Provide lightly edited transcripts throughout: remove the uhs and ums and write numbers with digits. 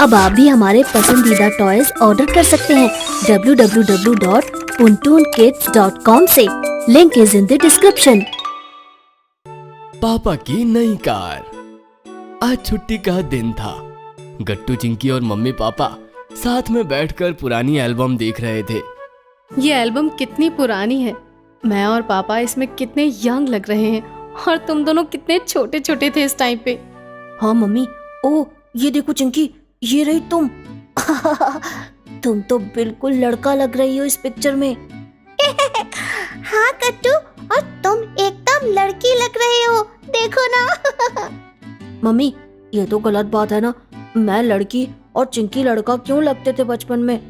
अब आप भी हमारे पसंदीदा टॉयज ऑर्डर कर सकते हैं www.puntoonkids.com से। Link is in the description. पापा की नई कार। आज छुट्टी का दिन था। गट्टू, चिंकी और मम्मी पापा साथ में बैठकर पुरानी एल्बम देख रहे थे। ये एल्बम कितनी पुरानी है। मैं और पापा इसमें कितने यंग लग रहे हैं और तुम दोनों कितने छोटे छोटे थे इस टाइम पे। हाँ मम्मी, ओ ये देखो चिंकी, ये रही तुम। तुम तो बिल्कुल लड़का लग रही हो इस पिक्चर में। हाँ कट्टू, और तुम एकदम लड़की लग रही हो, देखो ना। मम्मी ये तो गलत बात है ना, मैं लड़की और चिंकी लड़का क्यों लगते थे बचपन में?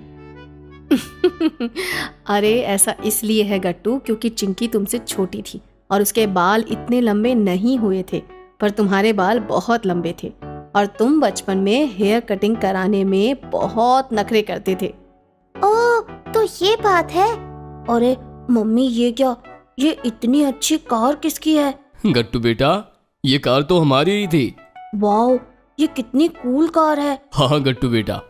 अरे ऐसा इसलिए है गट्टू क्योंकि चिंकी तुमसे छोटी थी और उसके बाल इतने लंबे नहीं हुए थे, पर तुम्हारे बाल बहुत लंबे थे और तुम बचपन में हेयर कटिंग कराने में बहुत नखरे करते थे। ओह, तो ये बात है। अरे मम्मी ये क्या, ये इतनी अच्छी कार किसकी है? गट्टू बेटा, ये कार तो हमारी ही थी। वाओ, ये कितनी कूल कार है। हाँ गट्टू बेटा,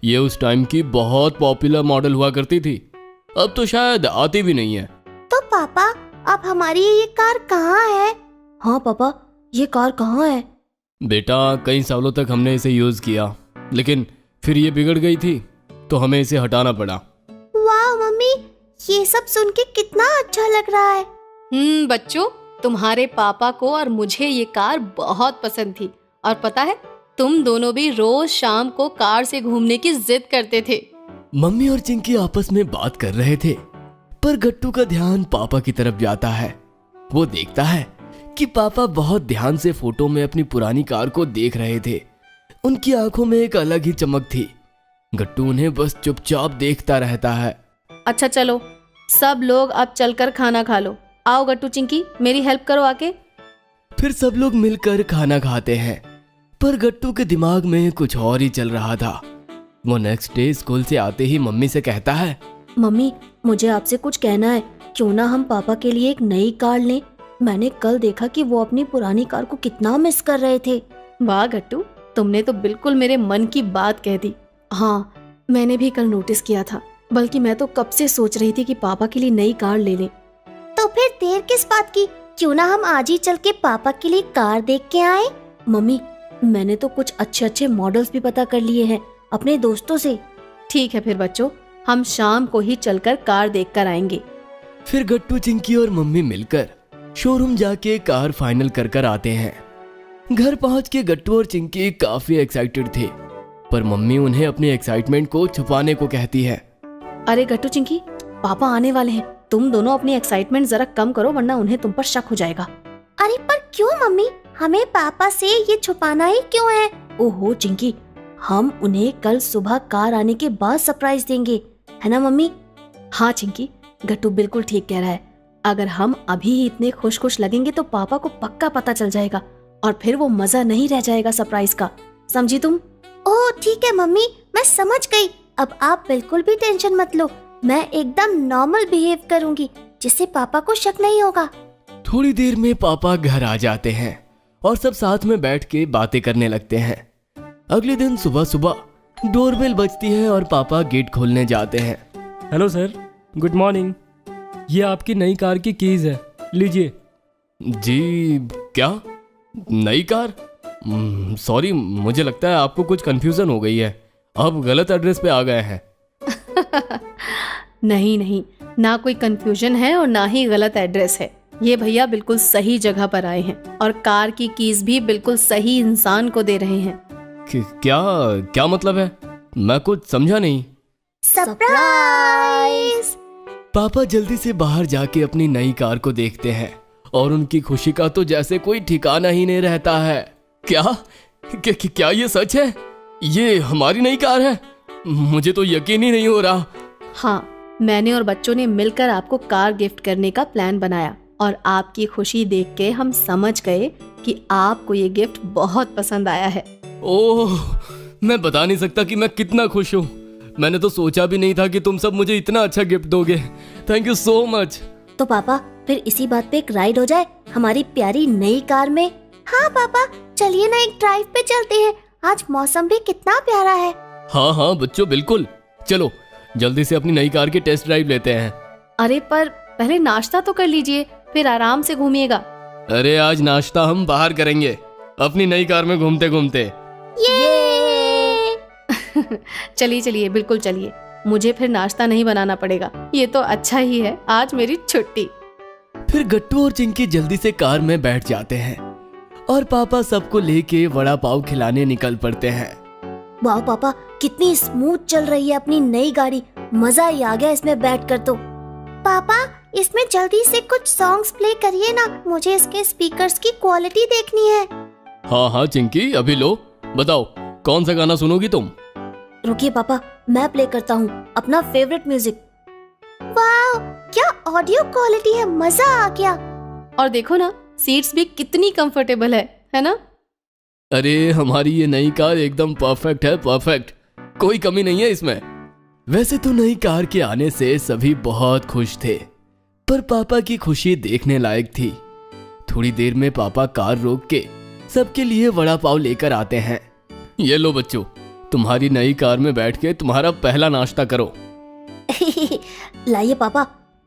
ये उस टाइम की बहुत पॉपुलर मॉडल हुआ करती थी। अब तो शायद आती भी नहीं है। तो पापा, अब हमारी ये कार कहाँ है? हाँ पापा, ये कार कहाँ है? बेटा, कई सालों तक हमने इसे यूज किया, लेकिन फिर ये बिगड़ गई थी तो हमें इसे हटाना पड़ा। वाह मम्मी, ये सब सुन के कितना अच्छा लग रहा है। बच्चों, तुम्हारे पापा को और मुझे ये कार बहुत पसंद थी और पता है, तुम दोनों भी रोज शाम को कार से घूमने की जिद करते थे। मम्मी और चिंकी आपस में बात कर रहे थे, पर गट्टू का ध्यान पापा की तरफ जाता है। वो देखता है कि पापा बहुत ध्यान से फोटो में अपनी पुरानी कार को देख रहे थे। उनकी आंखों में एक अलग ही चमक थी। गट्टू उन्हें बस चुपचाप देखता रहता है। अच्छा चलो, सब लोग अब चलकर खाना खा लो। आओ गट्टू, चिंकी, मेरी हेल्प करो आके। फिर सब लोग मिलकर खाना खाते हैं, पर गट्टू के दिमाग में कुछ और ही चल रहा था। वो नेक्स्ट डे स्कूल से आते ही मम्मी से कहता है, मम्मी मुझे आपसे कुछ कहना है, क्यों ना हम पापा के लिए एक नई कार लें? मैंने कल देखा कि वो अपनी पुरानी कार को कितना मिस कर रहे थे। वाह गट्टू, तुमने तो बिल्कुल मेरे मन की बात कह दी। हाँ, मैंने भी कल नोटिस किया था, बल्कि मैं तो कब से सोच रही थी कि पापा के लिए नई कार ले लें। तो फिर देर किस बात की, क्यों ना हम आज ही चल के पापा के लिए कार देख के आए। मम्मी मैंने तो कुछ अच्छे अच्छे मॉडल्स भी पता कर लिए हैं अपने दोस्तों से। ठीक है फिर बच्चों, हम शाम को ही चलकर कार देखकर आएंगे। फिर गट्टू, चिंकी और मम्मी मिलकर शोरूम जाके कार फाइनल कर आते हैं। घर पहुंच के गट्टू और चिंकी काफी एक्साइटेड थे, पर मम्मी उन्हें अपनी एक्साइटमेंट को छुपाने को कहती है। अरे गट्टू, चिंकी, पापा आने वाले हैं, तुम दोनों अपनी एक्साइटमेंट जरा कम करो वरना उन्हें तुम पर शक हो जाएगा। अरे पर क्यों मम्मी, हमें पापा से ये छुपाना ही क्यों है? ओहो चिंकी, हम उन्हें कल सुबह कार आने के बाद सरप्राइज देंगे, है ना मम्मी? हाँ चिंकी, गट्टू बिल्कुल ठीक कह रहा है। अगर हम अभी ही इतने खुश खुश लगेंगे तो पापा को पक्का पता चल जाएगा और फिर वो मजा नहीं रह जाएगा सरप्राइज का। समझी तुम? ओह ठीक है मम्मी, मैं समझ गई। अब आप बिल्कुल भी टेंशन मत लो, मैं एकदम नॉर्मल बिहेव करूंगी जिससे पापा को शक नहीं होगा। थोड़ी देर में पापा घर आ जाते हैं और सब साथ में बैठ के बातें करने लगते हैं। अगले दिन सुबह सुबह डोरबेल बजती है और पापा गेट खोलने जाते हैं। Hello sir, good morning. ये आपकी नई कार की कीज है, लीजिए। जी क्या, नई कार? सॉरी, मुझे लगता है आपको कुछ कंफ्यूजन हो गई है, आप गलत एड्रेस पे आ गए हैं। नहीं नहीं, ना कोई कंफ्यूजन है और ना ही गलत एड्रेस है। ये भैया बिल्कुल सही जगह पर आए हैं और कार की कीज भी बिल्कुल सही इंसान को दे रहे हैं। क्या क्या मतलब है? मैं कुछ समझा नहीं। सरप्राइज! पापा जल्दी से बाहर जाके अपनी नई कार को देखते हैं और उनकी खुशी का तो जैसे कोई ठिकाना ही नहीं रहता है। क्या ये सच है? ये हमारी नई कार है? मुझे तो यकीन ही नहीं हो रहा। हाँ, मैंने और बच्चों ने मिलकर आपको कार गिफ्ट करने का प्लान बनाया और आपकी खुशी देख के हम समझ गए कि आपको ये गिफ्ट बहुत पसंद आया है। ओह, मैं बता नहीं सकता कि मैं कितना खुश हूँ। मैंने तो सोचा भी नहीं था कि तुम सब मुझे इतना अच्छा गिफ्ट दोगे। Thank you so much. तो पापा फिर इसी बात पे एक राइड हो जाए हमारी प्यारी नई कार में। हाँ पापा, चलिए ना एक ड्राइव पे चलते हैं आज मौसम भी कितना प्यारा है। हाँ हाँ बच्चों, बिल्कुल। चलो जल्दी से अपनी नई कार की टेस्ट ड्राइव लेते हैं। अरे पर पहले नाश्ता तो कर लीजिए, फिर आराम से घूमिएगा। अरे आज नाश्ता हम बाहर करेंगे, अपनी नई कार में घूमते घूमते। ये चलिए चलिए, बिल्कुल चलिए। मुझे फिर नाश्ता नहीं बनाना पड़ेगा। ये तो अच्छा ही है, आज मेरी छुट्टी। फिर गट्टू और चिंकी जल्दी से कार में बैठ जाते हैं और पापा सबको लेके वड़ा पाव खिलाने निकल पड़ते हैं। वाह पापा, कितनी स्मूथ चल रही है अपनी नई गाड़ी। मजा ही आ गया इसमें बैठकर तो। पापा, इसमें जल्दी से कुछ सॉन्ग्स प्ले करिए ना, मुझे इसके स्पीकर्स की क्वालिटी देखनी है। हाँ हाँ चिंकी, अभी लो। बताओ कौन सा गाना सुनोगी तुम? रुकिए पापा, मैं प्ले करता हूँ अपना फेवरेट म्यूजिक। वाह, क्या ऑडियो क्वालिटी है, मजा आ गया। और देखो ना, सीट्स भी कितनी कंफर्टेबल है ना? अरे हमारी ये नई कार एकदम परफेक्ट है, परफेक्ट। कोई कमी नहीं है इसमें। वैसे तो नई कार के आने से सभी बहुत खुश थे, पर पापा की खुशी देखने लायक थी। थोड़ी देर में पापा कार रोक के सबके लिए वड़ा पाव लेकर आते हैं। ये लो बच्चों, तुम्हारी नई कार में बैठ के तुम्हारा पहला नाश्ता करो। लाइए पापा।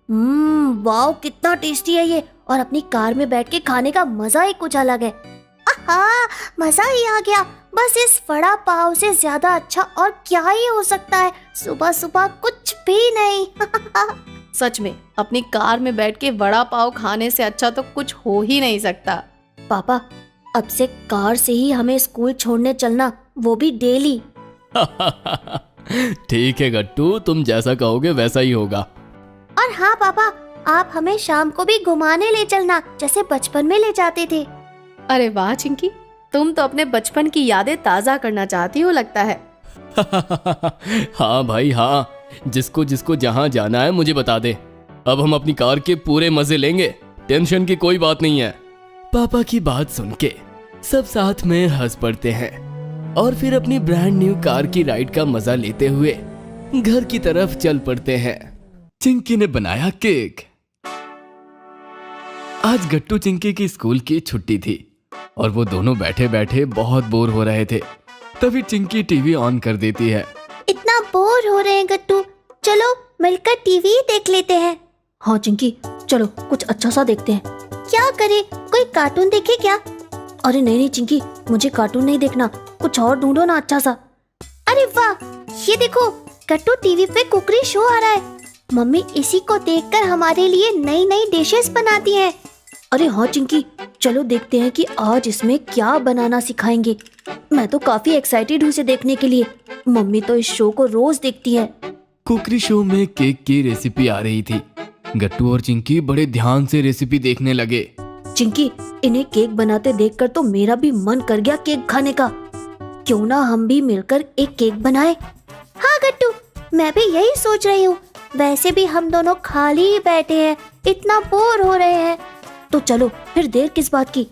वाह कितना टेस्टी है ये, और अपनी कार में बैठ के खाने का मजा ही कुछ अलग है। हाँ, मजा ही आ गया। बस इस वड़ा पाव से ज्यादा अच्छा और क्या ही हो सकता है। सुबह सुबह कुछ भी नहीं। सच में अपनी कार में बैठ के वड़ा पाव खाने से अच्छा तो कुछ हो ही नहीं सकता। पापा, अब से कार से ही हमें स्कूल छोड़ने चलना, वो भी डेली। ठीक है गट्टू, तुम जैसा कहोगे वैसा ही होगा। और हाँ पापा, आप हमें शाम को भी घुमाने ले चलना, जैसे बचपन में ले जाते थे। अरे वाह चिंकी, तुम तो अपने बचपन की यादें ताजा करना चाहती हो लगता है। हाँ भाई हाँ, जिसको जिसको जहाँ जाना है मुझे बता दे। अब हम अपनी कार के पूरे मजे लेंगे, टेंशन की कोई बात नहीं है। पापा की बात सुन के सब साथ में हंस पड़ते हैं और फिर अपनी ब्रांड न्यू कार की राइड का मजा लेते हुए घर की तरफ चल पड़ते हैं। चिंकी ने बनाया केक। आज गट्टू चिंकी की स्कूल की छुट्टी थी और वो दोनों बैठे बैठे बहुत बोर हो रहे थे। तभी चिंकी टीवी ऑन कर देती है। इतना बोर हो रहे हैं गट्टू, चलो मिलकर टीवी देख लेते हैं। हाँ चिंकी, चलो कुछ अच्छा सा देखते हैं। क्या करें, कोई कार्टून देखे क्या? अरे नहीं नहीं चिंकी, मुझे कार्टून नहीं देखना, कुछ और ढूंढो ना अच्छा सा। अरे वाह, ये देखो गट्टू, टीवी पे कुकरी शो आ रहा है। मम्मी इसी को देखकर हमारे लिए नई नई डिशेस बनाती हैं। अरे हाँ चिंकी, चलो देखते हैं कि आज इसमें क्या बनाना सिखाएंगे। मैं तो काफी एक्साइटेड हूँ इसे देखने के लिए। मम्मी तो इस शो को रोज देखती है। कुकरी शो में केक की रेसिपी आ रही थी। गट्टू और चिंकी बड़े ध्यान से रेसिपी देखने लगे। चिंकी, इन्हें केक बनाते देखकर तो मेरा भी मन कर गया केक खाने का। क्यों ना हम भी मिलकर एक केक बनाए। हाँ गट्टू, मैं भी यही सोच रही हूँ। वैसे भी हम दोनों खाली ही बैठे हैं, इतना बोर हो रहे हैं। तो चलो फिर देर किस बात की,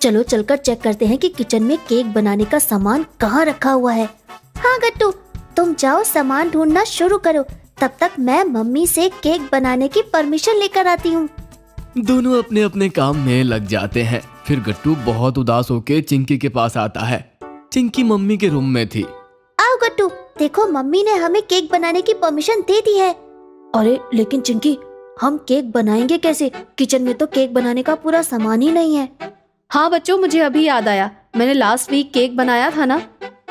चलो चलकर चेक करते हैं कि किचन में केक बनाने का सामान कहाँ रखा हुआ है। हाँ गट्टू, तुम जाओ सामान ढूंढना शुरू करो, तब तक मैं मम्मी से केक बनाने की परमिशन लेकर आती हूँ। दोनों अपने अपने काम में लग जाते हैं। फिर गट्टू बहुत उदास होकर चिंकी के पास आता है। चिंकी मम्मी के रूम में थी। आओ गट्टू, देखो मम्मी ने हमें केक बनाने की परमिशन दे दी है। अरे लेकिन चिंकी, हम केक बनाएंगे कैसे? किचन में तो केक बनाने का पूरा सामान ही नहीं है। हाँ बच्चों, मुझे अभी याद आया, मैंने लास्ट वीक केक बनाया था ना,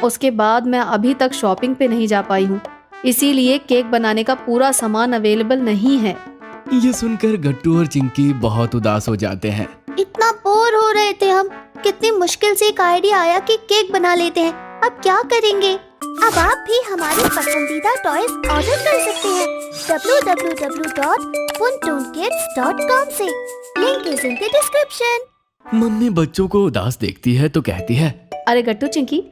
उसके बाद मैं अभी तक शॉपिंग पे नहीं जा पाई हूँ, इसीलिए केक बनाने का पूरा सामान अवेलेबल नहीं है। ये सुनकर गट्टू और चिंकी बहुत उदास हो जाते हैं। इतना बोर हो रहे थे हम, कितनी मुश्किल से एक आइडिया आया कि केक बना लेते हैं। अब क्या करेंगे? अब आप भी हमारे पसंदीदा टॉयज ऑर्डर कर सकते हैं www.funtoonkids.com से। Link is in the description. Mummy बच्चों को उदास देखती है तो कहती है, अरे गट्टू चिंकी,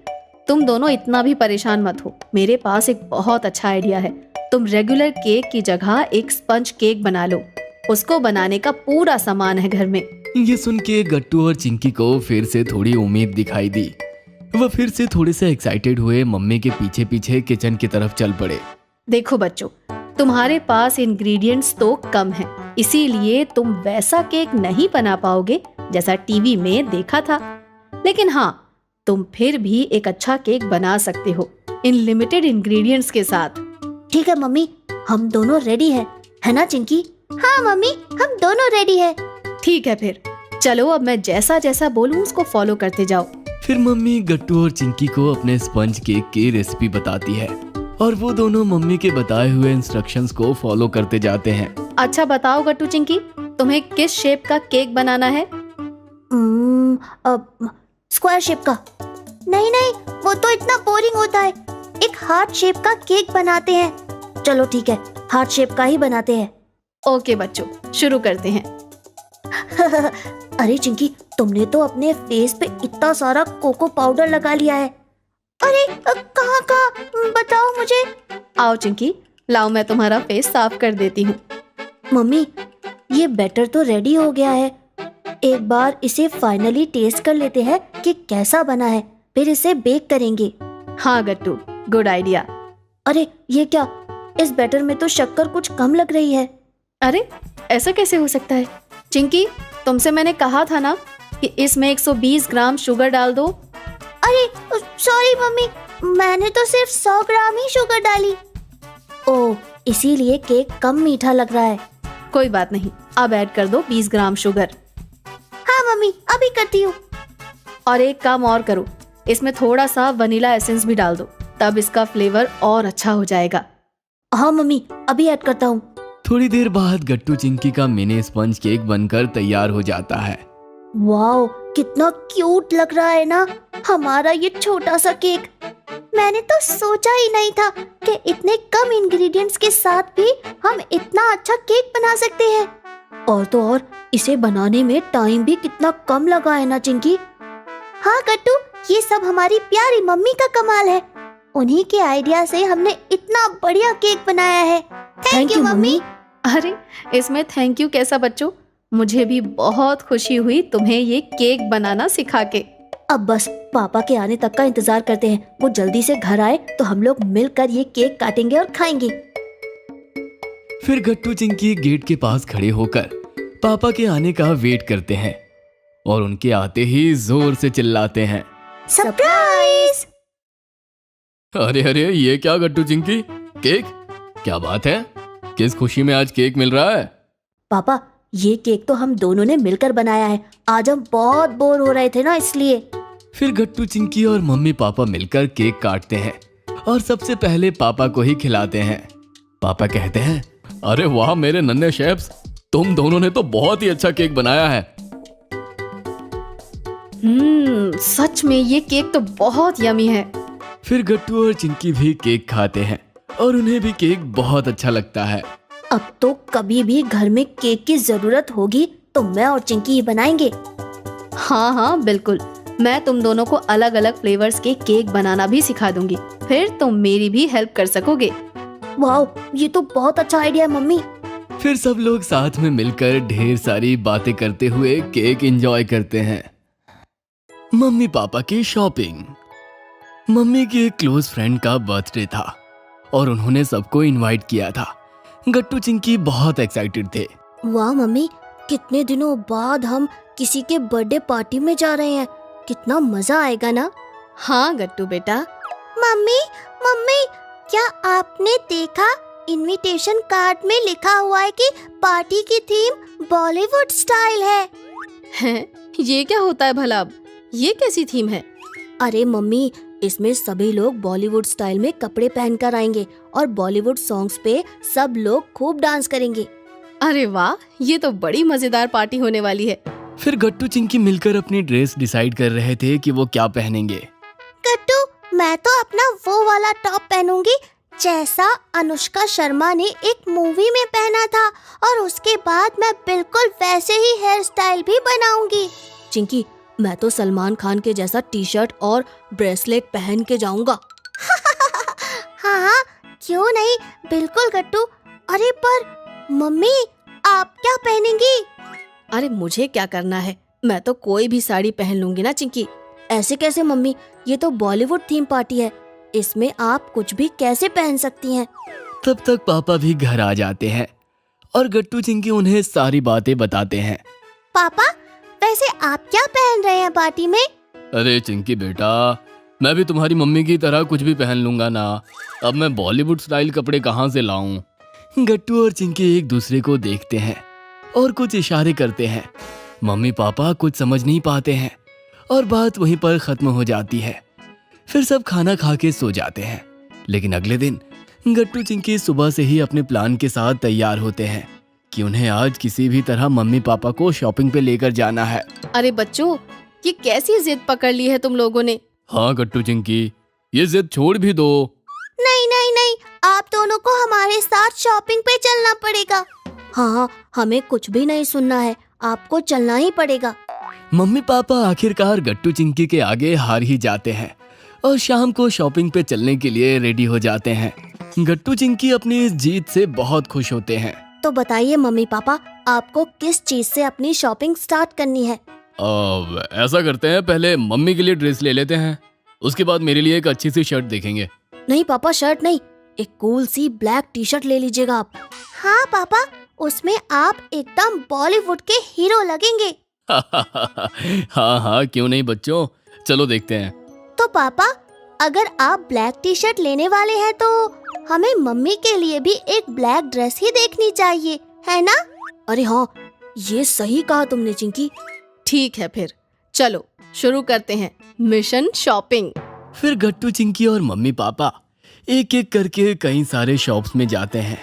तुम दोनों इतना भी परेशान मत हो, मेरे पास एक बहुत अच्छा आइडिया है। तुम रेगुलर केक की जगह एक स्पंज केक बना लो, उसको बनाने का पूरा सामान है घर में। ये सुन के गट्टू और चिंकी को फिर से थोड़ी उम्मीद दिखाई दी। वह फिर से थोड़े से एक्साइटेड हुए मम्मी के पीछे पीछे किचन की तरफ चल पड़े। देखो बच्चों, तुम्हारे पास इंग्रेडिएंट्स तो कम हैं, इसीलिए तुम वैसा केक नहीं बना पाओगे जैसा टीवी में देखा था। लेकिन हाँ, तुम फिर भी एक अच्छा केक बना सकते हो इन लिमिटेड इंग्रेडिएंट्स के साथ। ठीक है मम्मी, हम दोनों रेडी हैं, है ना चिंकी? हाँ मम्मी, हम दोनों रेडी है। ठीक है फिर चलो, अब मैं जैसा जैसा बोलूँ उसको फॉलो करते जाओ। फिर मम्मी गट्टू और चिंकी को अपने स्पंज केक की रेसिपी बताती है और वो दोनों मम्मी के बताए हुए इंस्ट्रक्शंस को फॉलो करते जाते हैं। अच्छा बताओ गट्टू चिंकी, तुम्हें किस शेप का केक बनाना है? अब स्क्वायर शेप का। नहीं नहीं, वो तो इतना बोरिंग होता है। एक हार्ट शेप का केक बनाते हैं। चलो ठीक है, हार्ट शेप का ही बनाते हैं। ओके बच्चों, शुरू करते हैं। अरे चिंकी, तुमने तो अपने फेस पे इतना सारा कोको पाउडर लगा लिया है। अरे कहाँ कहाँ, बताओ मुझे। आओ चिंकी, लाओ मैं तुम्हारा फेस साफ कर देती हूँ। मम्मी, ये बैटर तो रेडी हो गया है। एक बार इसे फाइनली टेस्ट कर लेते हैं कि कैसा बना है, फिर इसे बेक करेंगे। हाँ गट्टू, गुड आइडिया। अरे ये क्या, इस बैटर में तो शक्कर कुछ कम लग रही है। अरे ऐसा कैसे हो सकता है? चिंकी, तुमसे मैंने कहा था ना कि इसमें 120 ग्राम शुगर डाल दो। अरे सॉरी मम्मी, मैंने तो सिर्फ 100 ग्राम ही शुगर डाली। ओह, इसीलिए केक कम मीठा लग रहा है। कोई बात नहीं, अब ऐड कर दो 20 ग्राम शुगर। हाँ मम्मी, अभी करती हूँ। और एक काम और करो, इसमें थोड़ा सा वनीला एसेंस भी डाल दो, तब इसका फ्लेवर और अच्छा हो जाएगा। हाँ मम्मी, अभी ऐड करता हूँ। थोड़ी देर बाद गट्टू चिंकी का मिनी स्पंज केक बनकर तैयार हो जाता है। वाओ, कितना क्यूट लग रहा है ना हमारा ये छोटा सा केक। मैंने तो सोचा ही नहीं था कि इतने कम इंग्रेडिएंट्स के साथ भी हम इतना अच्छा केक बना सकते हैं। और तो और, इसे बनाने में टाइम भी कितना कम लगा है ना चिंकी? हाँ गट्टू, ये सब हमारी प्यारी मम्मी का कमाल है। उन्हीं के आइडिया से हमने इतना बढ़िया केक बनाया है। Thank you mummy. अरे इसमें थैंक यू कैसा बच्चों, मुझे भी बहुत खुशी हुई तुम्हें ये केक बनाना सिखा के। अब बस पापा के आने तक का इंतजार करते हैं। वो जल्दी से घर आए तो हम लोग मिलकर ये केक काटेंगे और खाएंगे। फिर गट्टू चिंकी गेट के पास खड़े होकर पापा के आने का वेट करते हैं और उनके आते ही जोर से चिल्लाते हैं, सरप्राइज! अरे अरे, ये क्या गट्टू चिंकी, केक? क्या बात है, किस खुशी में आज केक मिल रहा है? पापा, ये केक तो हम दोनों ने मिलकर बनाया है। आज हम बहुत बोर हो रहे थे ना, इसलिए। फिर गट्टू चिंकी और मम्मी पापा मिलकर केक काटते हैं और सबसे पहले पापा को ही खिलाते हैं। पापा कहते हैं, अरे वाह मेरे नन्हे शेफ्स, तुम दोनों ने तो बहुत ही अच्छा केक बनाया है। सच में ये केक तो बहुत यमी है। फिर गट्टू और चिंकी भी केक खाते हैं और उन्हें भी केक बहुत अच्छा लगता है। अब तो कभी भी घर में केक की जरूरत होगी तो मैं और चिंकी ही बनाएंगे। हाँ हाँ बिल्कुल, मैं तुम दोनों को अलग अलग फ्लेवर्स के केक बनाना भी सिखा दूंगी, फिर तुम मेरी भी हेल्प कर सकोगे। वाह, ये तो बहुत अच्छा आइडिया है मम्मी। फिर सब लोग साथ में मिलकर ढेर सारी बातें करते हुए केक एंजॉय करते हैं। मम्मी पापा की शॉपिंग। मम्मी की एक क्लोज फ्रेंड का बर्थडे था और उन्होंने सबको इनवाइट किया था। गट्टू चिंकी बहुत एक्साइटेड थे। वाह मम्मी, कितने दिनों बाद हम किसी के बर्थडे पार्टी में जा रहे हैं। कितना मजा आएगा ना। हाँ गट्टू बेटा। मम्मी मम्मी, क्या आपने देखा इनविटेशन कार्ड में लिखा हुआ है कि पार्टी की थीम बॉलीवुड स्टाइल है। हैं? ये क्या होता है भला? अब ये कैसी थीम है? अरे मम्मी, इसमें सभी लोग बॉलीवुड स्टाइल में कपड़े पहनकर आएंगे और बॉलीवुड सॉन्ग्स पे सब लोग खूब डांस करेंगे। अरे वाह, ये तो बड़ी मजेदार पार्टी होने वाली है। फिर गट्टू चिंकी मिलकर अपनी ड्रेस डिसाइड कर रहे थे कि वो क्या पहनेंगे। गट्टू, मैं तो अपना वो वाला टॉप पहनूंगी जैसा अनुष्का शर्मा ने एक मूवी में पहना था, और उसके बाद मैं बिल्कुल वैसे ही हेयर स्टाइल भी बनाऊंगी। चिंकी, मैं तो सलमान खान के जैसा टी शर्ट और ब्रेसलेट पहन के जाऊंगा। हाँ हाँ, क्यों नहीं, बिल्कुल गट्टू। अरे पर मम्मी, आप क्या पहनेंगी? अरे मुझे क्या करना है, मैं तो कोई भी साड़ी पहन लूंगी ना चिंकी। ऐसे कैसे मम्मी, ये तो बॉलीवुड थीम पार्टी है, इसमें आप कुछ भी कैसे पहन सकती हैं। तब तक पापा भी घर आ जाते हैं और गट्टू चिंकी उन्हें सारी बातें बताते हैं। पापा, वैसे आप क्या पहन रहे हैं पार्टी में? अरे चिंकी बेटा, मैं भी तुम्हारी मम्मी की तरह कुछ भी पहन लूंगा ना। अब मैं बॉलीवुड स्टाइल कपड़े कहाँ से लाऊं? गट्टू और चिंकी एक दूसरे को देखते हैं और कुछ इशारे करते हैं। मम्मी पापा कुछ समझ नहीं पाते हैं और बात वहीं पर खत्म हो जाती है। फिर सब खाना खा के सो जाते हैं। लेकिन अगले दिन गट्टू चिंकी सुबह से ही अपने प्लान के साथ तैयार होते हैं कि उन्हें आज किसी भी तरह मम्मी पापा को शॉपिंग पे लेकर जाना है। अरे बच्चों, ये कैसी जिद पकड़ ली है तुम लोगों ने? हाँ गट्टू चिंकी, ये जिद छोड़ भी दो। नहीं नहीं नहीं, आप दोनों को हमारे साथ शॉपिंग पे चलना पड़ेगा। हाँ, हमें कुछ भी नहीं सुनना है, आपको चलना ही पड़ेगा। मम्मी पापा आखिरकार गट्टू चिंकी के आगे हार ही जाते हैं और शाम को शॉपिंग पे चलने के लिए रेडी हो जाते हैं। गट्टू चिंकी अपनी इस जीत से बहुत खुश होते हैं। तो बताइए मम्मी पापा, आपको किस चीज से अपनी शॉपिंग स्टार्ट करनी है? अब ऐसा करते हैं, पहले मम्मी के लिए ड्रेस ले लेते हैं, उसके बाद मेरे लिए एक अच्छी सी शर्ट देखेंगे। नहीं पापा, शर्ट नहीं, एक कूल सी ब्लैक टी शर्ट ले लीजिएगा आप। हाँ पापा, उसमें आप एकदम बॉलीवुड के हीरो लगेंगे। हाँ हाँ, क्यों नहीं बच्चों, चलो देखते हैं। तो पापा, अगर आप ब्लैक टी शर्ट लेने वाले हैं तो हमें मम्मी के लिए भी एक ब्लैक ड्रेस ही देखनी चाहिए, है ना? अरे हाँ, ये सही कहा तुमने चिंकी। ठीक है, फिर चलो शुरू करते हैं मिशन शॉपिंग। फिर गट्टू चिंकी और मम्मी पापा एक एक करके कई सारे शॉप्स में जाते हैं।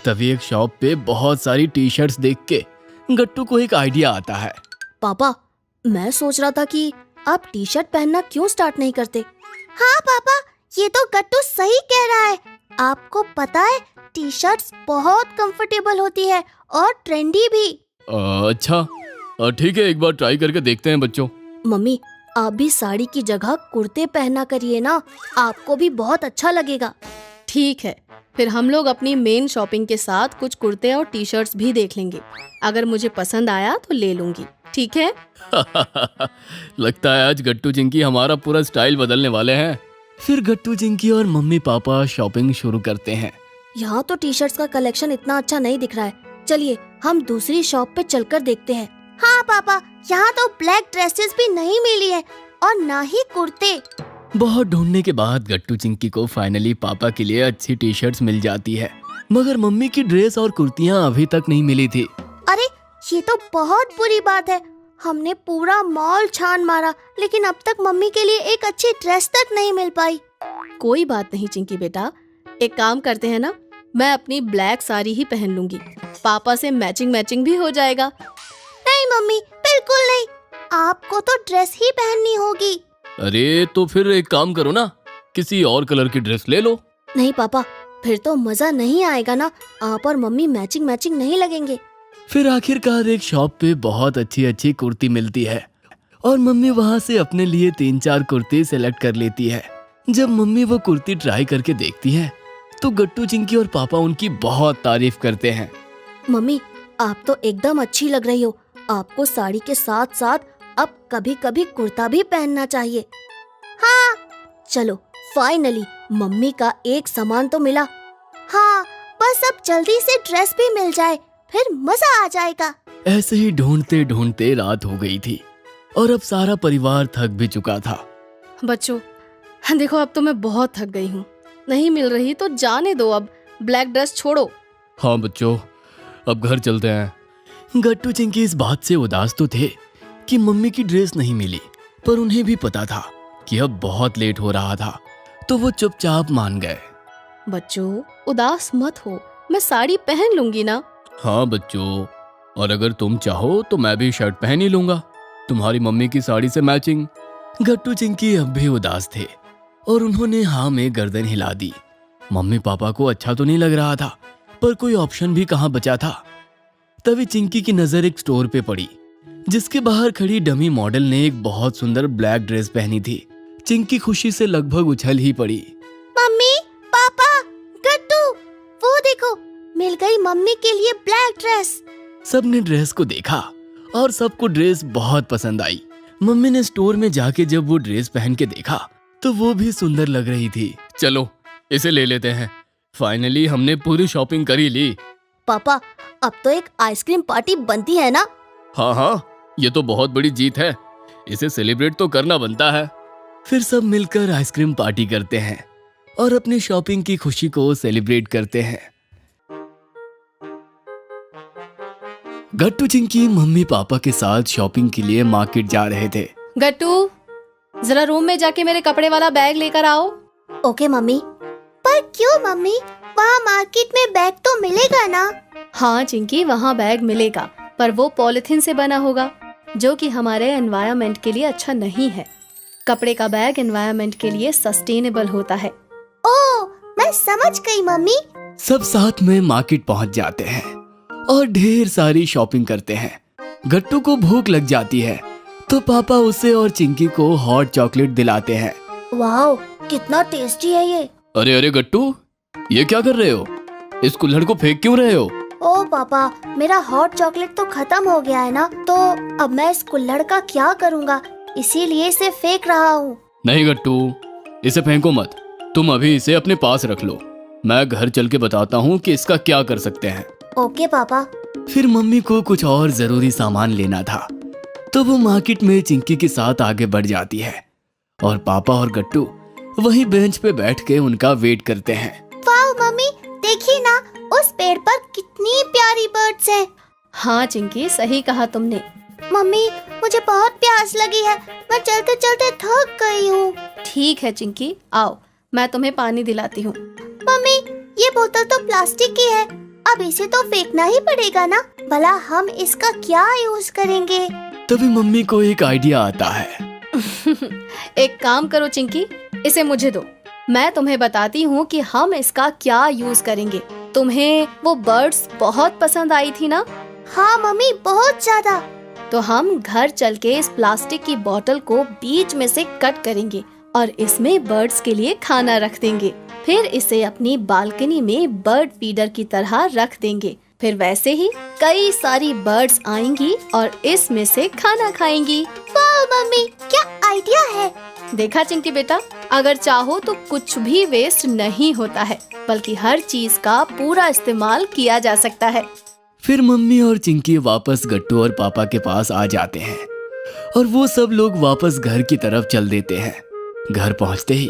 तभी एक शॉप पे बहुत सारी टी शर्ट्स देख के गट्टू को एक आइडिया आता है। पापा, मैं सोच रहा था कि आप टी शर्ट पहनना क्यों स्टार्ट नहीं करते? हाँ पापा, ये तो गट्टू सही कह रहा है। आपको पता है, टी शर्ट्स बहुत कंफर्टेबल होती है और ट्रेंडी भी। अच्छा ठीक है, एक बार ट्राई करके देखते हैं बच्चों। मम्मी, आप भी साड़ी की जगह कुर्ते पहना करिए ना, आपको भी बहुत अच्छा लगेगा। ठीक है, फिर हम लोग अपनी मेन शॉपिंग के साथ कुछ कुर्ते और टी शर्ट्स भी देख लेंगे। अगर मुझे पसंद आया तो ले लूंगी, ठीक है? लगता है आज गट्टू चिंकी हमारा पूरा स्टाइल बदलने वाले हैं। फिर गट्टू चिंकी और मम्मी पापा शॉपिंग शुरू करते हैं। यहाँ तो टी शर्ट्स का कलेक्शन इतना अच्छा नहीं दिख रहा है, चलिए हम दूसरी शॉप पे चलकर देखते हैं। हाँ पापा, यहाँ तो ब्लैक ड्रेसेस भी नहीं मिली है और ना ही कुर्ते। बहुत ढूंढने के बाद गट्टू चिंकी को फाइनली पापा के लिए अच्छी टी शर्ट्स मिल जाती है, मगर मम्मी की ड्रेस और कुर्तियाँ अभी तक नहीं मिली थी। अरे, ये तो बहुत बुरी बात है। हमने पूरा मॉल छान मारा, लेकिन अब तक मम्मी के लिए एक अच्छी ड्रेस तक नहीं मिल पाई। कोई बात नहीं चिंकी बेटा, एक काम करते हैं ना, मैं अपनी ब्लैक साड़ी ही पहन लूंगी, पापा से मैचिंग भी हो जाएगा। नहीं मम्मी, बिल्कुल नहीं, आपको तो ड्रेस ही पहननी होगी। अरे तो फिर एक काम करो ना, किसी और कलर की ड्रेस ले लो। नहीं पापा, फिर तो मजा नहीं आएगा ना, आप और मम्मी मैचिंग नहीं लगेंगे। फिर आखिरकार एक शॉप पे बहुत अच्छी अच्छी कुर्ती मिलती है और मम्मी वहाँ से अपने लिए 3-4 कुर्ती सेलेक्ट कर लेती है। जब मम्मी वो कुर्ती ट्राई करके देखती है तो गट्टू चिंकी और पापा उनकी बहुत तारीफ करते हैं। मम्मी, आप तो एकदम अच्छी लग रही हो, आपको साड़ी के साथ साथ अब कभी कभी कुर्ता भी पहनना चाहिए। हाँ चलो, फाइनली मम्मी का एक सामान तो मिला। हाँ, बस अब जल्दी से ड्रेस भी मिल जाए, फिर मजा आ जाएगा। ऐसे ही ढूंढते ढूंढते रात हो गई थी और अब सारा परिवार थक भी चुका था। बच्चों देखो, अब तो मैं बहुत थक गई हूँ, नहीं मिल रही तो जाने दो, अब ब्लैक ड्रेस छोड़ो। हाँ बच्चों, अब घर चलते हैं। गट्टू चिंकी इस बात से उदास तो थे कि मम्मी की ड्रेस नहीं मिली, पर उन्हें भी पता था कि अब बहुत लेट हो रहा था, तो वो चुपचाप मान गए। बच्चों उदास मत हो, मैं साड़ी पहन लूंगी ना। हाँ बच्चों, और अगर तुम चाहो तो मैं भी शर्ट पहन ही लूंगा, तुम्हारी मम्मी की साड़ी से मैचिंग। गट्टू चिंकी अब भी उदास थे और उन्होंने हाँ में गर्दन हिला दी। मम्मी पापा को अच्छा तो नहीं लग रहा था, पर कोई ऑप्शन भी कहाँ बचा था। तभी चिंकी की नजर एक स्टोर पे पड़ी, जिसके बाहर खड़ी डमी मॉडल ने एक बहुत सुंदर ब्लैक ड्रेस पहनी थी। चिंकी खुशी से लगभग उछल ही पड़ी। मम्मी, पापा, गट्टू, वो देखो, मिल गई मम्मी के लिए ब्लैक ड्रेस। सबने ड्रेस को देखा और सबको ड्रेस बहुत पसंद आई। मम्मी ने स्टोर में जाके जब वो ड्रेस पहन के देखा तो वो भी सुंदर लग रही थी। चलो इसे ले लेते हैं, फाइनली हमने पूरी शॉपिंग कर ही ली। पापा, अब तो एक आइसक्रीम पार्टी बनती है ना? हाँ हाँ, ये तो बहुत बड़ी जीत है। इसे सेलिब्रेट तो करना बनता है। फिर सब मिलकर आइसक्रीम पार्टी करते हैं और अपनी शॉपिंग की खुशी को सेलिब्रेट करते हैं। गट्टू चिंकी मम्मी पापा के साथ शॉपिंग के लिए मार्केट जा रहे थे। गट्टू, जरा रूम में जाके मेरे कपड़े वाला बैग लेकर आओ। Okay mummy. पर क्यों मम्मी, वहाँ मार्केट में बैग तो मिलेगा ना? हाँ चिंकी, वहाँ बैग मिलेगा, पर वो पॉलिथीन से बना होगा, जो कि हमारे एनवायरनमेंट के लिए अच्छा नहीं है। कपड़े का बैग एनवायरनमेंट के लिए सस्टेनेबल होता है। ओह, मैं समझ गई मम्मी। सब साथ में मार्केट पहुंच जाते हैं और ढेर सारी शॉपिंग करते हैं। गट्टू को भूख लग जाती है तो पापा उसे और चिंकी को हॉट चॉकलेट दिलाते हैं। वाओ, कितना टेस्टी है ये। अरे अरे गट्टू, ये क्या कर रहे हो? इस कुल्हड़ को फेंक क्यों रहे हो? ओ पापा, मेरा हॉट चॉकलेट तो खत्म हो गया है ना, तो अब मैं इस कुल्हड़ का क्या करूँगा, इसीलिए इसे फेंक रहा हूँ। नहीं गट्टू, इसे फेंको मत, तुम अभी इसे अपने पास रख लो। मैं घर चल के बताता हूँ कि इसका क्या कर सकते हैं। ओके पापा। फिर मम्मी को कुछ और जरूरी सामान लेना था तो वो मार्केट में चिंकी के साथ आगे बढ़ जाती है और पापा और गट्टू वहीं बेंच पे बैठ के उनका वेट करते हैं। वाह मम्मी, देखिए ना, उस पेड़ पर कितनी प्यारी बर्ड्स हैं। हाँ चिंकी, सही कहा तुमने। मम्मी, मुझे बहुत प्यास लगी है, मैं चलते चलते थक गई हूँ। ठीक है चिंकी, आओ मैं तुम्हें पानी दिलाती हूँ। मम्मी, ये बोतल तो प्लास्टिक की है, अब इसे तो फेंकना ही पड़ेगा ना। भला हम इसका क्या यूज करेंगे? तभी मम्मी को एक आइडिया आता है। एक काम करो चिंकी, इसे मुझे दो, मैं तुम्हें बताती हूँ कि हम इसका क्या यूज करेंगे। तुम्हें वो बर्ड्स बहुत पसंद आई थी ना? हाँ मम्मी, बहुत ज्यादा। तो हम घर चल के इस प्लास्टिक की बोतल को बीच में से कट करेंगे और इसमें बर्ड्स के लिए खाना रख देंगे। फिर इसे अपनी बालकनी में बर्ड फीडर की तरह रख देंगे। फिर वैसे ही कई सारी बर्ड्स आएंगी और इसमें से खाना खाएंगी। वाह मम्मी, क्या आइडिया है। देखा चिंकी बेटा, अगर चाहो तो कुछ भी वेस्ट नहीं होता है, बल्कि हर चीज का पूरा इस्तेमाल किया जा सकता है। फिर मम्मी और चिंकी वापस गट्टू और पापा के पास आ जाते हैं और वो सब लोग वापस घर की तरफ चल देते हैं। घर पहुंचते ही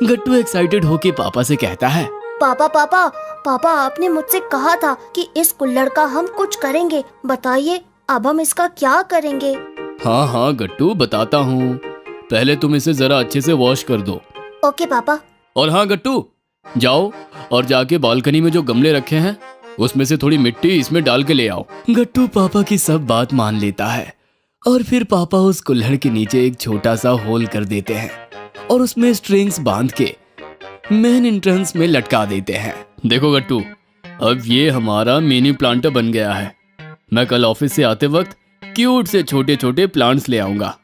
गट्टू एक्साइटेड होके पापा से कहता है, पापा पापा पापा, आपने मुझसे कहा था कि इस कुल्हड़ का हम कुछ करेंगे, बताइए अब हम इसका क्या करेंगे? हाँ हाँ गट्टू, बताता हूँ, पहले तुम इसे जरा अच्छे से वॉश कर दो। ओके पापा। और हाँ गट्टू, जाओ और जाके बालकनी में जो गमले रखे हैं उसमें से थोड़ी मिट्टी इसमें डाल के ले आओ। गट्टू पापा की सब बात मान लेता है और फिर पापा उस कुल्हड़ के नीचे एक छोटा सा होल कर देते हैं और उसमें स्ट्रिंग्स बांध के मेन एंट्रेंस में लटका देते हैं। देखो गट्टू, अब ये हमारा मिनी प्लांटर बन गया है। मैं कल ऑफिस से आते वक्त क्यूट से छोटे छोटे प्लांट्स ले आऊंगा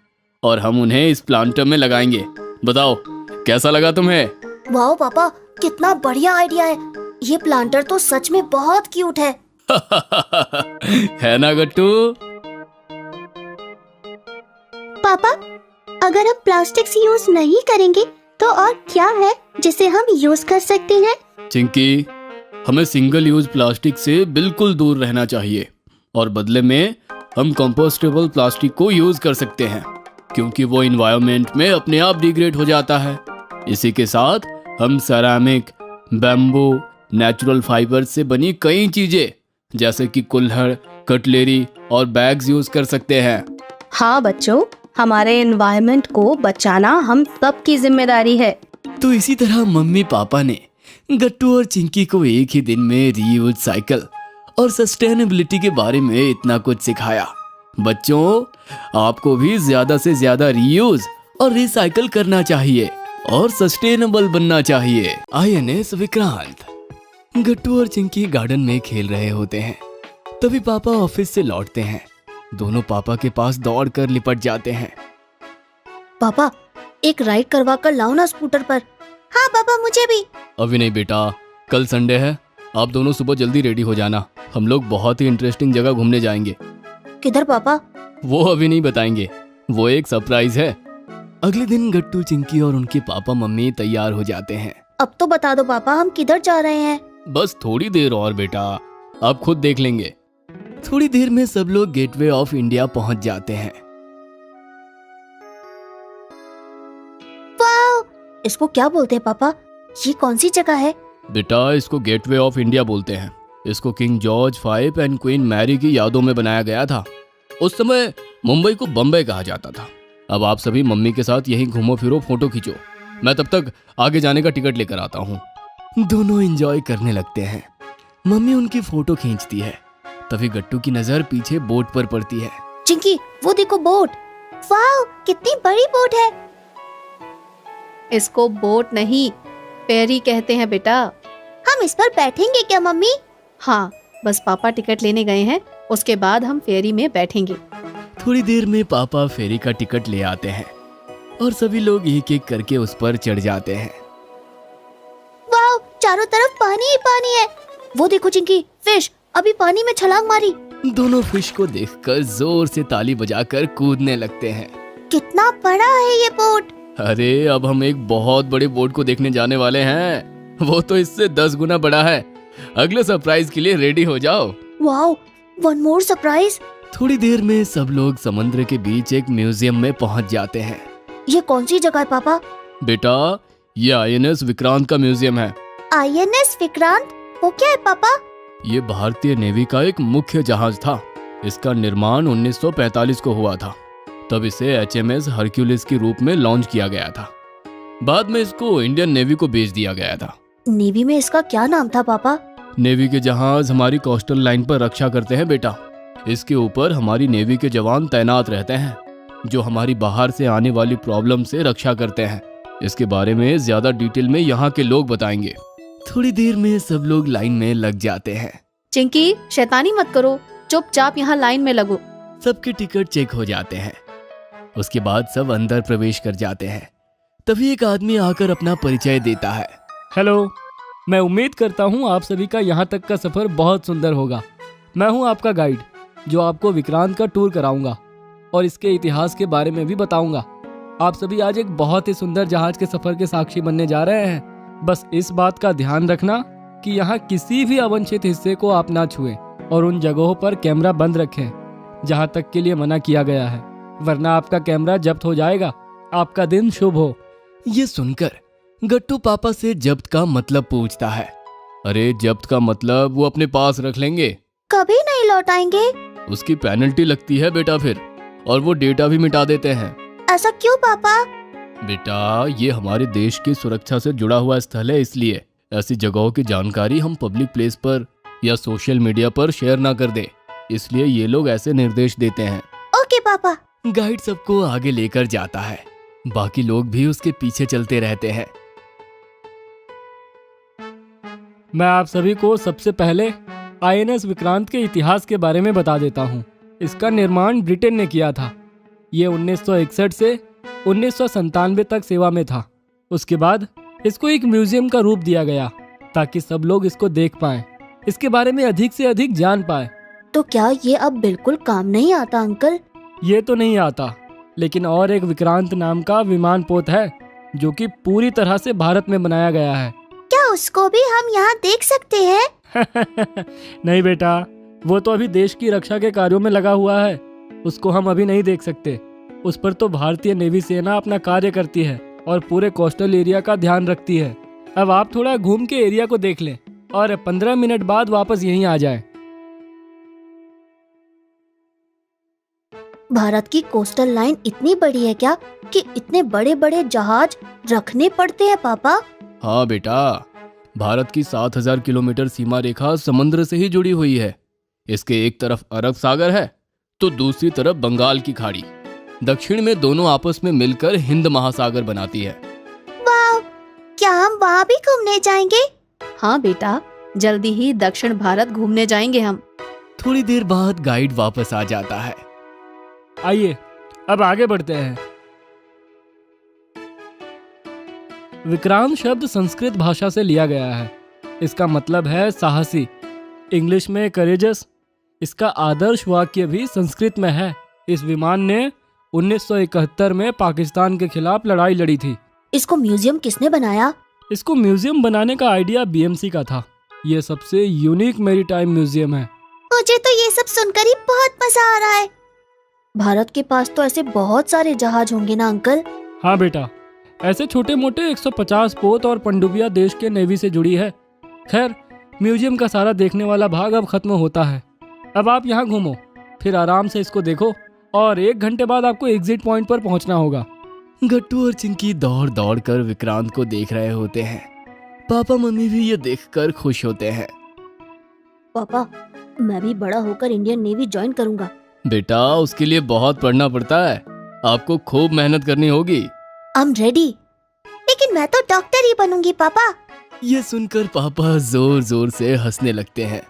और हम उन्हें इस प्लांटर में लगाएंगे। बताओ कैसा लगा तुम्हें? वाओ पापा, कितना बढ़िया आइडिया है, ये प्लांटर तो सच में बहुत क्यूट है। है ना गट्टू? पापा, अगर हम प्लास्टिक से यूज नहीं करेंगे तो और क्या है जिसे हम यूज कर सकते हैं? चिंकी, हमें सिंगल यूज प्लास्टिक से बिल्कुल दूर रहना चाहिए और बदले में हम कंपोस्टेबल प्लास्टिक को यूज कर सकते हैं, क्योंकि वो एनवायरनमेंट में अपने आप डिग्रेड हो जाता है। इसी के साथ हम सेरामिक, बैम्बू, नेचुरल फाइबर से बनी कई चीजें जैसे कि कुल्हड़, कटलेरी और बैग्स यूज कर सकते हैं। हाँ बच्चों, हमारे एनवायरनमेंट को बचाना हम सबकी जिम्मेदारी है। तो इसी तरह मम्मी पापा ने गट्टू और चिंकी को एक ही दिन में रीयूज साइकिल और सस्टेनेबिलिटी के बारे में इतना कुछ सिखाया। बच्चों, आपको भी ज्यादा से ज्यादा रीयूज और रिसाइकल करना चाहिए और सस्टेनेबल बनना चाहिए। INS विक्रांत। गट्टू और चिंकी गार्डन में खेल रहे होते हैं, तभी पापा ऑफिस से लौटते हैं। दोनों पापा के पास दौड़कर लिपट जाते हैं। पापा, एक राइड करवा कर लाओ ना स्कूटर पर। हाँ पापा, मुझे भी। अभी नहीं बेटा, कल संडे है, आप दोनों सुबह जल्दी रेडी हो जाना। हम लोग बहुत ही इंटरेस्टिंग जगह घूमने जाएंगे। किधर पापा? वो अभी नहीं बताएंगे, वो एक सरप्राइज है। अगले दिन गट्टू, चिंकी और उनके पापा मम्मी तैयार हो जाते हैं। अब तो बता दो पापा, हम किधर जा रहे हैं? बस थोड़ी देर और बेटा, आप खुद देख लेंगे। थोड़ी देर में सब लोग गेटवे ऑफ इंडिया पहुंच जाते हैं। इसको क्या बोलते हैं पापा? ये कौन सी जगह है? बेटा इसको गेटवे ऑफ इंडिया बोलते हैं। इसको King George V and Queen Mary की यादों में बनाया गया था। उस समय मुंबई को बम्बई कहा जाता था। अब आप सभी मम्मी के साथ यहीं घूमो फिरो, फोटो खींचो। मैं तब तक आगे जाने का टिकट लेकर आता हूँ। दोनों एंजॉय करने लगते हैं। मम्मी उनकी फोटो खींचती है। तभी गट्टू की नजर पीछे बोट पर पड़ती है। चिंकी, वो देखो बोट। वाह, कितनी बड़ी बोट है। इसको बोट नहीं, फेरी कहते हैं बेटा। हम इस पर बैठेंगे क्या मम्मी? हाँ, बस पापा टिकट लेने गए हैं, उसके बाद हम फेरी में बैठेंगे। थोड़ी देर में पापा फेरी का टिकट ले आते हैं और सभी लोग एक एक करके उस पर चढ़ जाते हैं। वाह, चारों तरफ पानी ही पानी है। वो देखो चिंकी, फिश अभी पानी में छलांग मारी। दोनों फिश को देखकर जोर से ताली बजाकर कूदने लगते हैं। कितना बड़ा है ये बोट। अरे अब हम एक बहुत बड़े बोट को देखने जाने वाले हैं। वो तो इससे 10 गुना बड़ा है। अगले सरप्राइज के लिए रेडी हो जाओ। Wow, one more surprise. थोड़ी देर में सब लोग समुद्र के बीच एक म्यूजियम में पहुंच जाते हैं। ये कौन सी जगह है पापा? बेटा ये INS विक्रांत का म्यूजियम है। INS विक्रांत, वो क्या है पापा? ये भारतीय नेवी का एक मुख्य जहाज था। इसका निर्माण 1945 को हुआ था। तब इसे HMS हरक्यूलिस के रूप में लॉन्च किया गया था। बाद में इसको इंडियन नेवी को बेच दिया गया था। नेवी में इसका क्या नाम था पापा? नेवी के जहाज हमारी कोस्टल लाइन पर रक्षा करते हैं बेटा। इसके ऊपर हमारी नेवी के जवान तैनात रहते हैं, जो हमारी बाहर से आने वाली प्रॉब्लम से रक्षा करते हैं। इसके बारे में ज्यादा डिटेल में यहाँ के लोग बताएंगे। थोड़ी देर में सब लोग लाइन में लग जाते हैं। चिंकी, शैतानी मत करो, चुपचाप यहाँ लाइन में लगो। सबके टिकट चेक हो जाते हैं। उसके बाद सब अंदर प्रवेश कर जाते हैं। तभी एक आदमी आकर अपना परिचय देता है। हेलो, मैं उम्मीद करता हूँ आप सभी का यहाँ तक का सफ़र बहुत सुंदर होगा। मैं हूँ आपका गाइड, जो आपको विक्रांत का टूर कराऊंगा और इसके इतिहास के बारे में भी बताऊंगा। आप सभी आज एक बहुत ही सुंदर जहाज के सफ़र के साक्षी बनने जा रहे हैं। बस इस बात का ध्यान रखना कि यहाँ किसी भी अवांछित हिस्से को आप ना छुएं और उन जगहों पर कैमरा बंद रखें जहाँ तक के लिए मना किया गया है, वरना आपका कैमरा जब्त हो जाएगा। आपका दिन शुभ हो। ये सुनकर गट्टू पापा से जब्त का मतलब पूछता है। अरे जब्त का मतलब वो अपने पास रख लेंगे, कभी नहीं लौटाएंगे। उसकी पेनल्टी लगती है बेटा फिर, और वो डेटा भी मिटा देते हैं। ऐसा क्यों पापा? बेटा ये हमारे देश की सुरक्षा से जुड़ा हुआ स्थल है, इसलिए ऐसी जगहों की जानकारी हम पब्लिक प्लेस पर या सोशल मीडिया पर शेयर ना कर दे, इसलिए ये लोग ऐसे निर्देश देते हैं। ओके पापा। गाइड सबको आगे लेकर जाता है। बाकी लोग भी उसके पीछे चलते रहते हैं। मैं आप सभी को सबसे पहले INS विक्रांत के इतिहास के बारे में बता देता हूँ। इसका निर्माण ब्रिटेन ने किया था। ये 1961 से 1997 तक सेवा में था। उसके बाद इसको एक म्यूजियम का रूप दिया गया ताकि सब लोग इसको देख पाएं, इसके बारे में अधिक से अधिक जान पाए। तो क्या ये अब बिल्कुल काम नहीं आता अंकल? ये तो नहीं आता, लेकिन और एक विक्रांत नाम का विमान पोत है जो कि पूरी तरह से भारत में बनाया गया है। क्या उसको भी हम यहाँ देख सकते हैं? नहीं बेटा, वो तो अभी देश की रक्षा के कार्यों में लगा हुआ है, उसको हम अभी नहीं देख सकते। उस पर तो भारतीय नेवी सेना अपना कार्य करती है और पूरे कोस्टल एरिया का ध्यान रखती है। अब आप थोड़ा घूम के एरिया को देख लें और 15 मिनट बाद वापस यहीं आ जाएं। भारत की कोस्टल लाइन इतनी बड़ी है क्या कि इतने बड़े बड़े जहाज रखने पड़ते हैं पापा? हाँ बेटा, भारत की 7000 किलोमीटर सीमा रेखा समुद्र से ही जुड़ी हुई है। इसके एक तरफ अरब सागर है तो दूसरी तरफ बंगाल की खाड़ी। दक्षिण में दोनों आपस में मिलकर हिंद महासागर बनाती है। वाह, क्या हम वहाँ भी घूमने जाएंगे? हाँ बेटा, जल्दी ही दक्षिण भारत घूमने जाएंगे हम। थोड़ी देर बाद गाइड वापस आ जाता है। आइए अब आगे बढ़ते हैं। विक्रांत शब्द संस्कृत भाषा से लिया गया है। इसका मतलब है साहसी, इंग्लिश में करेजस। इसका आदर्श वाक्य भी संस्कृत में है। इस विमान ने 1971 में पाकिस्तान के खिलाफ लड़ाई लड़ी थी। इसको म्यूजियम किसने बनाया? इसको म्यूजियम बनाने का आइडिया BMC का था। ये सबसे यूनिक मैरीटाइम म्यूजियम है। मुझे तो ये सब सुनकर ही बहुत मजा आ रहा है। भारत के पास तो ऐसे बहुत सारे जहाज होंगे ना अंकल? हाँ बेटा, ऐसे छोटे मोटे 150 पोत और पनडुब्बियां देश के नेवी से जुड़ी है। खैर, म्यूजियम का सारा देखने वाला भाग अब खत्म होता है। अब आप यहाँ घूमो, फिर आराम से इसको देखो और 1 घंटे बाद आपको एग्जिट पॉइंट पर पहुँचना होगा। गट्टू और चिंकी दौड़ दौड़ कर विक्रांत को देख रहे होते हैं। पापा मम्मी भी ये देखकर खुश होते हैं। पापा, मैं भी बड़ा होकर इंडियन नेवी ज्वाइन करूंगा। बेटा, उसके लिए बहुत पढ़ना पड़ता है, आपको खूब मेहनत करनी होगी। I am ready. लेकिन मैं तो डॉक्टर ही बनूंगी पापा। ये सुनकर पापा जोर जोर से हंसने लगते हैं।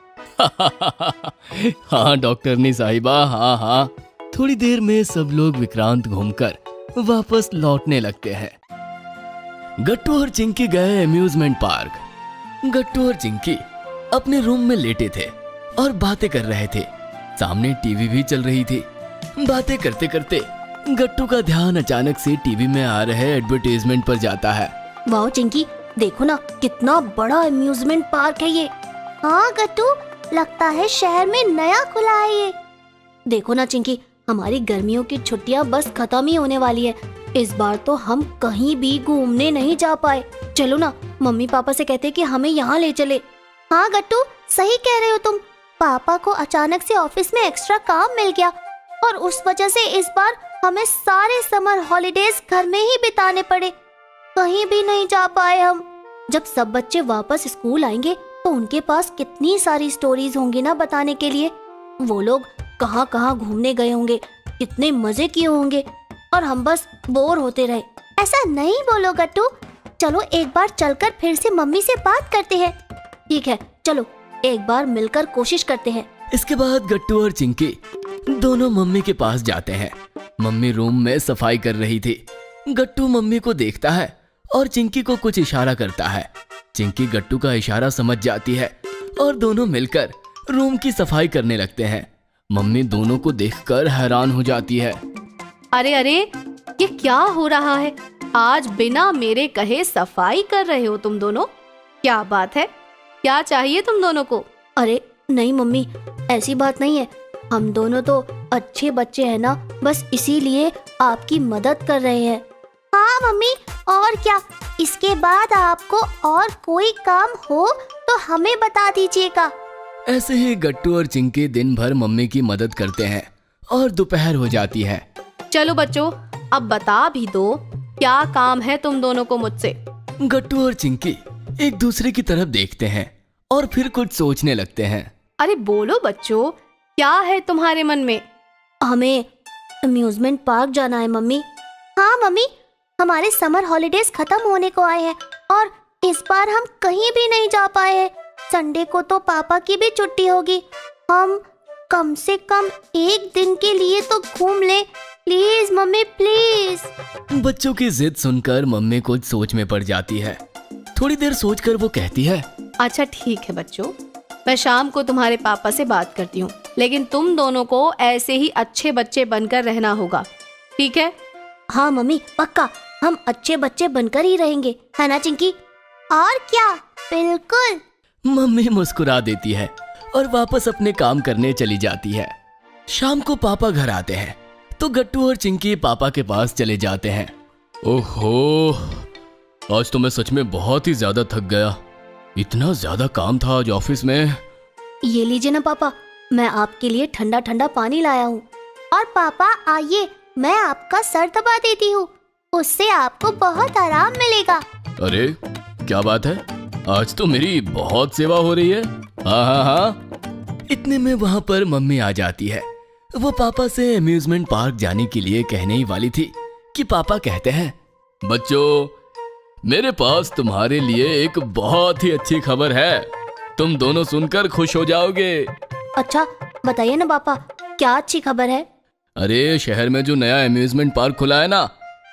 हाँ डॉक्टरनी साहिबा, हाँ हाँ। थोड़ी देर में सब लोग विक्रांत घूमकर वापस लौटने लगते हैं। गट्टू और चिंकी गए अम्यूजमेंट पार्क। गट्टू और चिंकी अपने रूम में लेटे थे और बातें कर रहे थे। सामने टीवी भी चल रही थी। बातें करते करते गट्टू का ध्यान अचानक से टीवी में आ रहे एडवर्टाइजमेंट पर जाता है। वाह चिंकी, देखो ना कितना बड़ा अम्यूजमेंट पार्क है ये। हाँ गट्टू, लगता है शहर में नया खुला है ये। देखो ना चिंकी, हमारी गर्मियों की छुट्टियां बस खत्म ही होने वाली है। इस बार तो हम कहीं भी घूमने नहीं जा पाए। चलो ना, मम्मी पापा से कहते कि हमें यहाँ ले चले। हाँ गट्टू, सही कह रहे हो तुम। पापा को अचानक से ऑफिस में एक्स्ट्रा काम मिल गया और उस वजह से इस बार हमें सारे समर हॉलिडेज घर में ही बिताने पड़े। कहीं भी नहीं जा पाए हम। जब सब बच्चे वापस स्कूल आएंगे तो उनके पास कितनी सारी स्टोरीज होंगी ना बताने के लिए। वो लोग कहाँ कहाँ घूमने गए होंगे, कितने मजे किए होंगे, और हम बस बोर होते रहे। ऐसा नहीं बोलो गट्टू, चलो एक बार चलकर फिर से मम्मी से बात करते हैं। ठीक है, चलो एक बार मिलकर कोशिश करते हैं। इसके बाद गट्टू और चिंकी दोनों मम्मी के पास जाते हैं। मम्मी रूम में सफाई कर रही थी। गट्टू मम्मी को देखता है और चिंकी को कुछ इशारा करता है। चिंकी गट्टू का इशारा समझ जाती है और दोनों मिलकर रूम की सफाई करने लगते हैं। मम्मी दोनों को देखकर हैरान हो जाती है। अरे अरे, ये क्या हो रहा है? आज बिना मेरे कहे सफाई कर रहे हो तुम दोनों? क्या बात है? क्या चाहिए तुम दोनों को? अरे नहीं मम्मी, ऐसी बात नहीं है। हम दोनों तो अच्छे बच्चे हैं ना, बस इसीलिए आपकी मदद कर रहे हैं। हाँ मम्मी, और क्या। इसके बाद आपको और कोई काम हो तो हमें बता दीजिएगा। ऐसे ही गट्टू और चिंकी दिन भर मम्मी की मदद करते हैं और दोपहर हो जाती है। चलो बच्चों, अब बता भी दो, क्या काम है तुम दोनों को मुझसे? गट्टू और चिंकी एक दूसरे की तरफ देखते हैं और फिर कुछ सोचने लगते हैं। अरे बोलो बच्चों, क्या है तुम्हारे मन में? हमें अम्यूजमेंट पार्क जाना है मम्मी। हाँ मम्मी, हमारे समर हॉलिडेज खत्म होने को आए हैं और इस बार हम कहीं भी नहीं जा पाए हैं। संडे को तो पापा की भी छुट्टी होगी। हम कम से कम एक दिन के लिए तो घूम ले, प्लीज मम्मी प्लीज। बच्चों की जिद सुनकर मम्मी कुछ सोच में पड़ जाती है। थोड़ी देर सोचकर वो कहती है, अच्छा ठीक है बच्चों, मैं शाम को तुम्हारे पापा से बात करती हूँ, लेकिन तुम दोनों को ऐसे ही अच्छे बच्चे बनकर रहना होगा, ठीक है? हाँ मम्मी, पक्का हम अच्छे बच्चे बनकर ही रहेंगे, है ना चिंकी? और क्या, बिल्कुल। मम्मी मुस्कुरा देती है और वापस अपने काम करने चली जाती है। शाम को पापा घर आते हैं तो गट्टू और चिंकी पापा के पास चले जाते हैं। ओहो, आज तो मैं सच में बहुत ही ज्यादा थक गया। इतना ज्यादा काम था आज ऑफिस में। ये लीजिए ना पापा, मैं आपके लिए ठंडा ठंडा पानी लाया हूँ। और पापा आइए, मैं आपका सर दबा देती हूँ, उससे आपको बहुत आराम मिलेगा। अरे क्या बात है, आज तो मेरी बहुत सेवा हो रही है। हाँ हाँ हाँ। इतने में वहाँ पर मम्मी आ जाती है। वो पापा से अम्यूजमेंट पार्क जाने के लिए कहने ही वाली थी कि पापा कहते हैं, बच्चों मेरे पास तुम्हारे लिए एक बहुत ही अच्छी खबर है, तुम दोनों सुनकर खुश हो जाओगे। अच्छा बताइए ना पापा, क्या अच्छी खबर है? अरे शहर में जो नया अम्यूजमेंट पार्क खुला है ना,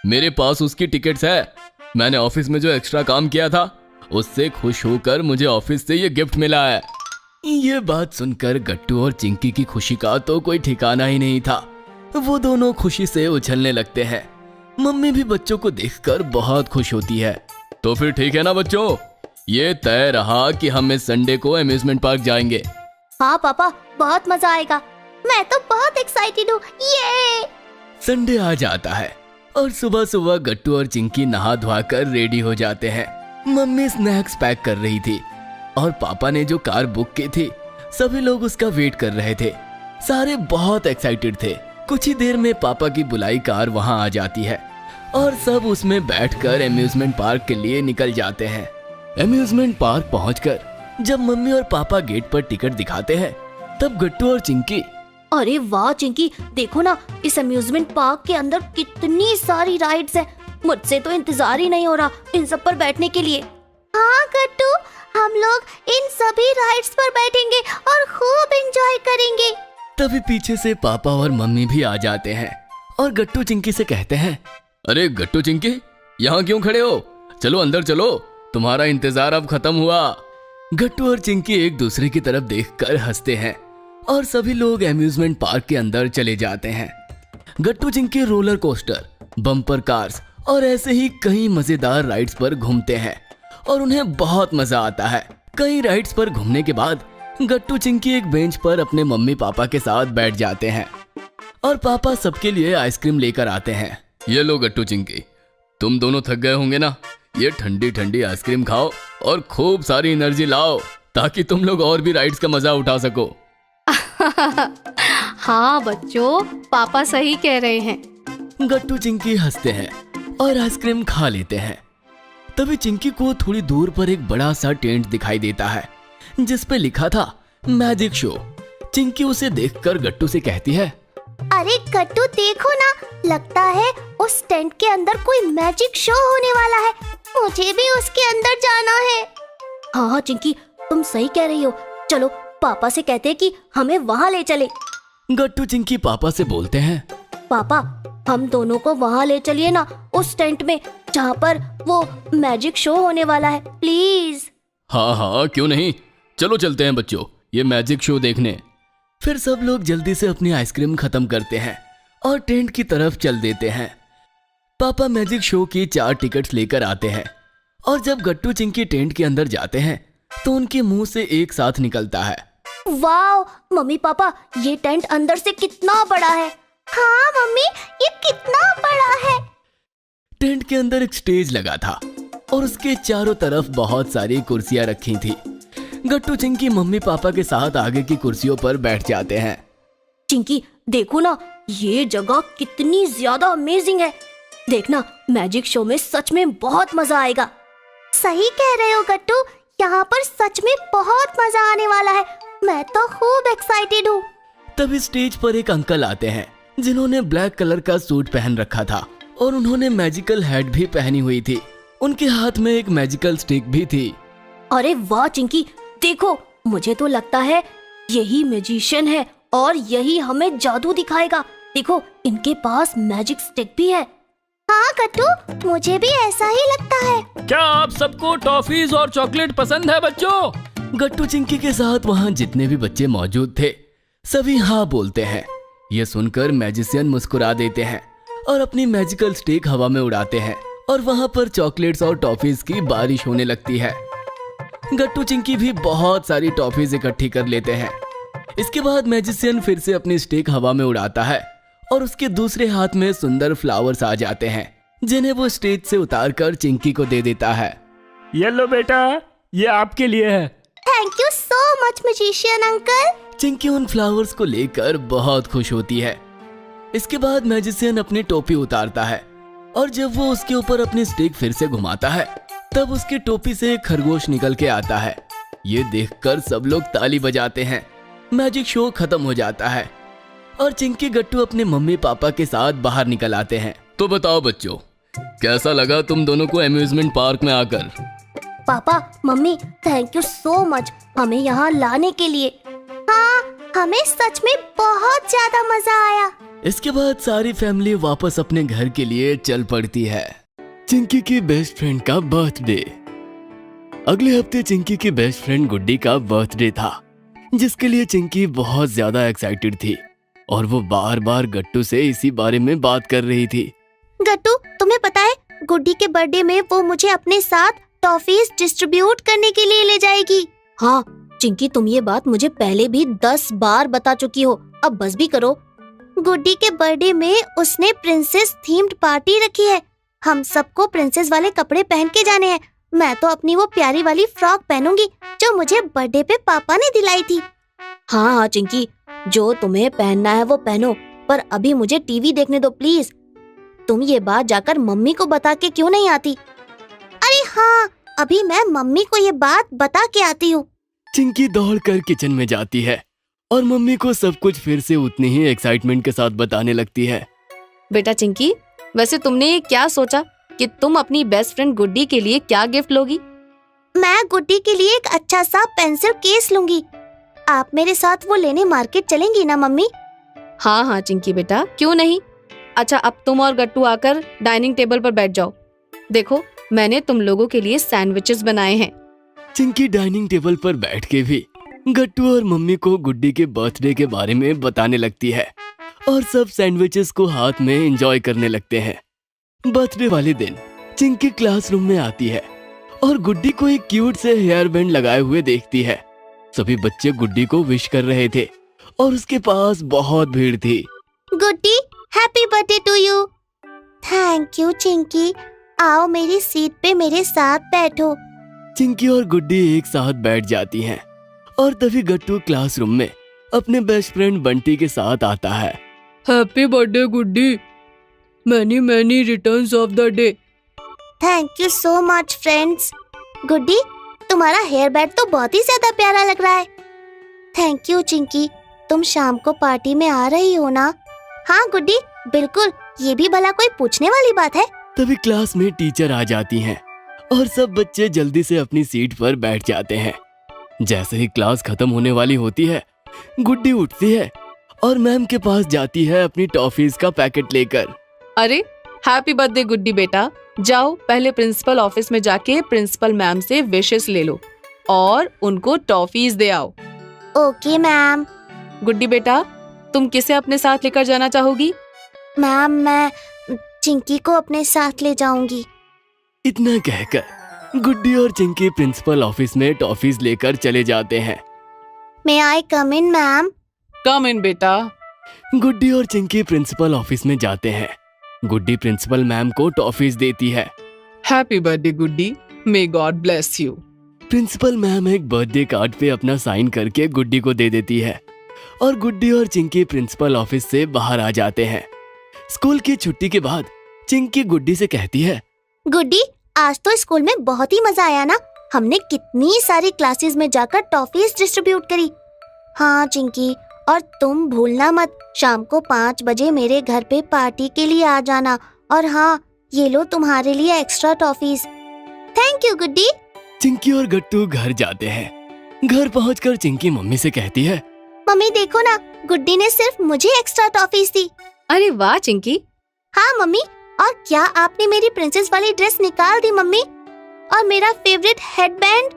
मेरे पास उसकी टिकट्स है। मैंने ऑफिस में जो एक्स्ट्रा काम किया था उससे खुश होकर मुझे ऑफिस से ये गिफ्ट मिला है। ये बात सुनकर गट्टू और चिंकी की खुशी का तो कोई ठिकाना ही नहीं था। वो दोनों खुशी से उछलने लगते हैं। मम्मी भी बच्चों को देखकर बहुत खुश होती है। तो फिर ठीक है ना बच्चों, ये तय रहा कि हम इस संडे को अम्यूजमेंट पार्क जाएंगे। हाँ पापा, बहुत मजा आएगा। मैं तो बहुत एक्साइटेड हूँ। ये संडे आ जाता है और सुबह सुबह गट्टू और चिंकी नहा धोआ कर रेडी हो जाते हैं। मम्मी स्नैक्स पैक कर रही थी और पापा ने जो कार बुक की थी सभी लोग उसका वेट कर रहे थे। सारे बहुत एक्साइटेड थे। कुछ ही देर में पापा की बुलाई कार वहां आ जाती है और सब उसमें बैठकर एम्यूजमेंट पार्क के लिए निकल जाते हैं। एम्यूजमेंट पार्क पहुंचकर जब मम्मी और पापा गेट पर टिकट दिखाते हैं तब गट्टू और चिंकी, अरे वाह चिंकी, देखो ना इस अम्यूजमेंट पार्क के अंदर कितनी सारी राइड्स हैं। मुझसे तो इंतजार ही नहीं हो रहा इन सब पर बैठने के लिए। हाँ गट्टू, हम लोग इन सभी राइड्स पर बैठेंगे और खूब एंजॉय करेंगे। तभी पीछे से पापा और मम्मी भी आ जाते हैं और गट्टू चिंकी से कहते हैं, अरे गट्टू चिंकी, यहाँ क्यों खड़े हो? चलो अंदर चलो, तुम्हारा इंतजार अब खत्म हुआ। गट्टू और चिंकी एक दूसरे की तरफ देखकर हंसते हैं और सभी लोग एम्यूजमेंट पार्क के अंदर चले जाते हैं। Gattu Chinki roller coaster, bumper cars और ऐसे ही कई मजेदार राइड्स पर घूमते हैं और उन्हें बहुत मजा आता है। कई राइड्स पर घूमने के बाद गट्टू चिंकी एक बेंच पर अपने मम्मी पापा के साथ बैठ जाते हैं और पापा सबके लिए आइसक्रीम लेकर आते हैं। ये लो गट्टू चिंकी, तुम दोनों थक गए होंगे ना, ये ठंडी ठंडी आइसक्रीम खाओ और खूब सारी एनर्जी लाओ ताकि तुम लोग और भी राइड्स का मजा उठा सको। हाँ बच्चों, पापा सही कह रहे हैं। गट्टू चिंकी हंसते हैं और आइसक्रीम खा लेते हैं। तभी चिंकी को थोड़ी दूर पर एक बड़ा सा टेंट दिखाई देता है जिस पे लिखा था मैजिक शो। चिंकी उसे देखकर गट्टू से कहती है, अरे गट्टू देखो ना, लगता है उस टेंट के अंदर कोई मैजिक शो होने वाला है। मुझे भी उसके अंदर जाना है। हाँ हाँ चिंकी, तुम सही कह रही हो। चलो पापा से कहते हैं कि हमें वहाँ ले चले। गट्टू चिंकी पापा से बोलते हैं, पापा हम दोनों को वहाँ ले चलिए ना, उस टेंट में जहाँ पर वो मैजिक शो होने वाला है, प्लीज। हाँ हाँ क्यों नहीं, चलो चलते हैं बच्चों ये मैजिक शो देखने। फिर सब लोग जल्दी से अपनी आइसक्रीम खत्म करते हैं और टेंट की तरफ चल देते हैं। पापा मैजिक शो की 4 टिकट्स लेकर आते हैं और जब गट्टू चिंकी टेंट के अंदर जाते हैं तो उनके मुंह से एक साथ निकलता है, वाओ मम्मी पापा, ये टेंट अंदर से कितना बड़ा है। हाँ मम्मी, ये कितना बड़ा है। टेंट के अंदर एक स्टेज लगा था और उसके चारों तरफ बहुत सारी कुर्सियां रखी थी। गट्टू चिंकी मम्मी पापा के साथ आगे की कुर्सियों पर बैठ जाते हैं। चिंकी देखो ना, ये जगह कितनी ज्यादा अमेजिंग है। देखना मैजिक शो में सच में बहुत मजा आएगा। सही कह रहे हो गट्टू, यहाँ पर सच में बहुत मजा आने वाला है। मैं तो खूब एक्साइटेड हूँ। तभी स्टेज पर एक अंकल आते हैं जिन्होंने ब्लैक कलर का सूट पहन रखा था और उन्होंने मैजिकल हैट भी पहनी हुई थी। उनके हाथ में एक मैजिकल स्टिक भी थी। अरे वाह चिंकी, देखो मुझे तो लगता है यही मैजिशियन है और यही हमें जादू दिखाएगा। देखो इनके पास मैजिक स्टिक भी है। हाँ गट्टू, मुझे भी ऐसा ही लगता है। क्या आप सबको टॉफीज और चॉकलेट पसंद है बच्चों? गट्टू चिंकी के साथ वहाँ जितने भी बच्चे मौजूद थे सभी हाँ बोलते हैं। ये सुनकर मैजिशियन मुस्कुरा देते हैं और अपनी मैजिकल स्टिक हवा में उड़ाते हैं और वहाँ पर चॉकलेट्स और टॉफीज की बारिश होने लगती है। गट्टू चिंकी भी बहुत सारी टॉफीज इकट्ठी कर लेते हैं। इसके बाद मैजिशियन फिर से अपनी स्टिक हवा में उड़ाता है और उसके दूसरे हाथ में सुंदर फ्लावर्स आ जाते हैं जिन्हें वो स्टेज से उतारकर चिंकी को दे देता है। ये लो बेटा, ये आपके लिए है। Thank you so much magician uncle. Chinki उन फ्लावर्स को लेकर बहुत खुश होती है। इसके बाद मैजिशियन अपनी टोपी उतारता है और जब वो उसके ऊपर अपनी स्टिक फिर से घुमाता है तब उसकी टोपी से एक खरगोश निकल के आता है। ये देखकर सब लोग ताली बजाते हैं। मैजिक शो खत्म हो जाता है और चिंकी गट्टू अपने मम्मी पापा के साथ बाहर निकल आते हैं। तो बताओ बच्चों, कैसा लगा तुम दोनों को एम्यूजमेंट पार्क में आकर? Papa mummy thank you so much हमें यहाँ लाने के लिए। हाँ, हमें सच में बहुत ज्यादा मजा आया। इसके बाद सारी फैमिली वापस अपने घर के लिए चल पड़ती है। चिंकी की बेस्ट फ्रेंड का बर्थडे। अगले हफ्ते चिंकी की बेस्ट फ्रेंड गुड्डी का बर्थडे था जिसके लिए चिंकी बहुत ज्यादा एक्साइटेड थी और वो बार बार गट्टू से इसी बारे में बात कर रही थी। गट्टू, तुम्हें पता है गुड्डी के बर्थडे में वो मुझे अपने साथ टॉफीज डिस्ट्रीब्यूट करने के लिए ले जाएगी। हाँ चिंकी, तुम ये बात मुझे पहले भी 10 बार बता चुकी हो, अब बस भी करो। गुड्डी के बर्थडे में उसने प्रिंसेस थीम्ड पार्टी रखी है। हम सबको प्रिंसेस वाले कपड़े पहन के जाने हैं। मैं तो अपनी वो प्यारी वाली फ्रॉक पहनूंगी जो मुझे बर्थडे पे पापा ने दिलाई थी। हाँ हाँ चिंकी, जो तुम्हें पहनना है वो पहनो, पर अभी मुझे टीवी देखने दो प्लीज। तुम ये बात जाकर मम्मी को बता के क्यों नहीं आती? अरे हाँ, अभी मैं मम्मी को ये बात बता के आती हूँ। चिंकी दौड़कर किचन में जाती है और मम्मी को सब कुछ फिर से उतनी ही एक्साइटमेंट के साथ बताने लगती है। बेटा चिंकी, वैसे तुमने ये क्या सोचा कि तुम अपनी बेस्ट फ्रेंड गुड्डी के लिए क्या गिफ्ट लोगी? मैं गुड्डी के लिए एक अच्छा सा पेंसिल केस लूंगी। आप मेरे साथ वो लेने मार्केट चलेंगी ना मम्मी? हाँ हाँ चिंकी बेटा, क्यों नहीं। अच्छा, अब तुम और गट्टू आकर डाइनिंग टेबल पर बैठ जाओ। देखो, मैंने तुम लोगों के लिए सैंडविचेस बनाए हैं। चिंकी डाइनिंग टेबल पर बैठ के भी गट्टू और मम्मी को गुड्डी के बर्थडे के बारे में बताने लगती है और सब सैंडविचेस को हाथ में एंजॉय करने लगते हैं। बर्थडे वाले दिन चिंकी क्लासरूम में आती है और गुड्डी को एक क्यूट से हेयर बैंड लगाए हुए देखती है। सभी बच्चे गुड्डी को विश कर रहे थे और उसके पास बहुत भीड़ थी। Guddi, happy birthday to you. Thank you Chinki. आओ मेरी सीट पे मेरे साथ बैठो। चिंकी और गुड्डी एक साथ बैठ जाती हैं और तभी गट्टू क्लासरूम में अपने बेस्ट फ्रेंड बंटी के साथ आता है। Happy birthday Guddi, many many returns of the day. Thank you so much friends. Guddi, तुम्हारा हेयर बैंड तो बहुत ही ज्यादा प्यारा लग रहा है। Thank you Chinki. तुम शाम को पार्टी में आ रही हो ना? हाँ गुड्डी, बिल्कुल। ये भी भला कोई पूछने वाली बात है? तभी क्लास में टीचर आ जाती हैं और सब बच्चे जल्दी से अपनी सीट पर बैठ जाते हैं। जैसे ही क्लास खत्म होने वाली होती है, गुड्डी उठती है और मैम के पास जाती है अपनी टॉफीज का पैकेट लेकर। अरे हैप्पी बर्थडे गुड्डी बेटा, जाओ पहले प्रिंसिपल ऑफिस में जाके प्रिंसिपल मैम से विशेस ले लो और उनको टॉफीज दे आओ। Okay ma'am. गुड्डी बेटा, तुम किसे अपने साथ लेकर जाना चाहोगी? मैम, मैं चिंकी को अपने साथ ले जाऊंगी। इतना कहकर गुड्डी और चिंकी प्रिंसिपल ऑफिस में टॉफीज लेकर चले जाते हैं। मे आई कम इन मैम? कम इन बेटा। गुड्डी और चिंकी प्रिंसिपल ऑफिस में जाते हैं। गुड्डी प्रिंसिपल मैम को टॉफीज देती है। Happy birthday Guddi, may God bless you. Principal ma'am एक बर्थडे कार्ड पे अपना साइन करके गुड्डी को दे देती है और गुड्डी और चिंकी प्रिंसिपल ऑफिस से बाहर आ जाते हैं। स्कूल की छुट्टी के बाद चिंकी गुड्डी से कहती है, गुड्डी, आज तो स्कूल में बहुत ही मजा आया ना। हमने कितनी सारी क्लासेस में जाकर टॉफीज डिस्ट्रीब्यूट करी। हाँ चिंकी, और तुम भूलना मत, शाम को 5 बजे मेरे घर पे पार्टी के लिए आ जाना। और हाँ, ये लो तुम्हारे लिए एक्स्ट्रा टॉफीज। थैंक यू गुड्डी। चिंकी और गट्टू घर जाते हैं। घर पहुंचकर चिंकी मम्मी से कहती है, मम्मी देखो ना, गुड्डी ने सिर्फ मुझे एक्स्ट्रा टॉफीज दी। अरे वाह चिंकी। हाँ मम्मी, और क्या आपने मेरी प्रिंसेस वाली ड्रेस निकाल दी मम्मी? और मेरा फेवरेट हेडबैंड?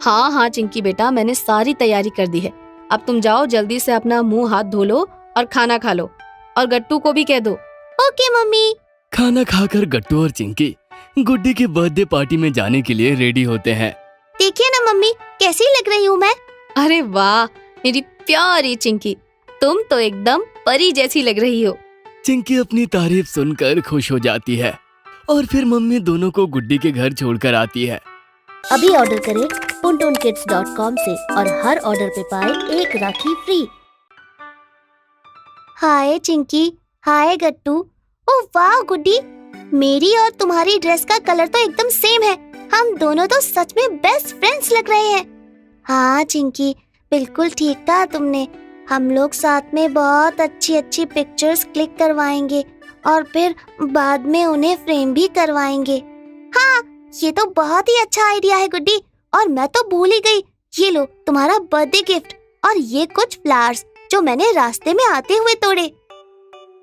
हाँ हाँ चिंकी बेटा, मैंने सारी तैयारी कर दी है। अब तुम जाओ जल्दी से अपना मुंह हाथ धो लो और खाना खा लो, और गट्टू को भी कह दो। Okay mummy. खाना खाकर गट्टू और चिंकी गुड्डी की बर्थडे पार्टी में जाने के लिए रेडी होते हैं। देखिए ना मम्मी, कैसी लग रही हूँ मैं? अरे वाह मेरी प्यारी चिंकी, तुम तो एकदम परी जैसी लग रही हो। चिंकी अपनी तारीफ सुनकर खुश हो जाती है और फिर मम्मी दोनों को गुड्डी के घर छोड़कर आती है। अभी ऑर्डर करें puntunkids.com से और हर ऑर्डर पे पाए एक राखी फ्री। हाय चिंकी, हाय गट्टू। ओह वाह गुड्डी, मेरी और तुम्हारी ड्रेस का कलर तो एकदम सेम है। हम दोनों तो सच में बेस्ट फ्रेंड्स लग रहे हैं। हाँ चिंकी, बिल्कुल ठीक कहा तुमने। हम लोग साथ में बहुत अच्छी अच्छी पिक्चर्स क्लिक करवाएंगे और फिर बाद में उन्हें फ्रेम भी करवाएंगे। हाँ, ये तो बहुत ही अच्छा आइडिया है गुड्डी। और मैं तो भूल ही गई, ये लो तुम्हारा बर्थडे गिफ्ट और ये कुछ फ्लावर्स जो मैंने रास्ते में आते हुए तोड़े।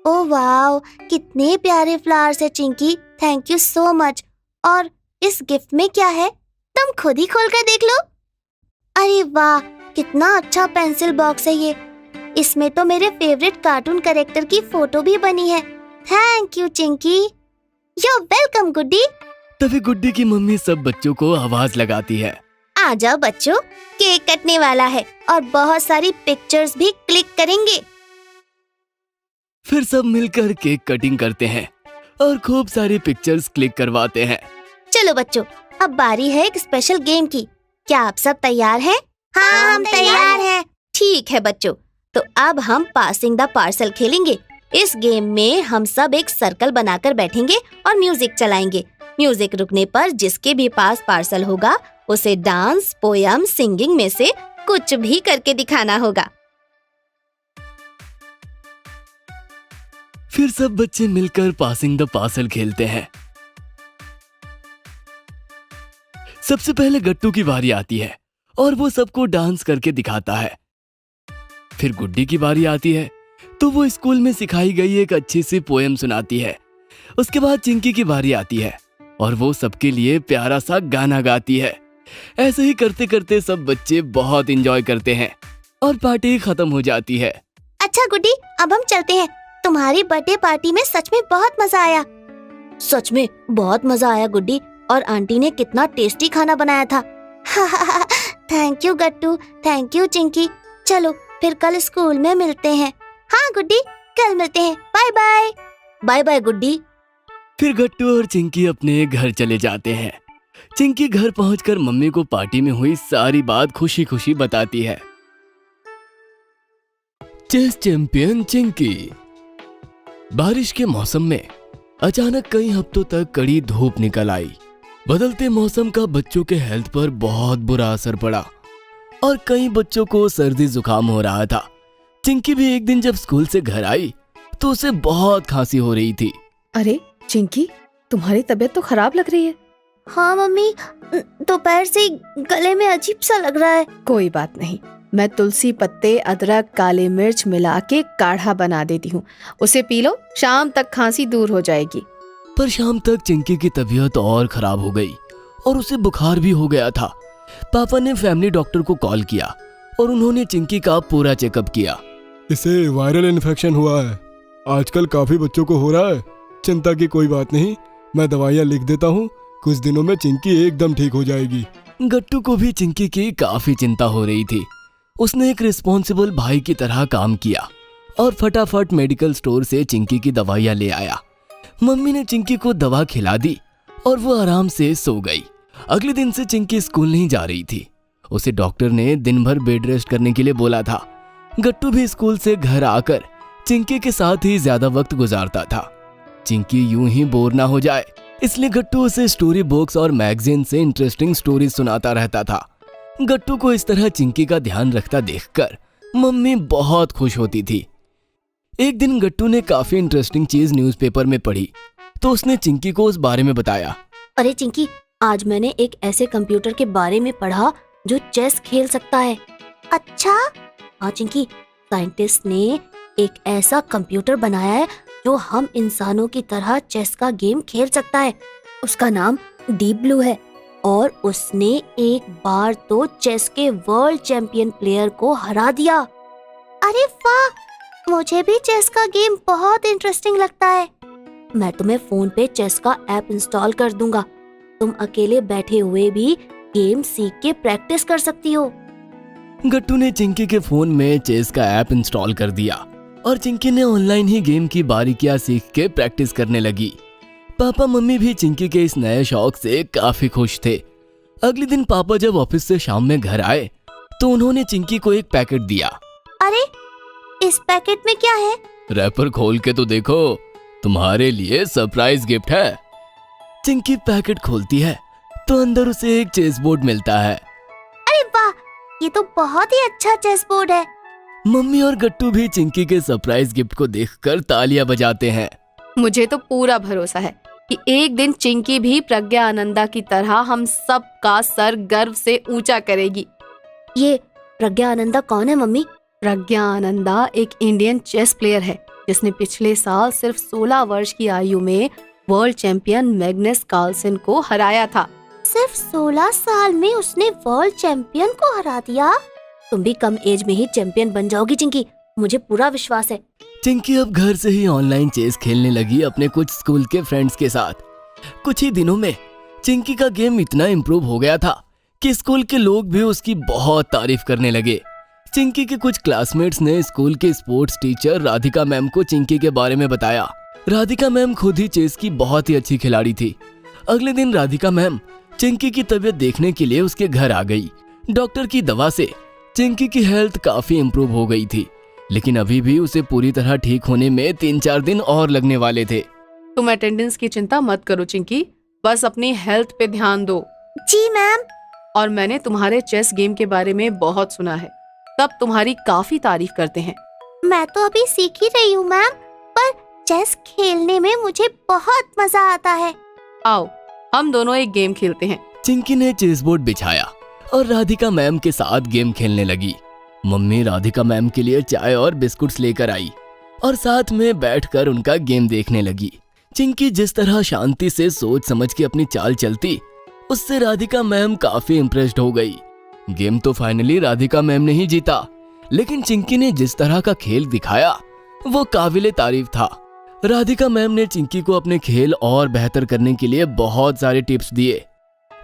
ओह वाह, कितने प्यारे फ्लावर्स है Chinki. Thank you so much. और इस गिफ्ट में क्या है, तुम खुद ही खोल कर देख लो। अरे वाह, कितना अच्छा पेंसिल बॉक्स है ये। इसमें तो मेरे फेवरेट कार्टून कैरेक्टर की फोटो भी बनी है। Thank you Chinki. You welcome Guddi. तभी गुड्डी की मम्मी सब बच्चों को आवाज लगाती है, आ जाओ बच्चों, केक कटने वाला है और बहुत सारी पिक्चर्स भी क्लिक करेंगे। फिर सब मिलकर केक कटिंग करते हैं और खूब सारी पिक्चर्स क्लिक करवाते हैं। चलो बच्चों, अब बारी है एक स्पेशल गेम की। क्या आप सब तैयार हैं? हाँ, हम तैयार हैं। ठीक है बच्चों, तो अब हम पासिंग द पार्सल खेलेंगे। इस गेम में हम सब एक सर्कल बनाकर बैठेंगे और म्यूजिक चलाएंगे। म्यूजिक रुकने पर जिसके भी पास पार्सल होगा उसे डांस, पोयम, सिंगिंग में से कुछ भी करके दिखाना होगा। फिर सब बच्चे मिलकर पासिंग द पार्सल खेलते हैं। सबसे पहले गट्टू की बारी आती है और वो सबको डांस करके दिखाता है। फिर गुड्डी की बारी आती है तो वो स्कूल में सिखाई गई एक अच्छी सी पोएम सुनाती है। उसके बाद चिंकी की बारी आती है और वो सबके लिए प्यारा सा गाना गाती है। ऐसे ही करते करते सब बच्चे बहुत एंजॉय करते हैं और पार्टी खत्म हो जाती है। अच्छा गुड्डी, अब हम चलते हैं। तुम्हारी बर्थडे पार्टी में सच में बहुत मजा आया। सच में बहुत मजा आया गुड्डी, और आंटी ने कितना टेस्टी खाना बनाया था। Thank you Gattu, thank you Chinki. चलो फिर कल स्कूल में मिलते हैं। हाँ गुड्डी, कल मिलते हैं। Bye bye. Bye bye Guddi. फिर गट्टू और चिंकी अपने घर चले जाते हैं। चिंकी घर पहुंचकर मम्मी को पार्टी में हुई सारी बात खुशी खुशी बताती है। Chess champion Chinki. बारिश के मौसम में अचानक कई हफ्तों तक कड़ी धूप निकल आई। बदलते मौसम का बच्चों के हेल्थ पर बहुत बुरा असर पड़ा और कई बच्चों को सर्दी जुकाम हो रहा था। चिंकी भी एक दिन जब स्कूल से घर आई तो उसे बहुत खांसी हो रही थी। अरे चिंकी, तुम्हारी तबीयत तो खराब लग रही है। हाँ मम्मी, दोपहर से गले में अजीब सा लग रहा है। कोई बात नहीं, मैं तुलसी पत्ते, अदरक, काली मिर्च मिला के काढ़ा बना देती हूँ। उसे पी लो, शाम तक खांसी दूर हो जाएगी। पर शाम तक चिंकी की तबीयत और खराब हो गई और उसे बुखार भी हो गया था। पापा ने फैमिली डॉक्टर को कॉल किया और उन्होंने चिंकी का पूरा चेकअप किया। इसे वायरल इन्फेक्शन हुआ है। आजकल काफी बच्चों को हो रहा है। चिंता की कोई बात नहीं, मैं दवाइयाँ लिख देता हूँ। कुछ दिनों में चिंकी एकदम ठीक हो जाएगी। गट्टू को भी चिंकी की काफी चिंता हो रही थी। उसने एक रिस्पॉन्सिबल भाई की तरह काम किया और फटाफट मेडिकल स्टोर से चिंकी की दवाइयाँ ले आया। मम्मी ने चिंकी को दवा खिला दी और वो आराम से सो गई। अगले दिन से चिंकी स्कूल नहीं जा रही थी। उसे डॉक्टर ने दिन भर बेड रेस्ट करने के लिए बोला था। गट्टू भी स्कूल से घर आकर चिंकी के साथ ही ज्यादा वक्त गुजारता था। चिंकी यूं ही बोर ना हो जाए, इसलिए गट्टू उसे स्टोरी बुक्स और मैगजीन से इंटरेस्टिंग स्टोरीज सुनाता रहता था। गट्टू को इस तरह चिंकी का ध्यान रखता देखकर मम्मी बहुत खुश होती थी। एक दिन गट्टू ने काफी इंटरेस्टिंग चीज न्यूज़पेपर में पढ़ी तो उसने चिंकी को उस बारे में बताया। अरे चिंकी, आज मैंने एक ऐसे कंप्यूटर के बारे में पढ़ा जो चेस खेल सकता है। अच्छा? हाँ चिंकी, साइंटिस्ट ने एक ऐसा कंप्यूटर बनाया है जो हम इंसानों की तरह चेस का गेम खेल सकता है। उसका नाम डीप ब्लू है और उसने एक बार तो चेस के वर्ल्ड चैंपियन प्लेयर को हरा दिया। अरे वाह, मुझे भी चेस का गेम बहुत इंटरेस्टिंग लगता है। मैं तुम्हें फोन पे चेस का ऐप इंस्टॉल कर दूंगा। तुम अकेले बैठे हुए भी गेम सीख के प्रैक्टिस कर सकती हो। गट्टू ने चिंकी के फोन में चेस का ऐप इंस्टॉल कर दिया और चिंकी ने ऑनलाइन ही गेम की बारीकियां सीख के प्रैक्टिस करने लगी। पापा मम्मी भी चिंकी के इस नए शौक से काफी खुश थे। अगले दिन पापा जब ऑफिस से शाम में घर आए तो उन्होंने चिंकी को एक पैकेट दिया। अरे, इस पैकेट में क्या है? रैपर खोल के तो देखो, तुम्हारे लिए सरप्राइज गिफ्ट है। चिंकी पैकेट खोलती है तो अंदर उसे एक चेस बोर्ड मिलता है। अरे वाह, ये तो बहुत ही अच्छा चेस बोर्ड है। मम्मी और गट्टू भी चिंकी के सरप्राइज गिफ्ट को देखकर तालियां बजाते हैं। मुझे तो पूरा भरोसा है कि एक दिन चिंकी भी प्रज्ञा आनंदा की तरह हम सब का सर गर्व से ऊंचा करेगी। ये प्रज्ञा आनंदा कौन है मम्मी? प्रज्ञा आनंदा एक इंडियन चेस प्लेयर है जिसने पिछले साल सिर्फ 16 वर्ष की आयु में वर्ल्ड चैंपियन मैग्नस कार्लसन को हराया था। सिर्फ 16 साल में उसने वर्ल्ड चैंपियन को हरा दिया। तुम भी कम एज में ही चैंपियन बन जाओगी चिंकी, मुझे पूरा विश्वास है। चिंकी अब घर से ही ऑनलाइन चेस खेलने लगी अपने कुछ स्कूल के फ्रेंड्स के साथ। कुछ ही दिनों में चिंकी का गेम इतना इम्प्रूव हो गया था कि स्कूल के लोग भी उसकी बहुत तारीफ करने लगे। चिंकी के कुछ क्लासमेट्स ने स्कूल के स्पोर्ट्स टीचर राधिका मैम को चिंकी के बारे में बताया। राधिका मैम खुद ही चेस की बहुत ही अच्छी खिलाड़ी थी। अगले दिन राधिका मैम चिंकी की तबीयत देखने के लिए उसके घर आ गई। डॉक्टर की दवा से चिंकी की हेल्थ काफी इम्प्रूव हो गई थी, लेकिन अभी भी उसे पूरी तरह ठीक होने में 3-4 दिन और लगने वाले थे। तुम अटेंडेंस की चिंता मत करो चिंकी, बस अपनी हेल्थ पे ध्यान दो। जी मैम। और मैंने तुम्हारे चेस गेम के बारे में बहुत सुना है, सब तुम्हारी काफी तारीफ करते हैं। मैं तो अभी सीख ही रही हूँ मैम, पर चेस खेलने में मुझे बहुत मजा आता है। आओ हम दोनों एक गेम खेलते हैं। चिंकी ने चेस बोर्ड बिछाया और राधिका मैम के साथ गेम खेलने लगी। मम्मी राधिका मैम के लिए चाय और बिस्कुट्स लेकर आई और साथ में बैठकर उनका गेम देखने लगी। चिंकी जिस तरह शांति से सोच समझ के अपनी चाल चलती, उससे राधिका मैम काफी इम्प्रेस्ड हो गई। गेम तो फाइनली राधिका मैम ने ही जीता, लेकिन चिंकी ने जिस तरह का खेल दिखाया वो काबिले तारीफ था। राधिका मैम ने चिंकी को अपने खेल और बेहतर करने के लिए बहुत सारे टिप्स दिए।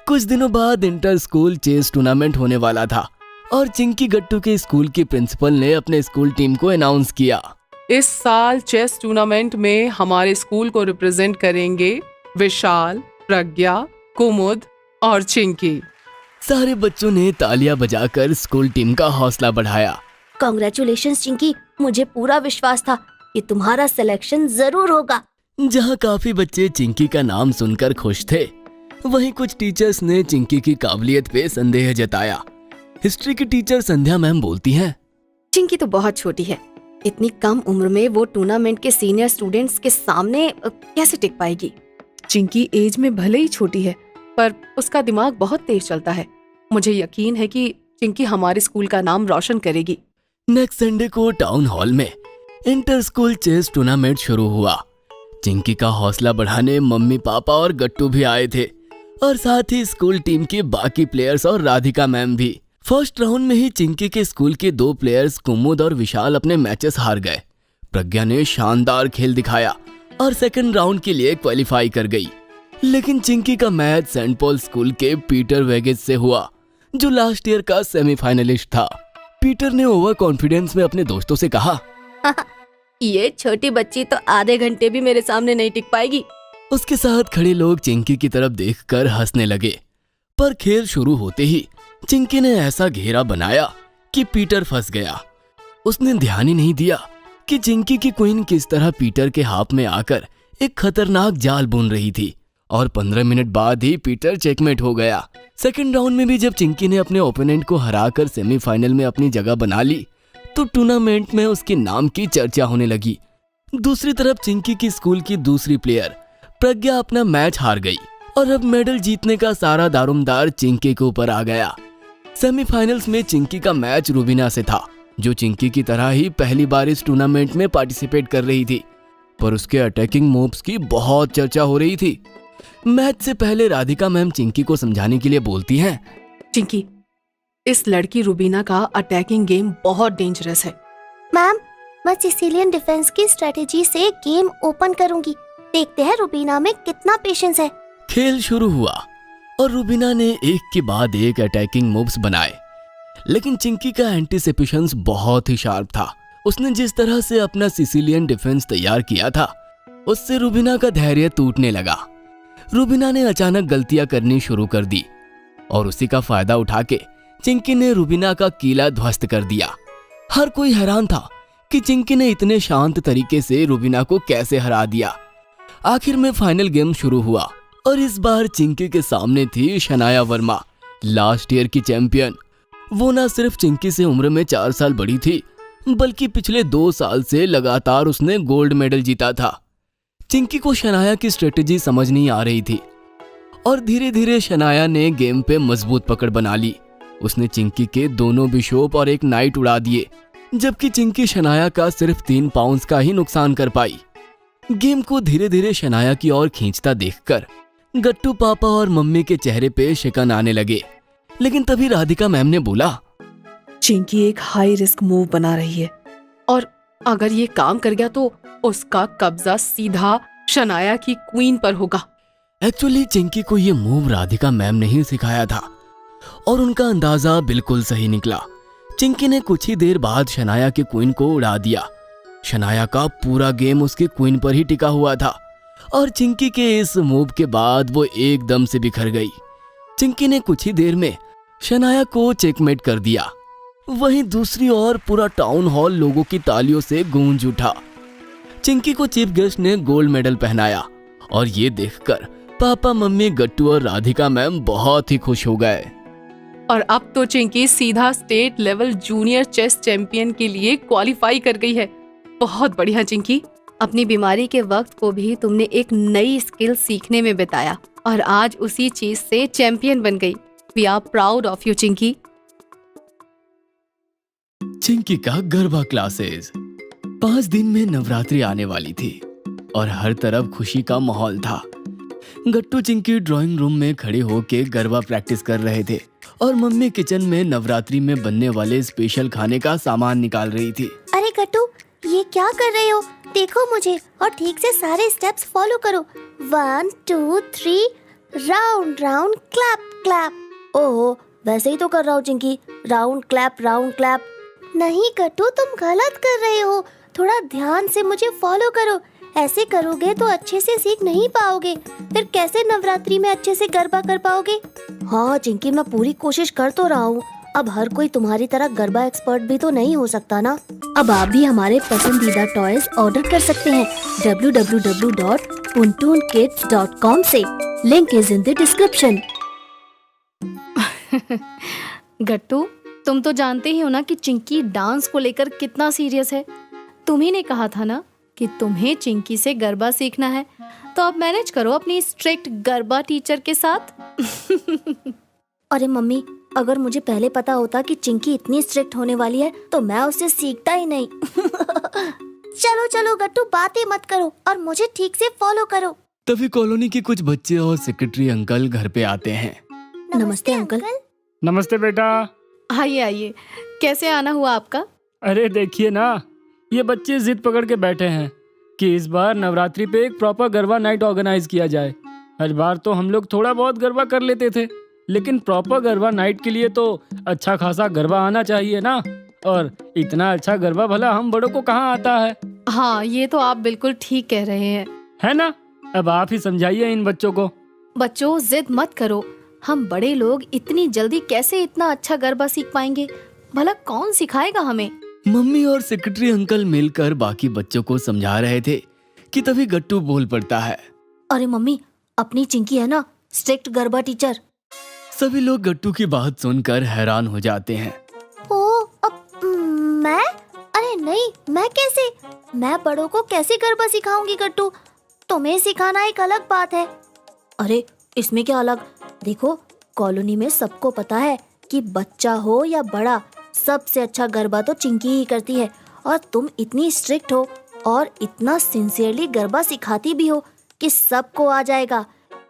कुछ दिनों बाद इंटर स्कूल चेस टूर्नामेंट होने वाला था और चिंकी गट्टू के स्कूल की प्रिंसिपल ने अपने स्कूल टीम को अनाउंस किया। इस साल चेस टूर्नामेंट में हमारे स्कूल को रिप्रेजेंट करेंगे विशाल, प्रज्ञा, कुमुद और चिंकी। सारे बच्चों ने तालियां बजाकर स्कूल टीम का हौसला बढ़ाया। कांग्रेचुलेशंस चिंकी, मुझे पूरा विश्वास था कि तुम्हारा सिलेक्शन जरूर होगा। जहां काफी बच्चे चिंकी का नाम सुनकर खुश थे, वहीं कुछ टीचर्स ने चिंकी की काबिलियत पे संदेह जताया। हिस्ट्री की टीचर संध्या मैम बोलती हैं, चिंकी तो बहुत छोटी है, इतनी कम उम्र में वो टूर्नामेंट के सीनियर स्टूडेंट्स के सामने कैसे टिक पाएगी। चिंकी एज में भले ही छोटी है, पर उसका दिमाग बहुत तेज चलता है। मुझे यकीन है कि चिंकी हमारे स्कूल का नाम रोशन करेगी। नेक्स्ट संडे को टाउन हॉल में इंटर स्कूल चेस टूर्नामेंट शुरू हुआ। चिंकी का हौसला बढ़ाने मम्मी पापा और गट्टू भी आए थे और साथ ही स्कूल टीम के बाकी प्लेयर्स और राधिका मैम भी। फर्स्ट राउंड में ही चिंकी के स्कूल के 2 प्लेयर्स कुमुद और विशाल अपने मैचेस हार गए। प्रज्ञा ने शानदार खेल दिखाया और सेकंड राउंड के लिए क्वालिफाई कर गई, लेकिन चिंकी का मैच सेंट पॉल स्कूल के पीटर वेगेज से हुआ, जो लास्ट ईयर का सेमीफाइनलिस्ट था। पीटर ने ओवर कॉन्फिडेंस में अपने दोस्तों से कहा, ये छोटी बच्ची तो आधे घंटे भी मेरे सामने नहीं टिक पाएगी। उसके साथ खड़े लोग चिंकी की तरफ देखकर हंसने लगे। पर खेल शुरू होते ही चिंकी ने ऐसा घेरा बनाया कि पीटर फंस गया। उसने ध्यान ही नहीं दिया कि चिंकी की क्वीन किस तरह पीटर के हाथ में आकर एक खतरनाक जाल बुन रही थी और 15 मिनट बाद ही पीटर चेकमेट हो गया। सेकंड राउंड में भी जब चिंकी ने अपने ओपोनेंट को हराकर सेमीफाइनल में अपनी जगह बना ली, तो टूर्नामेंट में उसके नाम की चर्चा होने लगी। दूसरी तरफ चिंकी की स्कूल की दूसरी प्लेयर प्रज्ञा अपना मैच हार गई और अब मेडल जीतने का सारा दारोमदार चिंकी के ऊपर आ गया। सेमीफाइनल्स में चिंकी का मैच रुबीना से था, जो चिंकी की तरह ही पहली बार इस टूर्नामेंट में पार्टिसिपेट कर रही थी, पर उसके अटैकिंग मूव्स की बहुत चर्चा हो रही थी। मैच से पहले राधिका मैम चिंकी को समझाने के लिए बोलती हैं, चिंकी, इस लड़की रुबीना का अटैकिंग गेम बहुत डेंजरस है। मैम, मैं सिसिलियन डिफेंस की स्ट्रेटेजी से गेम ओपन करूंगी। देखते हैं रुबीना में कितना पेशेंस है। खेल शुरू हुआ और रुबीना ने एक के बाद एक अटैकिंग मूव्स बनाए, लेकिन चिंकी का एंटीसिपेशंस बहुत ही शार्प था। उसने जिस तरह से अपना सिसिलियन डिफेंस तैयार किया था, उससे रुबीना का धैर्य टूटने लगा। रुबीना ने अचानक गलतियां करनी शुरू कर दी और उसी का फायदा उठा के चिंकी ने रुबीना का किला ध्वस्त कर दिया। हर कोई हैरान था कि चिंकी ने इतने शांत तरीके से रुबीना को कैसे हरा दिया। आखिर में फाइनल गेम शुरू हुआ और इस बार चिंकी के सामने थी शनाया वर्मा, लास्ट ईयर की चैंपियन। वो ना सिर्फ चिंकी से उम्र में 4 साल बड़ी थी, बल्कि पिछले 2 साल से लगातार उसने गोल्ड मेडल जीता था। चिंकी को शनाया की स्ट्रेटेजी समझ नहीं आ रही थी और धीरे धीरे शनाया ने गेम पे मजबूत पकड़ बना ली। उसने चिंकी के दोनों बिशोप और एक नाइट उड़ा दिए, जबकि चिंकी शनाया का सिर्फ 3 पाउंड्स का ही नुकसान कर पाई। गेम को धीरे धीरे शनाया की ओर खींचता देखकर गट्टू पापा और मम्मी के चेहरे पे शिकन आने लगे, लेकिन तभी राधिका मैम ने बोला, चिंकी एक हाई रिस्क मूव बना रही है और अगर ये काम कर गया तो उसका कब्जा सीधा शनाया की क्वीन पर होगा। एक्चुअली चिंकी को ये मूव राधिका मैम ने ही सिखाया था और उनका अंदाजा बिल्कुल सही निकला। चिंकी ने कुछ ही देर बाद शनाया के क्वीन को उड़ा दिया। शनाया का पूरा गेम उसके क्वीन पर ही टिका हुआ था और चिंकी के इस मूव के बाद वो एकदम से बिखर गई। चिंकी ने कुछ ही देर में शनाया को चेकमेट कर दिया। वहीं दूसरी ओर पूरा टाउन हॉल लोगों की तालियों से गूंज उठा। चिंकी को चीफ गेस्ट ने गोल्ड मेडल पहनाया और ये देखकर पापा, मम्मी, गट्टू और राधिका मैम बहुत ही खुश हो गए। और अब तो चिंकी सीधा state level junior chess champion के लिए क्वालिफाई कर गई है। बहुत बढ़िया चिंकी, अपनी बीमारी के वक्त को भी तुमने एक नई स्किल सीखने में बिताया और आज उसी चीज से चैंपियन बन गई। We are proud of you Chinki. Chinki का गरबा क्लासेस। 5 दिन में नवरात्रि आने वाली थी और हर तरफ खुशी का माहौल था। गट्टू चिंकी ड्राइंग रूम में खड़े होकर गरबा प्रैक्टिस कर रहे थे और मम्मी किचन में नवरात्रि में बनने वाले स्पेशल खाने का सामान निकाल रही थी। अरे गट्टू, ये क्या कर रहे हो? देखो मुझे और ठीक से सारे स्टेप्स फॉलो करो। 1 2 3 राउंड राउंड क्लैप क्लैप। ओहो, वैसे ही तो कर रहा हूँ Chinki, round clap round clap. नहीं गट्टू, तुम गलत कर रहे हो। थोड़ा ध्यान से मुझे फॉलो करो। ऐसे करोगे तो अच्छे से सीख नहीं पाओगे, फिर कैसे नवरात्रि में अच्छे से गरबा कर पाओगे? हाँ चिंकी, मैं पूरी कोशिश कर तो रहा हूँ। अब हर कोई तुम्हारी तरह गरबा एक्सपर्ट भी तो नहीं हो सकता ना। अब आप भी हमारे पसंदीदा टॉयज ऑर्डर कर सकते हैं www.puntoonkids.com से। Link is in the description. Gattu, तुम तो जानते ही हो ना कि चिंकी डांस को लेकर कितना सीरियस है। तुम्ही ने कहा था ना कि तुम्हें चिंकी से गरबा सीखना है, तो अब मैनेज करो अपनी स्ट्रिक्ट गरबा टीचर के साथ। अरे मम्मी, अगर मुझे पहले पता होता कि चिंकी इतनी स्ट्रिक्ट होने वाली है तो मैं उससे सीखता ही नहीं। चलो चलो गट्टू, बातें मत करो और मुझे ठीक से फॉलो करो। तभी कॉलोनी के कुछ बच्चे और सेक्रेटरी अंकल घर पे आते हैं। नमस्ते अंकल। नमस्ते बेटा। आइए आइए, कैसे आना हुआ आपका? अरे देखिए ना, ये बच्चे जिद पकड़ के बैठे हैं कि इस बार नवरात्रि पे एक प्रॉपर गरबा नाइट ऑर्गेनाइज किया जाए। हर बार तो हम लोग थोड़ा बहुत गरबा कर लेते थे, लेकिन प्रॉपर गरबा नाइट के लिए तो अच्छा खासा गरबा आना चाहिए ना। और इतना अच्छा गरबा भला हम बड़ों को कहाँ आता है? हाँ, ये तो आप बिल्कुल ठीक कह रहे हैं। है ना? अब आप ही समझाइए इन बच्चों को। बच्चों, जिद मत करो। हम बड़े लोग इतनी जल्दी कैसे इतना अच्छा गरबा सीख पाएंगे? भला कौन सिखाएगा हमें? मम्मी और सेक्रेटरी अंकल मिलकर बाकी बच्चों को समझा रहे थे कि तभी गट्टू बोल पड़ता है। अरे मम्मी, अपनी चिंकी है ना स्ट्रिक्ट गरबा टीचर। सभी लोग गट्टू की बात सुनकर हैरान हो जाते हैं। ओ, अब मैं? अरे नहीं, मैं कैसे? मैं बड़ों को कैसे गरबा सिखाऊंगी गट्टू? तुम्हें सिखाना एक अलग बात है। अरे इसमें क्या अलग? देखो, कॉलोनी में सबको पता है कि बच्चा हो या बड़ा, सबसे अच्छा गरबा तो चिंकी ही करती है। और तुम इतनी स्ट्रिक्ट हो और इतना सिंसियरली गरबा सिखाती भी हो कि सबको आ जाएगा।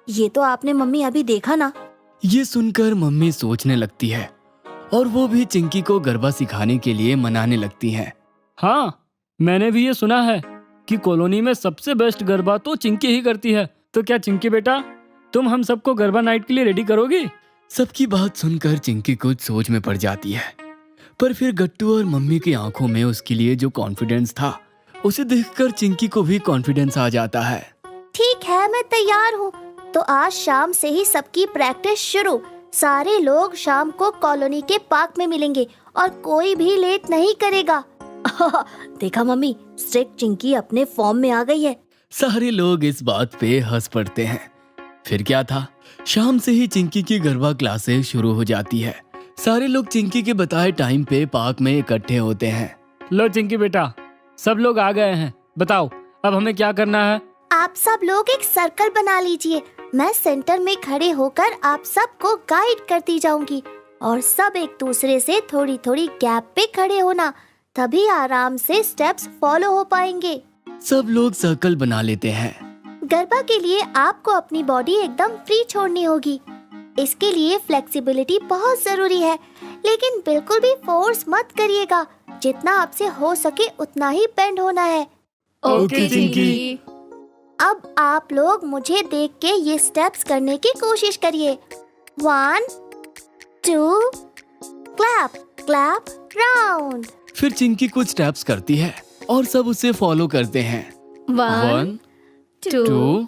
ये तो आपने मम्मी अभी देखा ना। ये सुनकर मम्मी सोचने लगती है और वो भी चिंकी को गरबा सिखाने के लिए मनाने लगती हैं। हाँ, मैंने भी ये सुना है कि कॉलोनी में सबसे बेस्ट गरबा तो चिंकी ही करती है। तो क्या चिंकी बेटा, तुम हम सबको गरबा नाइट के लिए रेडी करोगी? सबकी बात सुनकर चिंकी कुछ सोच में पड़ जाती है, पर फिर गट्टू और मम्मी की आंखों में उसके लिए जो कॉन्फिडेंस था, उसे देखकर चिंकी को भी कॉन्फिडेंस आ जाता है। ठीक है, मैं तैयार हूँ। तो आज शाम से ही सबकी प्रैक्टिस शुरू। सारे लोग शाम को कॉलोनी के पार्क में मिलेंगे और कोई भी लेट नहीं करेगा। देखा मम्मी, स्ट्रिक्ट चिंकी अपने फॉर्म में आ गई है। सारे लोग इस बात पे हंस पड़ते हैं। फिर क्या था, शाम से ही चिंकी की गरबा क्लासेस शुरू हो जाती है। सारे लोग चिंकी के बताए टाइम पे पार्क में इकट्ठे होते हैं। लो चिंकी बेटा, सब लोग आ गए हैं। बताओ अब हमें क्या करना है? आप सब लोग एक सर्कल बना लीजिए। मैं सेंटर में खड़े होकर आप सबको गाइड करती जाऊंगी और सब एक दूसरे से थोड़ी थोड़ी गैप पे खड़े होना, तभी आराम से स्टेप्स फॉलो हो पाएंगे। सब लोग सर्कल बना लेते हैं। गरबा के लिए आपको अपनी बॉडी एकदम फ्री छोड़नी होगी। इसके लिए फ्लेक्सिबिलिटी बहुत जरूरी है, लेकिन बिल्कुल भी फोर्स मत करिएगा। जितना आपसे हो सके उतना ही बेंड होना है। ओके चिंकी। अब आप लोग मुझे देख के ये स्टेप्स करने की कोशिश करिए। 1 2 क्लैप क्लैप राउंड। फिर चिंकी कुछ स्टेप्स करती है और सब उसे फॉलो करते हैं। 1 2 2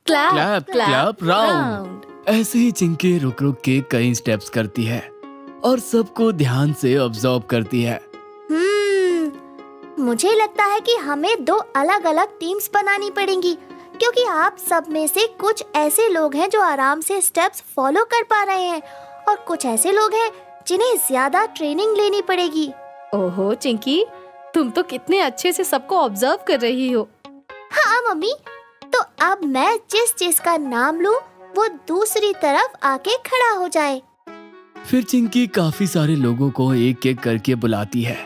क्लैप क्लैप क्लैप राउंड। ऐसे ही चिंकी रुक रुक के कई स्टेप्स करती है और सबको ध्यान से ऑब्जर्व करती है। मुझे लगता है कि हमें 2 अलग-अलग टीम्स बनानी पड़ेंगी, क्योंकि आप सब में से कुछ ऐसे लोग हैं जो आराम से स्टेप्स फॉलो कर पा रहे हैं और कुछ ऐसे लोग हैं जिन्हें ज्यादा ट्रेनिंग लेनी पड़ेगी। ओहो चिंकी, तुम तो कितने अच्छे से सबको ऑब्जर्व कर रही हो। हाँ मम्मी, तो अब मैं जिस चीज का नाम लूं वो दूसरी तरफ आके खड़ा हो जाए। फिर चिंकी काफी सारे लोगों को एक एक करके बुलाती है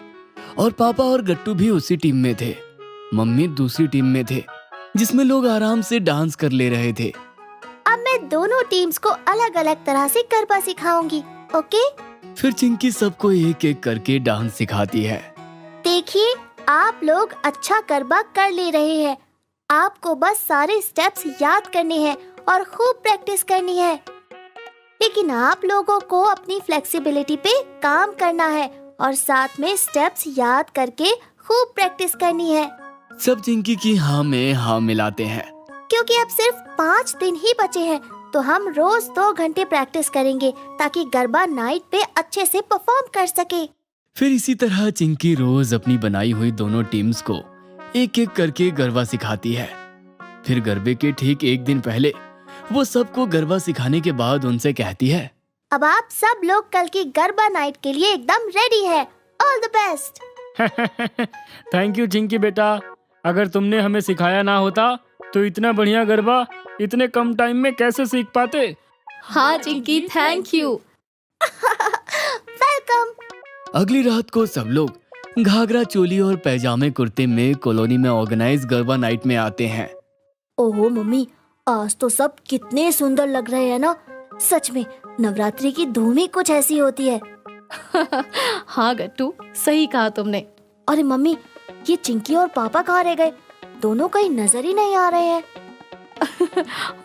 और पापा और गट्टू भी उसी टीम में थे। मम्मी दूसरी टीम में थे जिसमें लोग आराम से डांस कर ले रहे थे। अब मैं दोनों टीम्स को अलग अलग तरह से गरबा सिखाऊंगी, ओके? फिर चिंकी सबको एक एक करके डांस सिखाती है। देखिए, आप लोग अच्छा गरबा कर ले रहे हैं। आपको बस सारे स्टेप्स याद करने हैं और खूब प्रैक्टिस करनी है। लेकिन आप लोगों को अपनी फ्लेक्सिबिलिटी पे काम करना है और साथ में स्टेप्स याद करके खूब प्रैक्टिस करनी है, सब चिंकी की हाँ में हाँ मिलाते हैं। क्योंकि अब सिर्फ 5 दिन ही बचे हैं। तो हम रोज 2 घंटे प्रैक्टिस करेंगे ताकि गरबा नाइट पे अच्छे से परफॉर्म कर सके। फिर इसी तरह चिंकी रोज अपनी बनाई हुई दोनों टीम्स को एक एक करके गरबा सिखाती है। फिर गरबे के ठीक एक दिन पहले वो सबको गरबा सिखाने के बाद उनसे कहती है, अब आप सब लोग कल की गरबा नाइट के लिए एकदम रेडी है। All the best. Thank you Chinki बेटा, अगर तुमने हमें सिखाया ना होता तो इतना बढ़िया गरबा इतने कम टाइम में कैसे सीख पाते। हाँ चिंकी, थैंक यू। वेलकम। अगली रात को सब लोग घाघरा चोली और पैजामे कुर्ते में कॉलोनी में ऑर्गेनाइज गरबा नाइट में आते हैं। ओहो मम्मी, आज तो सब कितने सुंदर लग रहे हैं ना। सच में नवरात्रि की धूम ही कुछ ऐसी होती है। हाँ गट्टू, सही कहा तुमने। अरे मम्मी, ये चिंकी और पापा कहाँ रह गए? दोनों कहीं नजर ही नहीं आ रहे हैं।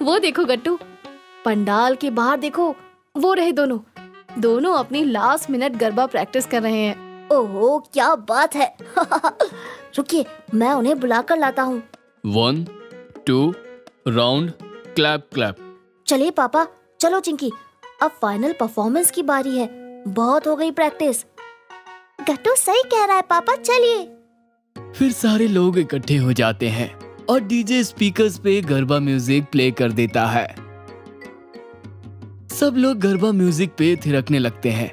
वो देखो गट्टू, पंडाल के बाहर देखो, वो रहे दोनों अपनी लास्ट मिनट गरबा प्रैक्टिस कर रहे हैं। ओहो, क्या बात है। रुकिए, मैं उन्हें बुलाकर लाता हूँ। 1 2 राउंड क्लैप क्लैप। चलिए पापा, चलो चिंकी, अब फाइनल परफॉर्मेंस की बारी है। बहुत हो गई प्रैक्टिस। गट्टू सही कह रहा है पापा, चलिए। फिर सारे लोग इकट्ठे हो जाते हैं और डीजे स्पीकर्स पे गरबा म्यूजिक प्ले कर देता है। सब लोग गरबा म्यूजिक पे थिरकने लगते हैं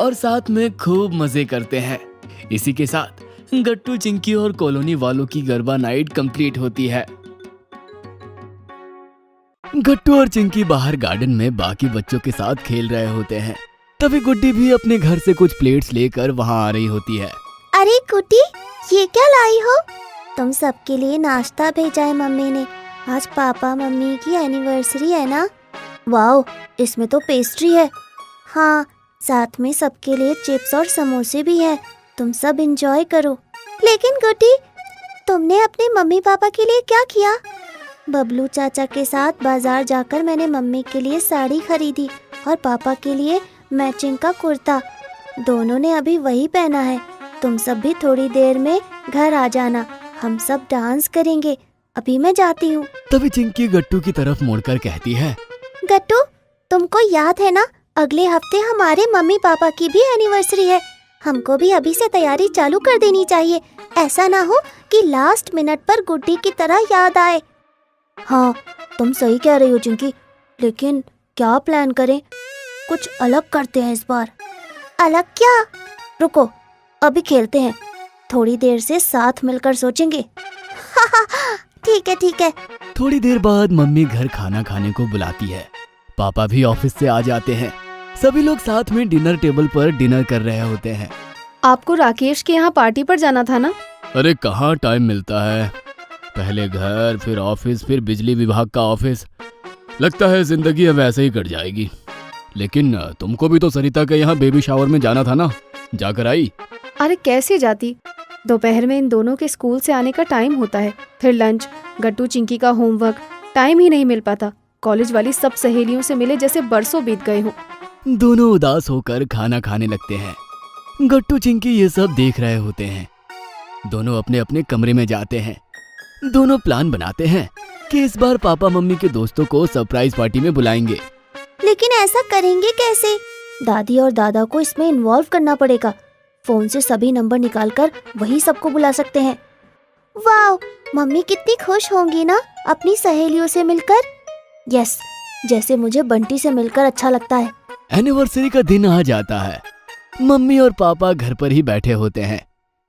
और साथ में खूब मजे करते हैं। इसी के साथ गट्टू, चिंकी और कॉलोनी वालों की गरबा नाइट कंप्लीट होती है। गट्टू और चिंकी बाहर गार्डन में बाकी बच्चों के साथ खेल रहे होते हैं। तभी गुड्डी भी अपने घर से कुछ प्लेट्स लेकर वहां आ रही होती है। अरे गुड्डी, ये क्या लाई हो? तुम सबके लिए नाश्ता भेजा है मम्मी ने। आज पापा मम्मी की एनिवर्सरी है ना। वाओ, इसमें तो पेस्ट्री है। हाँ, साथ में सबके लिए चिप्स और समोसे भी है। तुम सब एंजॉय करो। लेकिन गुड्डी, तुमने अपने मम्मी पापा के लिए क्या किया? बबलू चाचा के साथ बाजार जाकर मैंने मम्मी के लिए साड़ी खरीदी और पापा के लिए मैचिंग का कुर्ता। दोनों ने अभी वही पहना है। तुम सब भी थोड़ी देर में घर आ जाना, हम सब डांस करेंगे। अभी मैं जाती हूँ। तभी चिंकी गट्टू की तरफ मुड़कर कहती है, गट्टू, तुमको याद है ना, अगले हफ्ते हमारे मम्मी पापा की भी एनिवर्सरी है। हमको भी अभी से तैयारी चालू कर देनी चाहिए। ऐसा ना हो कि लास्ट मिनट पर गुड्डी की तरह याद आए। हाँ, तुम सही कह रही हो चिंकी, लेकिन क्या प्लान करें? कुछ अलग करते हैं इस बार। अलग क्या? रुको, अभी खेलते हैं, थोड़ी देर से साथ मिलकर सोचेंगे। ठीक है। थोड़ी देर बाद मम्मी घर खाना खाने को बुलाती है। पापा भी ऑफिस से आ जाते हैं। सभी लोग साथ में डिनर टेबल पर डिनर कर रहे होते हैं। आपको राकेश के यहाँ पार्टी पर जाना था ना? अरे कहाँ टाइम मिलता है, पहले घर, फिर ऑफिस, फिर बिजली विभाग का ऑफिस। लगता है जिंदगी अब ऐसे ही कट जाएगी। लेकिन तुमको भी तो सरिता के यहाँ बेबी शावर में जाना था ना, जाकर आई? अरे कैसे जाती, दोपहर में इन दोनों के स्कूल से आने का टाइम होता है, फिर लंच, गट्टू चिंकी का होमवर्क, टाइम ही नहीं मिल पाता। कॉलेज वाली सब सहेलियों से मिले जैसे बरसों बीत गए हों। दोनों उदास होकर खाना खाने लगते हैं। गट्टू चिंकी ये सब देख रहे होते हैं। दोनों अपने अपने कमरे में जाते हैं। दोनों प्लान बनाते हैं कि इस बार पापा मम्मी के दोस्तों को सरप्राइज पार्टी में बुलाएंगे। लेकिन ऐसा करेंगे कैसे? दादी और दादा को इसमें इन्वॉल्व करना पड़ेगा। फोन से सभी नंबर निकालकर वही सबको बुला सकते हैं। वाह, मम्मी कितनी खुश होंगी ना अपनी सहेलियों से मिलकर। यस, जैसे मुझे बंटी से मिलकर अच्छा लगता है। एनिवर्सरी का दिन आ जाता है। मम्मी और पापा घर पर ही बैठे होते हैं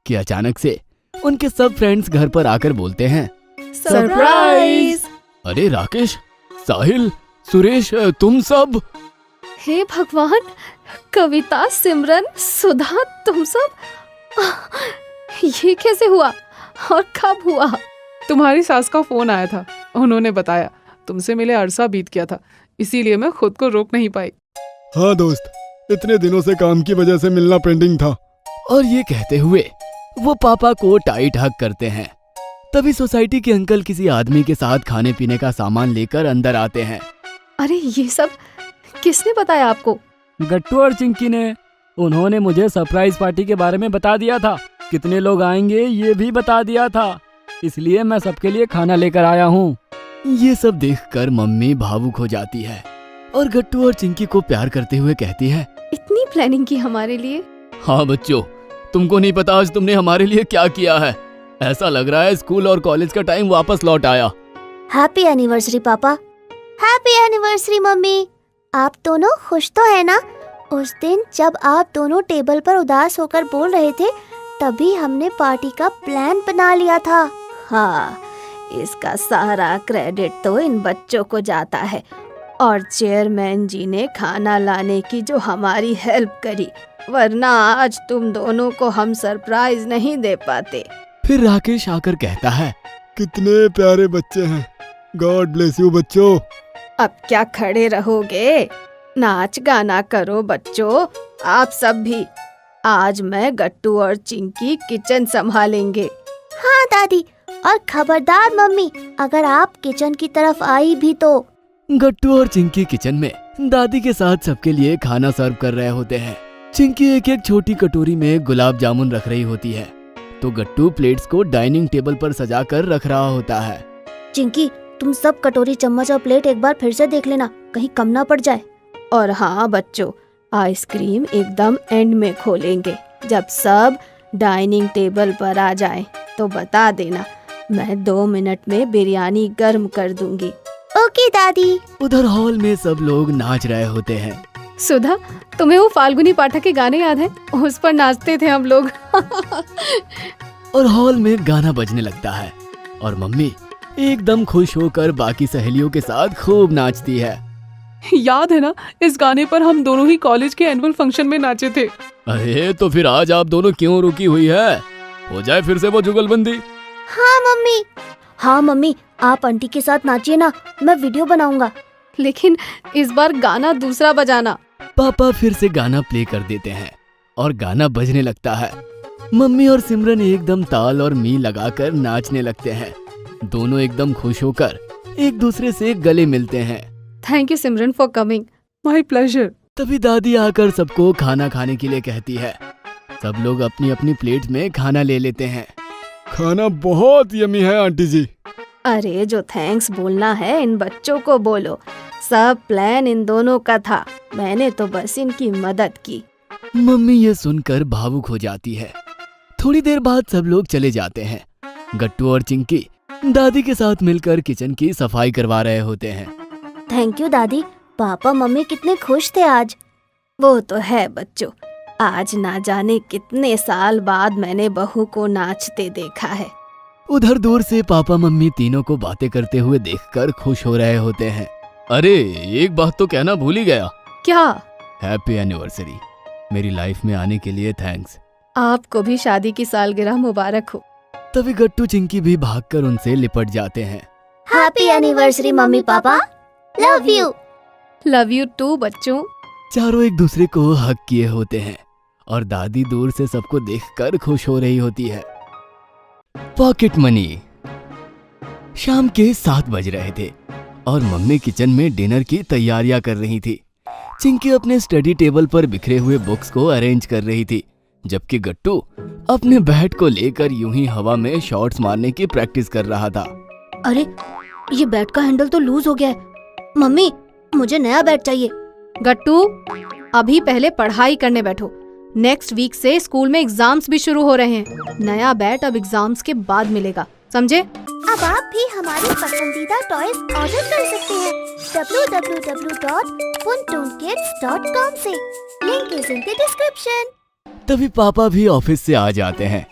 कि अचानक से उनके सब फ्रेंड्स घर पर आकर बोलते हैं, सरप्राइज! अरे राकेश, साहिल, सुरेश, तुम सब। हे भगवान, कविता, सिमरन, सुधा, तुम सब, ये कैसे हुआ और कब हुआ? तुम्हारी सास का फोन आया था, उन्होंने बताया तुमसे मिले अरसा बीत गया था, इसीलिए मैं खुद को रोक नहीं पाई। हाँ दोस्त, इतने दिनों से काम की वजह से मिलना पेंडिंग था। और ये कहते हुए वो पापा को टाइट हग करते हैं। तभी सोसाइटी के अंकल किसी आदमी के साथ खाने पीने का सामान लेकर अंदर आते हैं। अरे ये सब किसने बताया आपको? गट्टू और चिंकी ने। उन्होंने मुझे सरप्राइज पार्टी के बारे में बता दिया था। कितने लोग आएंगे ये भी बता दिया था, इसलिए मैं सबके लिए खाना लेकर आया हूँ। ये सब देखकर मम्मी भावुक हो जाती है और गट्टू और चिंकी को प्यार करते हुए कहती है, इतनी प्लानिंग की हमारे लिए? हाँ बच्चों, तुमको नहीं पता आज तुमने हमारे लिए क्या किया है। ऐसा लग रहा है स्कूल और कॉलेज का टाइम वापस लौट आया। हैप्पी एनिवर्सरी पापा। Happy anniversary mummy. आप दोनों खुश तो है ना? उस दिन जब आप दोनों टेबल पर उदास होकर बोल रहे थे, तभी हमने पार्टी का प्लान बना लिया था। हाँ, इसका सारा क्रेडिट तो इन बच्चों को जाता है और चेयरमैन जी ने खाना लाने की जो हमारी हेल्प करी, वरना आज तुम दोनों को हम सरप्राइज नहीं दे पाते। फिर राकेश आकर कहता है, कितने प्यारे बच्चे हैं, गॉड ब्लेस यू बच्चों। अब क्या खड़े रहोगे? नाच गाना करो बच्चों, आप सब भी। आज मैं, गट्टू और चिंकी किचन संभालेंगे। हाँ दादी, और खबरदार मम्मी, अगर आप किचन की तरफ आई भी तो। गट्टू और चिंकी किचन में दादी के साथ सबके लिए खाना सर्व कर रहे होते हैं। चिंकी एक एक छोटी कटोरी में गुलाब जामुन रख रही होती है, तो गट्टू प्लेट्स को डाइनिंग टेबल पर सजाकर रख रहा होता है। चिंकी, तुम सब कटोरी, चम्मच और प्लेट एक बार फिर से देख लेना, कहीं कम ना पड़ जाए। और हाँ बच्चों, आइसक्रीम एकदम एंड में खोलेंगे। जब सब डाइनिंग टेबल पर आ जाएं, तो बता देना, मैं 2 मिनट में बिरयानी गर्म कर दूंगी। ओके दादी। उधर हॉल में सब लोग नाच रहे होते हैं। सुधा, तुम्हें वो फाल्गुनी पाठक के गाने याद है? उस पर नाचते थे हम लोग। और हॉल में गाना बजने लगता है और मम्मी एकदम खुश होकर बाकी सहेलियों के साथ खूब नाचती है। याद है ना, इस गाने पर हम दोनों ही कॉलेज के एनुअल फंक्शन में नाचे थे। अरे तो फिर आज आप दोनों क्यों रुकी हुई है? हो जाए फिर से वो जुगलबंदी। हाँ मम्मी। हाँ मम्मी, आप आंटी के साथ नाचिए ना, मैं वीडियो बनाऊंगा। लेकिन इस बार गाना दूसरा बजाना। पापा फिर से गाना प्ले कर देते हैं और गाना बजने लगता है। मम्मी और सिमरन एकदम ताल और मी लगाकर नाचने लगते हैं। दोनों एकदम खुश होकर एक दूसरे से गले मिलते हैं। Thank you Simran for coming. My pleasure. तभी दादी आकर सबको खाना खाने के लिए कहती है। सब लोग अपनी अपनी प्लेट में खाना ले लेते हैं। खाना बहुत यमी है आंटी जी। अरे जो थैंक्स बोलना है इन बच्चों को बोलो। सब प्लान इन दोनों का था, मैंने तो बस इनकी मदद की। मम्मी ये सुनकर भावुक हो जाती है। थोड़ी देर बाद सब लोग चले जाते हैं। गट्टू और चिंकी दादी के साथ मिलकर किचन की सफाई करवा रहे होते हैं। थैंक यू दादी, पापा मम्मी कितने खुश थे आज। वो तो है बच्चों, आज ना जाने कितने साल बाद मैंने बहू को नाचते देखा है। उधर दूर से पापा मम्मी तीनों को बातें करते हुए देखकर खुश हो रहे होते हैं। अरे एक बात तो कहना भूल ही गया। क्या? Happy anniversary. मेरी लाइफ में आने के लिए थैंक्स। आपको भी शादी की सालगिरह मुबारक हो। तभी गट्टू चिंकी भी भागकर उनसे लिपट जाते हैं। Happy anniversary mummy papa, love you. Love you too बच्चों। चारों एक दूसरे को हग किए होते हैं और दादी दूर से सबको देखकर खुश हो रही होती है। Pocket money. शाम के 7 बज रहे थे और मम्मी किचन में डिनर की तैयारियां कर रही थी। चिंकी अपने स्टडी टेबल पर बिखरे हुए बुक्स को अरेंज कर रही थी, जबकि गट्टू अपने बैट को लेकर यूं ही हवा में शॉट्स मारने की प्रैक्टिस कर रहा था। अरे ये बैट का हैंडल तो लूज हो गया है। मम्मी, मुझे नया बैट चाहिए। गट्टू, अभी पहले पढ़ाई करने बैठो। नेक्स्ट वीक से स्कूल में एग्जाम्स भी शुरू हो रहे हैं। नया बैट अब एग्जाम्स के बाद मिलेगा, समझे? अब आप भी हमारी पसंदीदा टॉयज ऑर्डर कर सकते हैं www.funtoonkids.com से। Link is in the description. तभी पापा भी ऑफिस से आ जाते हैं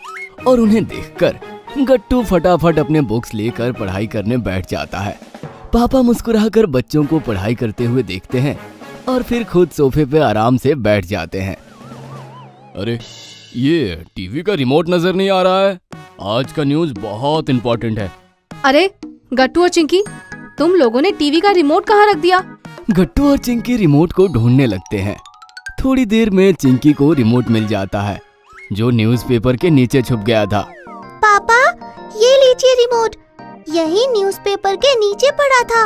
और उन्हें देखकर गट्टू फटाफट अपने बुक्स लेकर पढ़ाई करने बैठ जाता है। पापा मुस्कुराकर बच्चों को पढ़ाई करते हुए देखते हैं और फिर खुद सोफे पे आराम से बैठ जाते हैं। अरे ये टीवी का रिमोट नजर नहीं आ रहा है। आज का न्यूज़ बहुत इम्पोर्टेंट है। अरे गट्टू और चिंकी, तुम लोगों ने टीवी का रिमोट कहाँ रख दिया? गट्टू और चिंकी रिमोट को ढूंढने लगते हैं। थोड़ी देर में चिंकी को रिमोट मिल जाता है जो न्यूज़पेपर के नीचे छुप गया था। पापा, ये लीजिए रिमोट, यही न्यूज़पेपर के नीचे पड़ा था।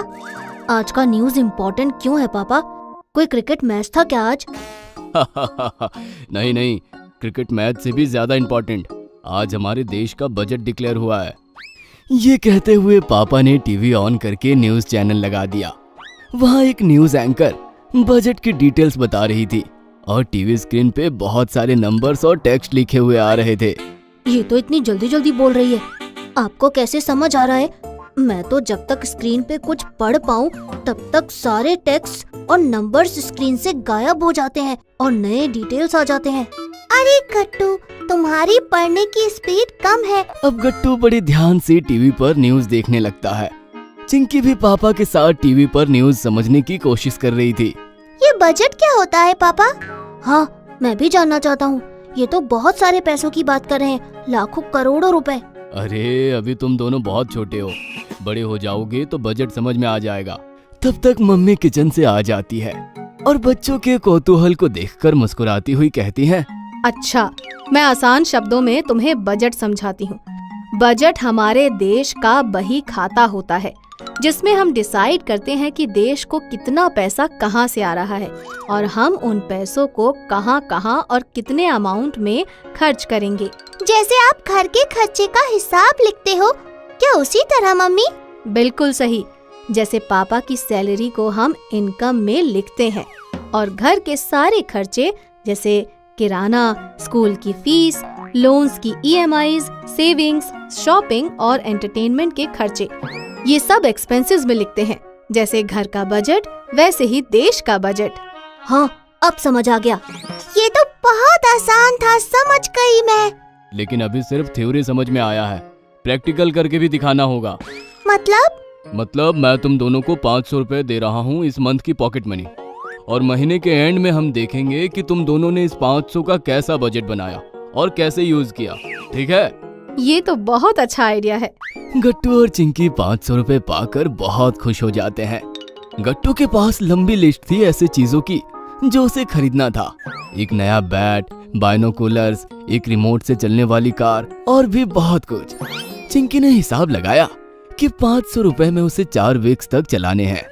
आज का न्यूज़ इम्पोर्टेंट क्यों है पापा? कोई क्रिकेट मैच था क्या आज? नहीं नहीं, क्रिकेट मैच से भी ज्यादा इम्पोर्टेंट आज हमारे देश का बजट डिक्लेयर हुआ है। ये कहते हुए पापा ने टीवी ऑन करके न्यूज़ चैनल लगा दिया। वहाँ एक न्यूज़ एंकर बजट की डिटेल्स बता रही थी और टीवी स्क्रीन पे बहुत सारे नंबर्स और टेक्स्ट लिखे हुए आ रहे थे। ये तो इतनी जल्दी जल्दी बोल रही है, आपको कैसे समझ आ रहा है? मैं तो जब तक स्क्रीन पे कुछ पढ़ पाऊँ तब तक सारे टेक्स्ट और नंबर्स स्क्रीन से गायब हो जाते हैं और नए डिटेल्स आ जाते हैं। अरे गट्टू, तुम्हारी पढ़ने की स्पीड कम है। अब गट्टू बड़े ध्यान से टीवी पर न्यूज़ देखने लगता है। चिंकी भी पापा के साथ टीवी पर न्यूज़ समझने की कोशिश कर रही थी। ये बजट क्या होता है पापा? हाँ, मैं भी जानना चाहता हूँ। ये तो बहुत सारे पैसों की बात कर रहे हैं, लाखों करोड़ों रुपए। अरे अभी तुम दोनों बहुत छोटे हो, बड़े हो जाओगे तो बजट समझ में आ जाएगा। तब तक मम्मी किचन से आ जाती है और बच्चों के कौतूहल को देखकर मुस्कुराती हुई कहती है, अच्छा, मैं आसान शब्दों में तुम्हें बजट समझाती हूँ। बजट हमारे देश का बही खाता होता है जिसमें हम डिसाइड करते हैं कि देश को कितना पैसा कहाँ से आ रहा है और हम उन पैसों को कहाँ कहाँ और कितने अमाउंट में खर्च करेंगे। जैसे आप घर के खर्चे का हिसाब लिखते हो, क्या उसी तरह मम्मी? बिल्कुल सही। जैसे पापा की सैलरी को हम इनकम में लिखते हैं और घर के सारे खर्चे जैसे किराना, स्कूल की फीस, लोन्स की EMIs, सेविंग्स, शॉपिंग और एंटरटेनमेंट के खर्चे, ये सब एक्सपेंसेस में लिखते हैं। जैसे घर का बजट वैसे ही देश का बजट। हाँ, अब समझ आ गया। ये तो बहुत आसान था, समझ गई मैं। लेकिन अभी सिर्फ थ्योरी समझ में आया है, प्रैक्टिकल करके भी दिखाना होगा। मतलब मैं तुम दोनों को 500 रुपए दे रहा हूँ इस मंथ की पॉकेट मनी और महीने के एंड में हम देखेंगे कि तुम दोनों ने इस 500 का कैसा बजट बनाया और कैसे यूज किया, ठीक है? ये तो बहुत अच्छा आइडिया है। गट्टू और चिंकी 500 रुपए पाकर बहुत खुश हो जाते हैं। गट्टू के पास लंबी लिस्ट थी ऐसे चीजों की जो उसे खरीदना था। एक नया बैट, बाइनोकुलर्स, एक रिमोट से चलने वाली कार और भी बहुत कुछ। चिंकी ने हिसाब लगाया कि 500 रुपए में उसे 4 वीक्स तक चलाने हैं,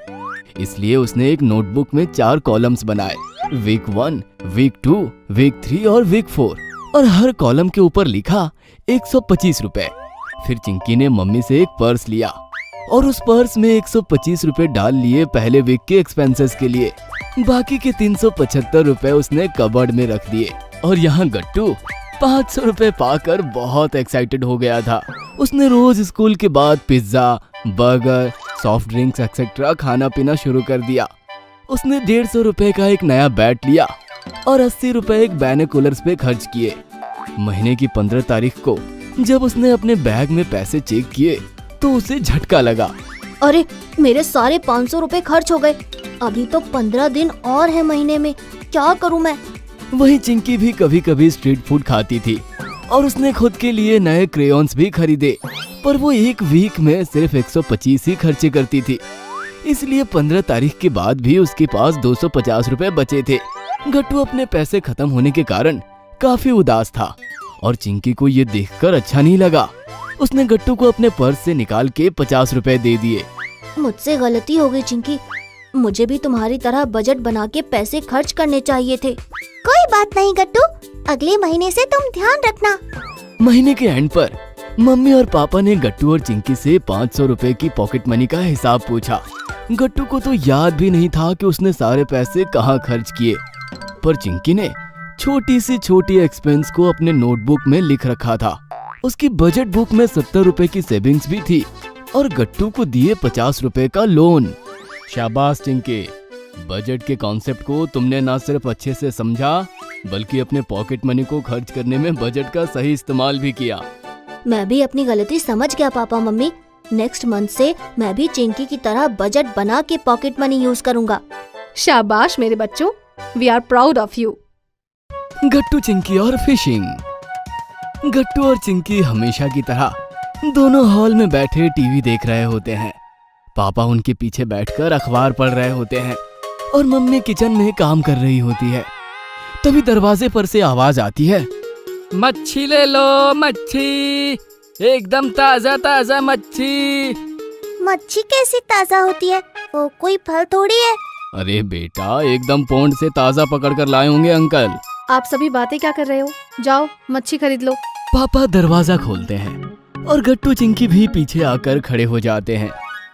इसलिए उसने एक नोटबुक में 4 कॉलम्स बनाए, वीक 1, वीक 2, वीक 3 और वीक 4, और हर कॉलम के ऊपर लिखा 125 रुपए। फिर चिंकी ने मम्मी से एक पर्स लिया और उस पर्स में 125 रुपए डाल लिए पहले वीक के एक्सपेंसेस के लिए। बाकी के 375 रुपए उसने कबर्ड में रख दिए। और यहाँ गट्टू 500 रुपए पाकर बहुत एक्साइटेड हो गया था। उसने रोज स्कूल के बाद pizza, burger, soft drinks etcetera खाना पीना शुरू कर दिया। उसने 150 रुपए का एक नया बैट लिया और 80 रुपए एक बाइनोकुलर्स पे खर्च किए। महीने की 15 तारीख को जब उसने अपने बैग में पैसे चेक किए तो उसे झटका लगा। अरे, मेरे सारे 500 रुपए खर्च हो गए। अभी तो 15 दिन और है महीने में, क्या करूं मैं? वहीं चिंकी भी कभी कभी स्ट्रीट फूड खाती थी और उसने खुद के लिए नए क्रेयॉन्स भी खरीदे, पर वो एक वीक में सिर्फ 125 ही खर्चे करती थी। इसलिए 15 तारीख के बाद भी उसके पास 250 रुपए बचे थे। गट्टू अपने पैसे खत्म होने के कारण काफी उदास था और चिंकी को ये देखकर अच्छा नहीं लगा। उसने गट्टू को अपने पर्स से निकाल के 50 रुपए दे दिए। मुझसे गलती हो गई चिंकी, मुझे भी तुम्हारी तरह बजट बना के पैसे खर्च करने चाहिए थे। कोई बात नहीं गट्टू, अगले महीने से तुम ध्यान रखना। महीने के एंड पर मम्मी और पापा ने गट्टू और चिंकी से 500 रुपए की पॉकेट मनी का हिसाब पूछा। गट्टू को तो याद भी नहीं था कि उसने सारे पैसे कहाँ खर्च किए, पर चिंकी ने छोटी सी छोटी एक्सपेंस को अपने नोटबुक में लिख रखा था। उसकी बजट बुक में 70 रुपए की सेविंग्स भी थी और गट्टू को दिए 50 रुपए का लोन। शाबाश चिंकी, बजट के कॉन्सेप्ट को तुमने ना सिर्फ अच्छे से समझा बल्कि अपने पॉकेट मनी को खर्च करने में बजट का सही इस्तेमाल भी किया। मैं भी अपनी गलती समझ गया पापा मम्मी। नेक्स्ट मंथ से मैं भी चिंकी की तरह बजट बना के पॉकेट मनी यूज करूंगा। शाबाश मेरे बच्चों, we are proud of you. Gattu, Chinki और फिशिंग। गट्टू और चिंकी हमेशा की तरह दोनों हॉल में बैठे टीवी देख रहे होते हैं। पापा उनके पीछे बैठकर अखबार पढ़ रहे होते हैं और मम्मी किचन में काम कर रही होती है। तभी दरवाजे पर से आवाज आती है, मच्छी ले लो, मच्छी, एकदम ताजा ताजा मच्छी। मच्छी कैसी ताजा होती है? वो कोई फल थोड़ी है। अरे बेटा, एकदम पौंड से ताजा पकड़ कर लाए होंगे अंकल। आप सभी बातें क्या कर रहे हो? जाओ मच्छी खरीद लो। पापा दरवाजा खोलते हैं और गट्टू चिंकी भी पीछे आकर खड़े हो जाते हैं।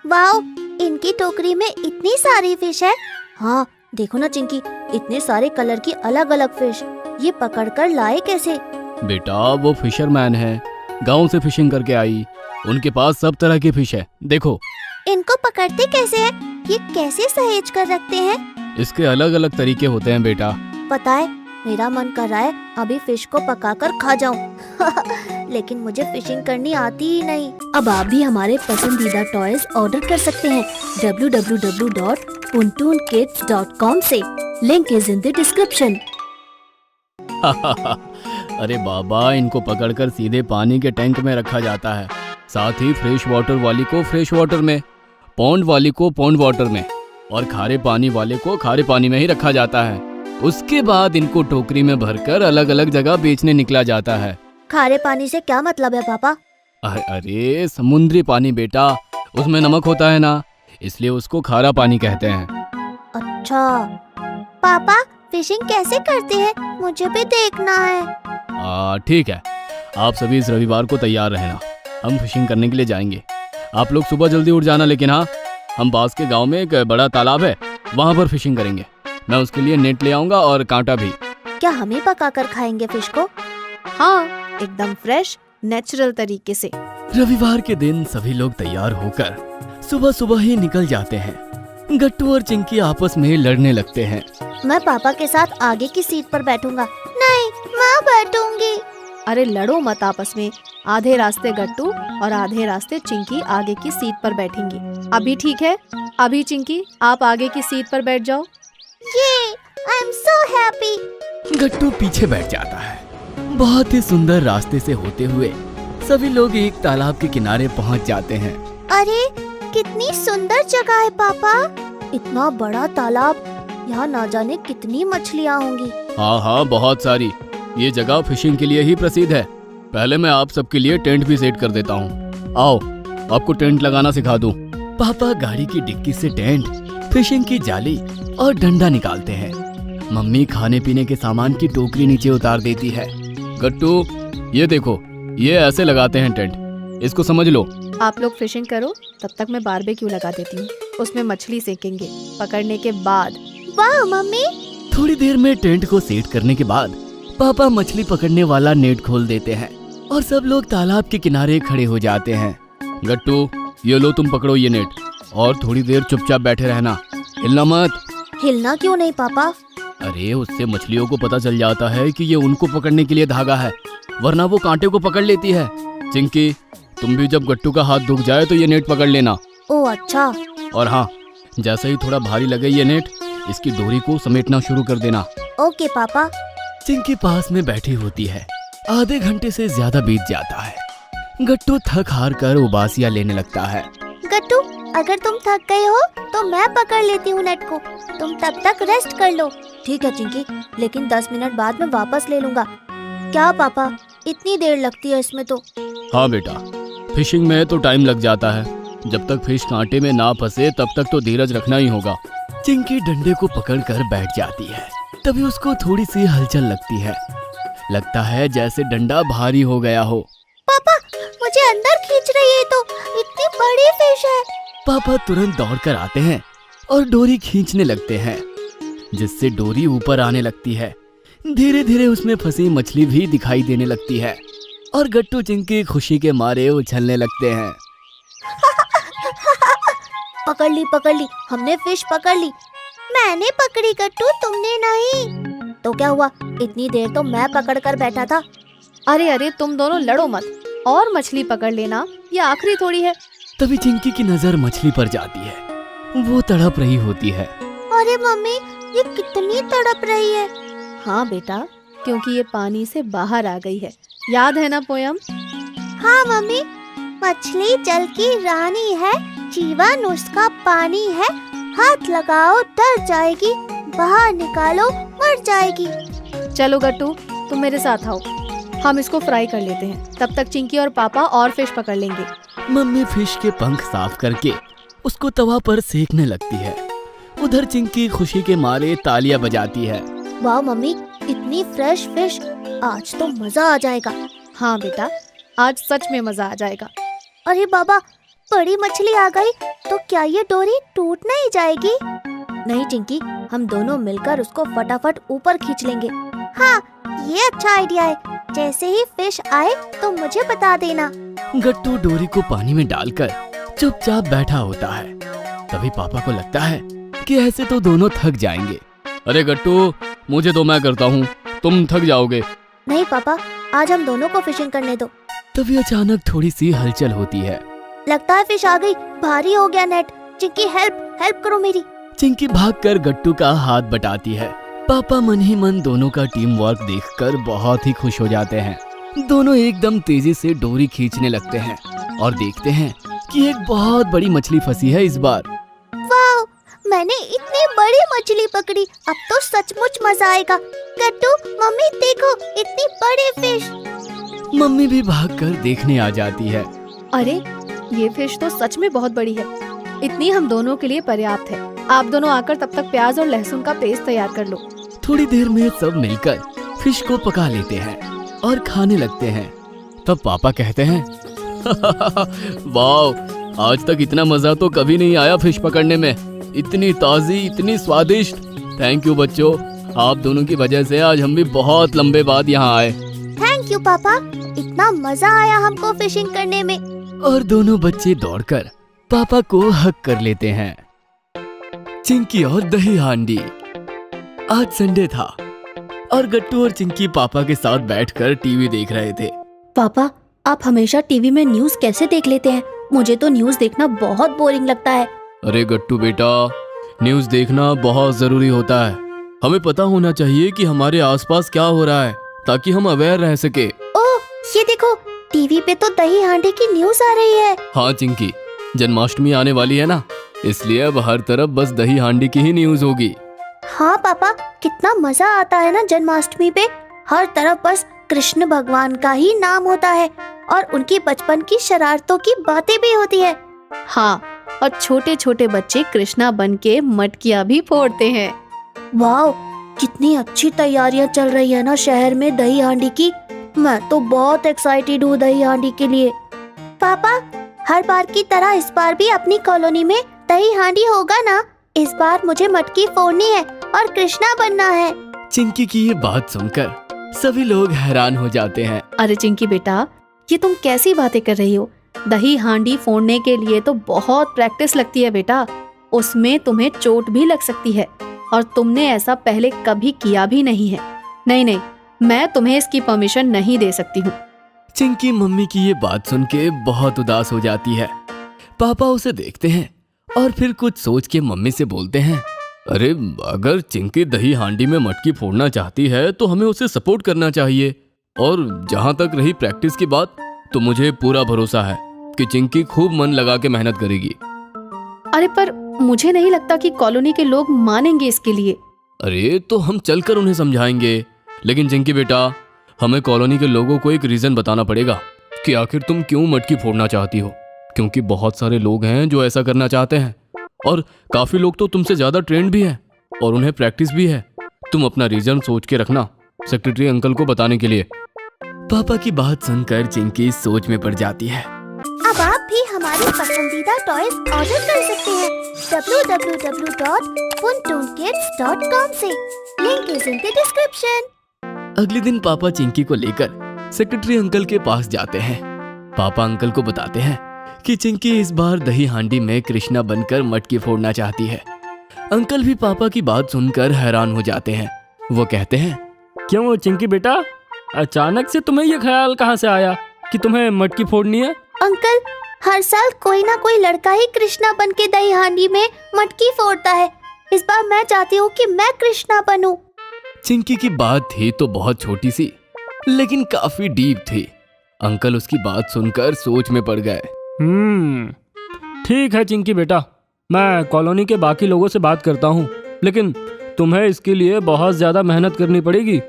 वाओ, इनकी टोकरी में इतनी सारी फिश है। हाँ देखो ना चिंकी, इतने सारे कलर की अलग अलग फिश, ये पकड़कर लाए कैसे? बेटा, वो फिशरमैन है, गांव से फिशिंग करके आई। उनके पास सब तरह की फिश है। देखो, इनको पकड़ते कैसे है? ये कैसे सहेज कर रखते हैं? इसके अलग अलग तरीके होते हैं बेटा। पता है, मेरा मन कर रहा है अभी फिश को पकाकर खा जाऊं। लेकिन मुझे फिशिंग करनी आती ही नहीं। अब आप भी हमारे पसंदीदा टॉयज ऑर्डर कर सकते हैं www.puntoonkids.com से। Link is in the description. अरे बाबा, इनको पकड़कर सीधे पानी के टैंक में रखा जाता है, साथ ही फ्रेश वाटर वाली को फ्रेश वाटर में, पौंड वाली को पौंड वाटर में और खारे पानी वाले को खारे पानी में ही रखा जाता है। उसके बाद इनको टोकरी में भरकर अलग अलग जगह बेचने निकला जाता है। खारे पानी से क्या मतलब है पापा? अरे समुद्री पानी बेटा, उसमें नमक होता है ना, इसलिए उसको खारा पानी कहते हैं। अच्छा, पापा, फिशिंग कैसे करते हैं? मुझे भी देखना है। ठीक है, आप सभी इस रविवार को तैयार रहना, हम फिशिंग करने के लिए जाएंगे। आप लोग सुबह जल्दी उठ जाना, लेकिन हाँ, हम पास के गांव में एक बड़ा तालाब है, वहाँ पर फिशिंग करेंगे। मैं उसके लिए नेट ले आऊंगा और कांटा भी। क्या हम ही पकाकर खाएंगे फिश को? हाँ, एकदम फ्रेश नेचुरल तरीके से। रविवार के दिन सभी लोग तैयार होकर सुबह सुबह ही निकल जाते हैं। गट्टू और चिंकी आपस में लड़ने लगते हैं। मैं पापा के साथ आगे की सीट पर बैठूंगा। नहीं, मैं बैठूंगी। अरे लड़ो मत आपस में। आधे रास्ते गट्टू और आधे रास्ते चिंकी आगे की सीट पर बैठेंगी। अभी ठीक है? अभी चिंकी, आप आगे की सीट पर बैठ जाओ। ये, आई एम सो हैप्पी। गट्टू पीछे बैठ जाता है। बहुत ही सुंदर रास्ते से होते हुए सभी लोग एक तालाब के किनारे पहुंच जाते हैं। अरे, कितनी सुंदर जगह है पापा। इतना बड़ा तालाब, यहाँ ना जाने कितनी मछलियाँ होंगी। हाँ, बहुत सारी। ये जगह फिशिंग के लिए ही प्रसिद्ध है। पहले मैं आप सबके लिए टेंट भी सेट कर देता हूँ। आओ, आपको टेंट लगाना सिखा दूँ। पापा गाड़ी की डिक्की से टेंट, फिशिंग की जाली और डंडा निकालते हैं। मम्मी खाने पीने के सामान की टोकरी नीचे उतार देती है। गट्टू, ये देखो, ये ऐसे लगाते हैं टेंट, इसको समझ लो। आप लोग फिशिंग करो, तब तक मैं बारबेक्यू लगा देती हूँ। उसमें मछली सेकेंगे पकड़ने के बाद। वाह मम्मी। थोड़ी देर में टेंट को सेट करने के बाद पापा मछली पकड़ने वाला नेट खोल देते हैं और सब लोग तालाब के किनारे खड़े हो जाते हैं। गट्टू, ये लो, तुम पकड़ो ये नेट और थोड़ी देर चुपचाप बैठे रहना, हिलना मत। हिलना क्यों नहीं पापा? अरे उससे मछलियों को पता चल जाता है कि ये उनको पकड़ने के लिए धागा है, वरना वो कांटे को पकड़ लेती है। चिंकी, तुम भी जब गट्टू का हाथ दुख जाए तो ये नेट पकड़ लेना। ओह अच्छा। और हाँ, जैसे ही थोड़ा भारी लगे ये नेट, इसकी डोरी को समेटना शुरू कर देना। ओके पापा। चिंकी पास में बैठी होती है। आधे घंटे से ज्यादा बीत जाता है। गट्टू थक हार कर उबासियां लेने लगता है। गट्टू, अगर तुम थक गए हो तो मैं पकड़ लेती हूँ नेट को, तुम तब तक रेस्ट कर लो। ठीक है चिंकी, लेकिन 10 मिनट बाद मैं वापस ले लूंगा। क्या पापा, इतनी देर लगती है इसमें तो? हाँ बेटा, फिशिंग में तो टाइम लग जाता है। जब तक फिश कांटे में ना फंसे तब तक तो धीरज रखना ही होगा। चिंकी डंडे को पकड़कर बैठ जाती है। तभी उसको थोड़ी सी हलचल लगती है। लगता है जैसे डंडा भारी हो गया हो। पापा मुझे अंदर खींच रही है, तो इतनी बड़ी फिश है। पापा तुरंत दौड़कर आते हैं और डोरी खींचने लगते हैं, जिससे डोरी ऊपर आने लगती है। धीरे धीरे उसमें फंसी मछली भी दिखाई देने लगती है और गट्टू चिंकी खुशी के मारे उछलने लगते हैं। पकड़ ली, हमने फिश पकड़ ली। मैंने पकड़ी गट्टू, तुमने नहीं। तो क्या हुआ, इतनी देर तो मैं पकड़ कर बैठा था। अरे अरे तुम दोनों लड़ो मत, और मछली पकड़ लेना, ये आखिरी थोड़ी है। तभी चिंकी की नजर मछली पर जाती है। वो तड़प रही होती है। अरे मम्मी, ये कितनी तड़प रही है। हाँ बेटा, क्योंकि ये पानी से बाहर आ गई है। याद है ना पोयम? हाँ मम्मी, मछली जल की रानी है, जीवन उसका पानी है, हाथ लगाओ डर जाएगी, बाहर निकालो मर जाएगी। चलो गट्टू, तुम मेरे साथ आओ, हम इसको फ्राई कर लेते हैं। तब तक चिंकी और पापा और फिश पकड़ लेंगे। मम्मी फिश के पंख साफ करके उसको तवा पर सेकने लगती है। उधर चिंकी खुशी के मारे तालियां बजाती है। वाह मम्मी, इतनी फ्रेश फिश, आज तो मजा आ जाएगा। हाँ बेटा, आज सच में मजा आ जाएगा। अरे बाबा, बड़ी मछली आ गई, तो क्या ये डोरी टूट नहीं जाएगी? नहीं चिंकी, हम दोनों मिलकर उसको फटाफट ऊपर खींच लेंगे। हाँ, ये अच्छा आइडिया है। जैसे ही फिश आए तो मुझे बता देना। गट्टू डोरी को पानी में डालकर चुपचाप बैठा होता है। तभी पापा को लगता है कि ऐसे तो दोनों थक जाएंगे। अरे गट्टू, मुझे तो मैं करता हूँ, तुम थक जाओगे। नहीं पापा, आज हम दोनों को फिशिंग करने दो। तभी अचानक थोड़ी सी हलचल होती है। लगता है फिश आ गई, भारी हो गया नेट। चिंकी हेल्प करो मेरी। चिंकी भागकर गट्टू का हाथ बटाती है। पापा मन ही मन दोनों का टीम वर्क देखकर बहुत ही खुश हो जाते हैं। दोनों एकदम तेजी से डोरी खींचने लगते हैं और देखते हैं कि एक बहुत बड़ी मछली फंसी है इस बार। वाह, मैंने इतनी बड़ी मछली पकड़ी, अब तो सचमुच मजा आएगा। गट्टू, मम्मी देखो, इतनी बड़ी फिश। मम्मी भी भागकर देखने आ जाती है। अरे ये फिश तो सच में बहुत बड़ी है, इतनी हम दोनों के लिए पर्याप्त है। आप दोनों आकर तब तक प्याज और लहसुन का पेस्ट तैयार कर लो। थोड़ी देर में सब मिलकर फिश को पका लेते हैं और खाने लगते हैं। तब पापा कहते हैं, वाह, आज तक इतना मजा तो कभी नहीं आया फिश पकड़ने में। इतनी ताजी, इतनी स्वादिष्ट। थैंक यू बच्चों, आप दोनों की वजह से आज हम भी बहुत लंबे बाद यहाँ आए। थैंक यू पापा, इतना मजा आया हमको फिशिंग करने में। और दोनों बच्चे दौड़कर पापा को हक कर लेते हैं। चिंकी और दही हांडी। आज संडे था और गट्टू और चिंकी पापा के साथ बैठकर टीवी देख रहे थे। पापा, आप हमेशा टीवी में न्यूज़ कैसे देख लेते हैं? मुझे तो न्यूज़ देखना बहुत बोरिंग लगता है। अरे गट्टू बेटा, न्यूज़ देखना बहुत जरूरी होता है। हमें पता होना चाहिए कि हमारे आसपास क्या हो रहा है, ताकि हम अवेयर रह सके। ओह, ये देखो, टीवी पे तो दही हांडी की न्यूज़ आ रही है। हाँ चिंकी, जन्माष्टमी आने वाली है ना, इसलिए अब हर तरफ बस दही हांडी की ही न्यूज़ होगी। हाँ पापा, कितना मजा आता है ना जन्माष्टमी पे। हर तरफ बस कृष्ण भगवान का ही नाम होता है और उनकी बचपन की शरारतों की बातें भी होती है। हाँ, और छोटे छोटे बच्चे कृष्णा बन के मटकियाँ भी फोड़ते हैं। वाह, कितनी अच्छी तैयारियां चल रही है ना शहर में दही हांडी की। मैं तो बहुत एक्साइटेड हूँ दही हांडी के लिए। पापा, हर बार की तरह इस बार भी अपनी कॉलोनी में दही हांडी होगा ना? इस बार मुझे मटकी फोड़नी है और कृष्णा बनना है। चिंकी की ये बात सुनकर सभी लोग हैरान हो जाते हैं। अरे चिंकी बेटा, ये तुम कैसी बातें कर रही हो? दही हांडी फोड़ने के लिए तो बहुत प्रैक्टिस लगती है बेटा, उसमें तुम्हें चोट भी लग सकती है और तुमने ऐसा पहले कभी किया भी नहीं है। नहीं, मैं तुम्हें इसकी परमिशन नहीं दे सकती हूँ। चिंकी मम्मी की ये बात सुन के बहुत उदास हो जाती है। पापा उसे देखते हैं और फिर कुछ सोच के मम्मी से बोलते हैं, अरे अगर चिंकी दही हांडी में मटकी फोड़ना चाहती है तो हमें उसे सपोर्ट करना चाहिए। और जहाँ तक रही प्रैक्टिस की बात, तो मुझे पूरा भरोसा है कि चिंकी खूब मन लगा के मेहनत करेगी। अरे पर मुझे नहीं लगता कि कॉलोनी के लोग मानेंगे इसके लिए। अरे तो हम चलकर उन्हें समझाएंगे। लेकिन चिंकी बेटा, हमें कॉलोनी के लोगों को एक रीजन बताना पड़ेगा कि आखिर तुम क्यों मटकी फोड़ना चाहती हो, क्योंकि बहुत सारे लोग हैं जो ऐसा करना चाहते हैं और काफी लोग तो तुमसे ज्यादा ट्रेंड भी हैं और उन्हें प्रैक्टिस भी है। तुम अपना रीजन सोच के रखना सेक्रेटरी अंकल को बताने के लिए। पापा की बात सुनकर चिंकी सोच में पड़ जाती है। अब आप भी हमारी पसंदीदा टॉयज ऑर्डर कर सकते हैं www.funtoonkids.com से। Link is in the description. अगले दिन पापा चिंकी को लेकर सेक्रेटरी अंकल के पास जाते हैं। पापा अंकल को बताते हैं कि चिंकी इस बार दही हांडी में कृष्णा बनकर मटकी फोड़ना चाहती है। अंकल भी पापा की बात सुनकर हैरान हो जाते हैं। वो कहते हैं, क्यों चिंकी बेटा, अचानक से तुम्हें ये ख्याल कहाँ से आया कि तुम्हें मटकी फोड़नी है? अंकल, हर साल कोई ना कोई लड़का ही कृष्णा बन के दही हांडी में मटकी फोड़ता है। इस बार मैं चाहती हूँ कि मैं कृष्णा बनूं। चिंकी की बात थी तो बहुत छोटी सी, लेकिन काफी डीप थी। अंकल उसकी बात सुनकर सोच में पड़ गए। ठीक है चिंकी बेटा, मैं कॉलोनी के बाकी लोगों से बात करता हूँ, लेकिन तुम्हें इसके लिए बहुत ज्यादा मेहनत करनी पड़ेगी।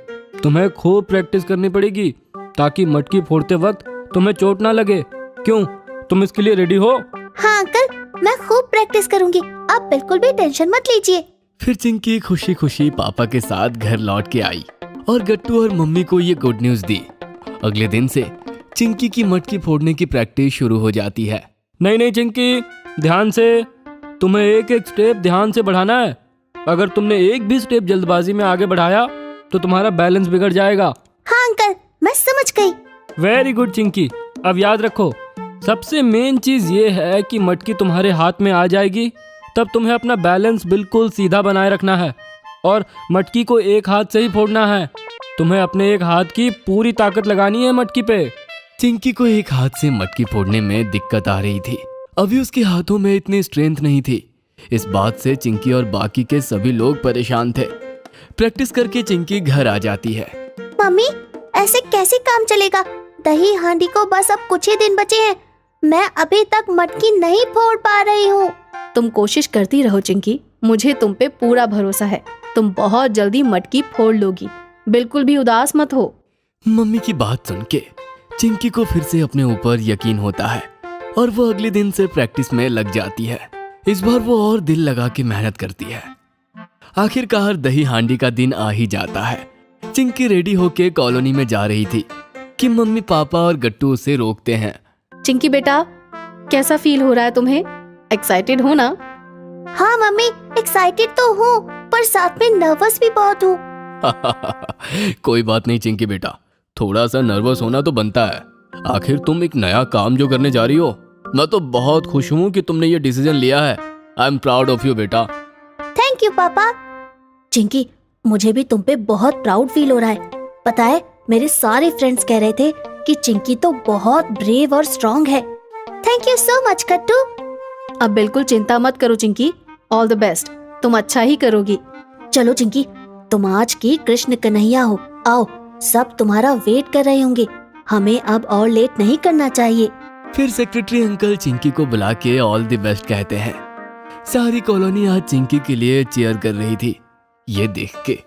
तुम्हें खूब प्रैक्टिस करनी पड़ेगी ताकि मटकी फोड़ते वक्त तुम्हें चोट ना लगे। क्यों, तुम इसके लिए रेडी हो? हाँ अंकल, मैं खूब प्रैक्टिस करूंगी, आप बिल्कुल भी टेंशन मत लीजिए। फिर चिंकी खुशी खुशी पापा के साथ घर लौट के आई और गट्टू और मम्मी को ये गुड न्यूज दी। अगले दिन से चिंकी की मटकी फोड़ने की प्रैक्टिस शुरू हो जाती है। नहीं चिंकी, ध्यान से, तुम्हें एक एक स्टेप ध्यान से बढ़ाना है। अगर तुमने एक भी स्टेप जल्दबाजी में आगे बढ़ाया तो तुम्हारा बैलेंस बिगड़ जाएगा। हाँ अंकल, मैं समझ गई। Very good Chinki. अब याद रखो, सबसे मेन चीज ये है कि मटकी तुम्हारे हाथ में आ जाएगी तब तुम्हें अपना बैलेंस बिल्कुल सीधा बनाए रखना है और मटकी को एक हाथ से ही फोड़ना है। तुम्हें अपने एक हाथ की पूरी ताकत लगानी है मटकी पे। चिंकी को एक हाथ से मटकी फोड़ने में दिक्कत आ रही थी। अभी उसके हाथों में इतनी स्ट्रेंथ नहीं थी। इस बात से चिंकी और बाकी के सभी लोग परेशान थे। प्रैक्टिस करके चिंकी घर आ जाती है। मम्मी, ऐसे कैसे काम चलेगा? दही हांडी को बस अब कुछ ही दिन बचे हैं। मैं अभी तक मटकी नहीं फोड़ पा रही हूँ। तुम कोशिश करती रहो चिंकी, मुझे तुम पे पूरा भरोसा है। तुम बहुत जल्दी मटकी फोड़ लोगी, बिल्कुल भी उदास मत हो। मम्मी की बात सुन के चिंकी को फिर से अपने ऊपर यकीन होता है और वो अगले दिन से प्रैक्टिस में लग जाती है। इस बार वो और दिल लगा के मेहनत करती है। आखिरकार दही हांडी का दिन आ ही जाता है। चिंकी रेडी होके कॉलोनी में जा रही थी कि मम्मी पापा और गट्टू उसे रोकते हैं। चिंकी बेटा, कैसा फील हो रहा है तुम्हें? एक्साइटेड हो ना? हाँ मम्मी, एक्साइटेड तो हूँ, पर साथ में नर्वस भी बहुत हूँ। कोई बात नहीं चिंकी बेटा, थोड़ा सा नर्वस होना तो बनता है। आखिर तुम एक नया काम जो करने जा रही हो। मैं तो बहुत खुश हूँ कि तुमने ये डिसीजन लिया है। I am proud of you बेटा। थैंक यू पापा। चिंकी, मुझे भी तुम पे बहुत प्राउड फील हो रहा है। पता है, मेरे सारे फ्रेंड्स कह रहे थे कि चिंकी तो बहुत ब्रेव और स्ट्रांग है। थैंक यू सो मच गट्टू। अब बिल्कुल चिंता मत करो चिंकी, ऑल द बेस्ट, तुम अच्छा ही करोगी। चलो चिंकी, तुम आज की कृष्ण कन्हैया हो। आओ, सब तुम्हारा वेट कर रहे होंगे। हमें अब और लेट नहीं करना चाहिए। फिर सेक्रेटरी अंकल चिंकी को बुला के ऑल द बेस्ट कहते हैं। सारी कॉलोनी आज चिंकी के लिए चीयर कर रही थी। ये देख के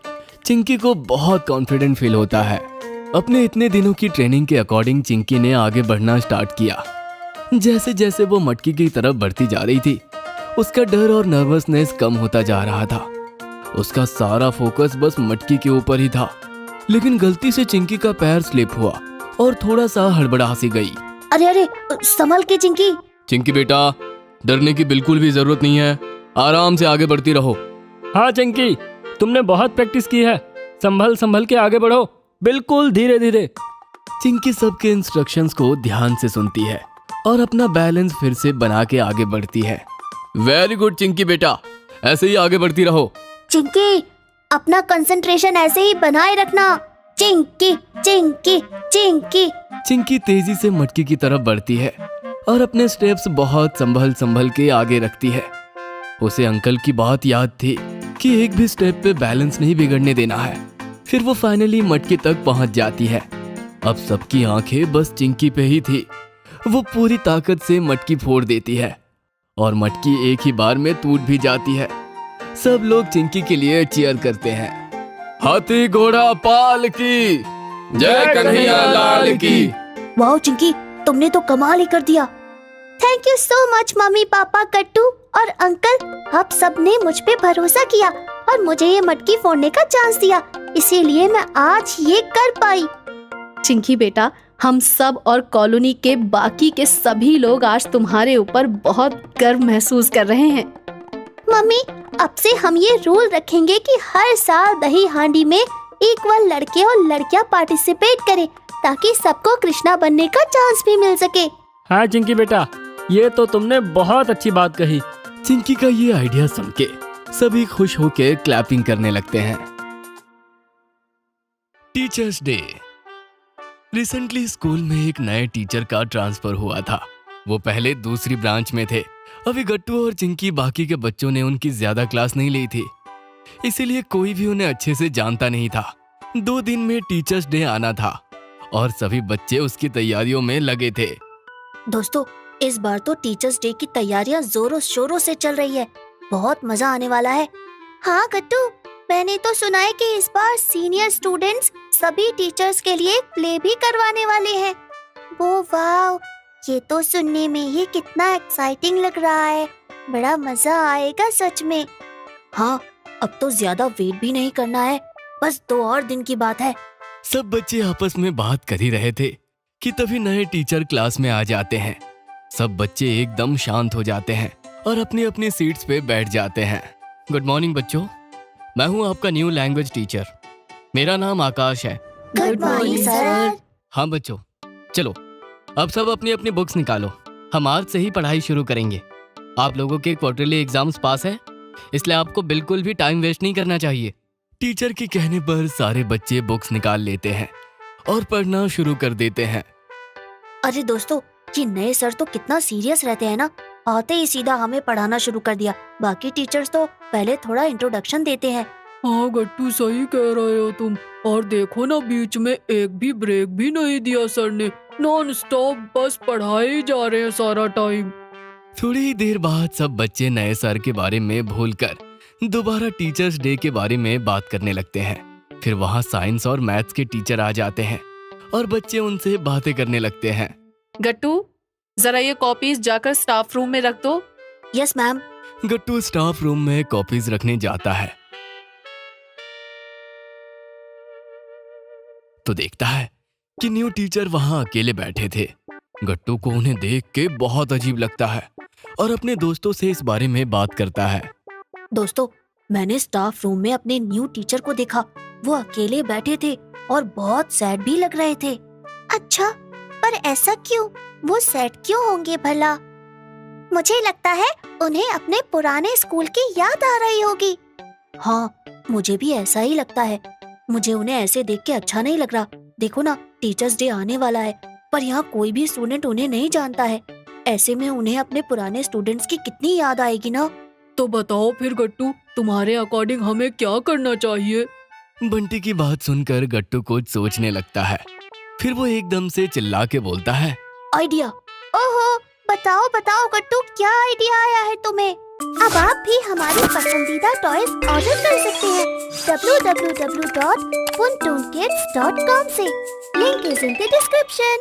चिंकी को बहुत कॉन्फिडेंट फील होता है। अपने इतने दिनों की ट्रेनिंग के अकॉर्डिंग चिंकी ने आगे बढ़ना स्टार्ट किया। जैसे जैसे वो मटकी की तरफ बढ़ती जा रही थी, उसका डर और नर्वसनेस कम होता जा रहा था। उसका सारा फोकस बस मटकी के ऊपर ही था। लेकिन गलती से चिंकी का पैर स्लिप हुआ और थोड़ा सा हड़बड़ा सी गई। अरे अरे, संभल के चिंकी। चिंकी बेटा, डरने की बिल्कुल भी जरूरत नहीं है। आराम से आगे बढ़ती रहो। हाँ चिंकी, तुमने बहुत प्रैक्टिस की है। संभल संभल के आगे बढ़ो, बिल्कुल धीरे धीरे। चिंकी सबके इंस्ट्रक्शंस को ध्यान से सुनती है और अपना बैलेंस फिर से बना के आगे बढ़ती है। वेरी गुड चिंकी बेटा, ऐसे ही आगे बढ़ती रहो। चिंकी, अपना कंसंट्रेशन ऐसे ही बनाए रखना। चिंकी चिंकी चिंकी। चिंकी तेजी से मटकी की तरफ बढ़ती है और अपने स्टेप्स बहुत संभल संभल के आगे रखती है। उसे अंकल की बात याद थी कि एक भी स्टेप पे बैलेंस नहीं बिगड़ने देना है। फिर वो फाइनली मटकी तक पहुंच जाती है। अब सबकी आंखें बस चिंकी पे ही थी। वो पूरी ताकत से मटकी फोड़ देती है और मटकी एक ही बार में टूट भी जाती है। सब लोग चिंकी के लिए चीयर करते हैं। हाथी घोड़ा पाल की जय कन्हैया लाल की। वाओ चिंकी, तुमने तो कमाल ही कर दिया। Thank you so much mummy papa Gattu और अंकल, आप सबने मुझ पे भरोसा किया और मुझे ये मटकी फोड़ने का चांस दिया, इसीलिए मैं आज ये कर पाई। चिंकी बेटा, हम सब और कॉलोनी के बाकी के सभी लोग आज तुम्हारे ऊपर बहुत गर्व महसूस कर रहे हैं। मम्मी, अब से हम ये रूल रखेंगे कि हर साल दही हांडी में इक्वल लड़के और लड़कियां पार्टिसिपेट करें, ताकि सबको कृष्णा बनने का चांस भी मिल सके। हाँ चिंकी बेटा, ये तो तुमने बहुत अच्छी बात कही। चिंकी का ये आइडिया सुन के सभी खुश होकर क्लैपिंग करने लगते हैं। Teachers day. रिसेंटली स्कूल में एक नए टीचर का ट्रांसफर हुआ था। वो पहले दूसरी ब्रांच में थे। अभी गट्टू और चिंकी बाकी के बच्चों ने उनकी ज्यादा क्लास नहीं ली थी, इसीलिए कोई भी उन्हें अच्छे से जानता नहीं था। 2 दिन में टीचर्स डे आना था और सभी बच्चे उसकी तैयारियों में लगे थे। दोस्तों, इस बार तो टीचर्स डे की तैयारियां जोरों शोरों से चल रही है। बहुत मजा आने वाला है। हाँ गट्टू, मैंने तो सुना है कि इस बार सीनियर स्टूडेंट्स सभी टीचर्स के लिए प्ले भी करवाने वाले हैं। वो वाव, ये तो सुनने में ही कितना एक्साइटिंग लग रहा है। बड़ा मजा आएगा सच में। हाँ, अब तो ज्यादा वेट भी नहीं करना है, बस 2 और दिन की बात है। सब बच्चे आपस में बात कर ही रहे थे कि तभी नए टीचर क्लास में आ जाते हैं। सब बच्चे एकदम शांत हो जाते हैं और अपनी अपनी सीट्स पे बैठ जाते हैं। गुड मॉर्निंग बच्चों, मैं हूँ आपका न्यू लैंग्वेज टीचर। मेरा नाम आकाश है। Good morning sir. हाँ बच्चों, चलो अब सब अपनी अपनी बुक्स निकालो। हम आज से ही पढ़ाई शुरू करेंगे। आप लोगों के क्वार्टरली एग्जाम्स पास है, इसलिए आपको बिल्कुल भी टाइम वेस्ट नहीं करना चाहिए। टीचर के कहने पर सारे बच्चे बुक्स निकाल लेते हैं और पढ़ना शुरू कर देते हैं। अरे दोस्तों, ये नए सर तो कितना सीरियस रहते हैं ना। आते ही सीधा हमें पढ़ाना शुरू कर दिया। बाकी टीचर्स तो पहले थोड़ा इंट्रोडक्शन देते हैं। हाँ गट्टू, सही कह रहे हो तुम। और देखो ना, बीच में एक भी ब्रेक भी नहीं दिया सर ने। नॉन स्टॉप बस पढ़ाए ही जा रहे हैं सारा टाइम। थोड़ी ही देर बाद सब बच्चे नए सर के बारे में भूलकर दोबारा टीचर्स डे के बारे में बात करने लगते हैं। फिर वहाँ साइंस और मैथ्स के टीचर आ जाते हैं और बच्चे उनसे बातें करने लगते हैं। गट्टू, जरा ये कॉपीज जाकर स्टाफ रूम में रख दो। Yes ma'am. Gattu staff room में कॉपीज रखने जाता है तो देखता है कि न्यू टीचर वहां अकेले बैठे थे। गट्टू को उन्हें देख के बहुत अजीब लगता है और अपने दोस्तों से इस बारे में बात करता है। दोस्तों, मैंने स्टाफ रूम में अपने न्यू टीचर को देखा। वो अकेले बैठे थे और बहुत सैड भी लग रहे थे। अच्छा, पर ऐसा क्यों? वो सैड क्यों होंगे भला? मुझे लगता है उन्हें अपने पुराने स्कूल की याद आ रही होगी। हाँ, मुझे भी ऐसा ही लगता है। मुझे उन्हें ऐसे देख के अच्छा नहीं लग रहा। देखो ना, टीचर्स डे आने वाला है, पर यहाँ कोई भी स्टूडेंट उन्हें नहीं जानता है। ऐसे में उन्हें अपने पुराने स्टूडेंट्स की कितनी याद आएगी ना। तो बताओ फिर गट्टू, तुम्हारे अकॉर्डिंग हमें क्या करना चाहिए? बंटी की बात सुनकर गट्टू कुछ सोचने लगता है। फिर वो एकदम से चिल्ला के बोलता है, आइडिया। ओहो, बताओ बताओ गट्टू, क्या आइडिया आया है तुम्हें? अब आप भी हमारे पसंदीदा टॉयज ऑर्डर कर सकते हैं www.funtoonkids.com से। Link is in the description.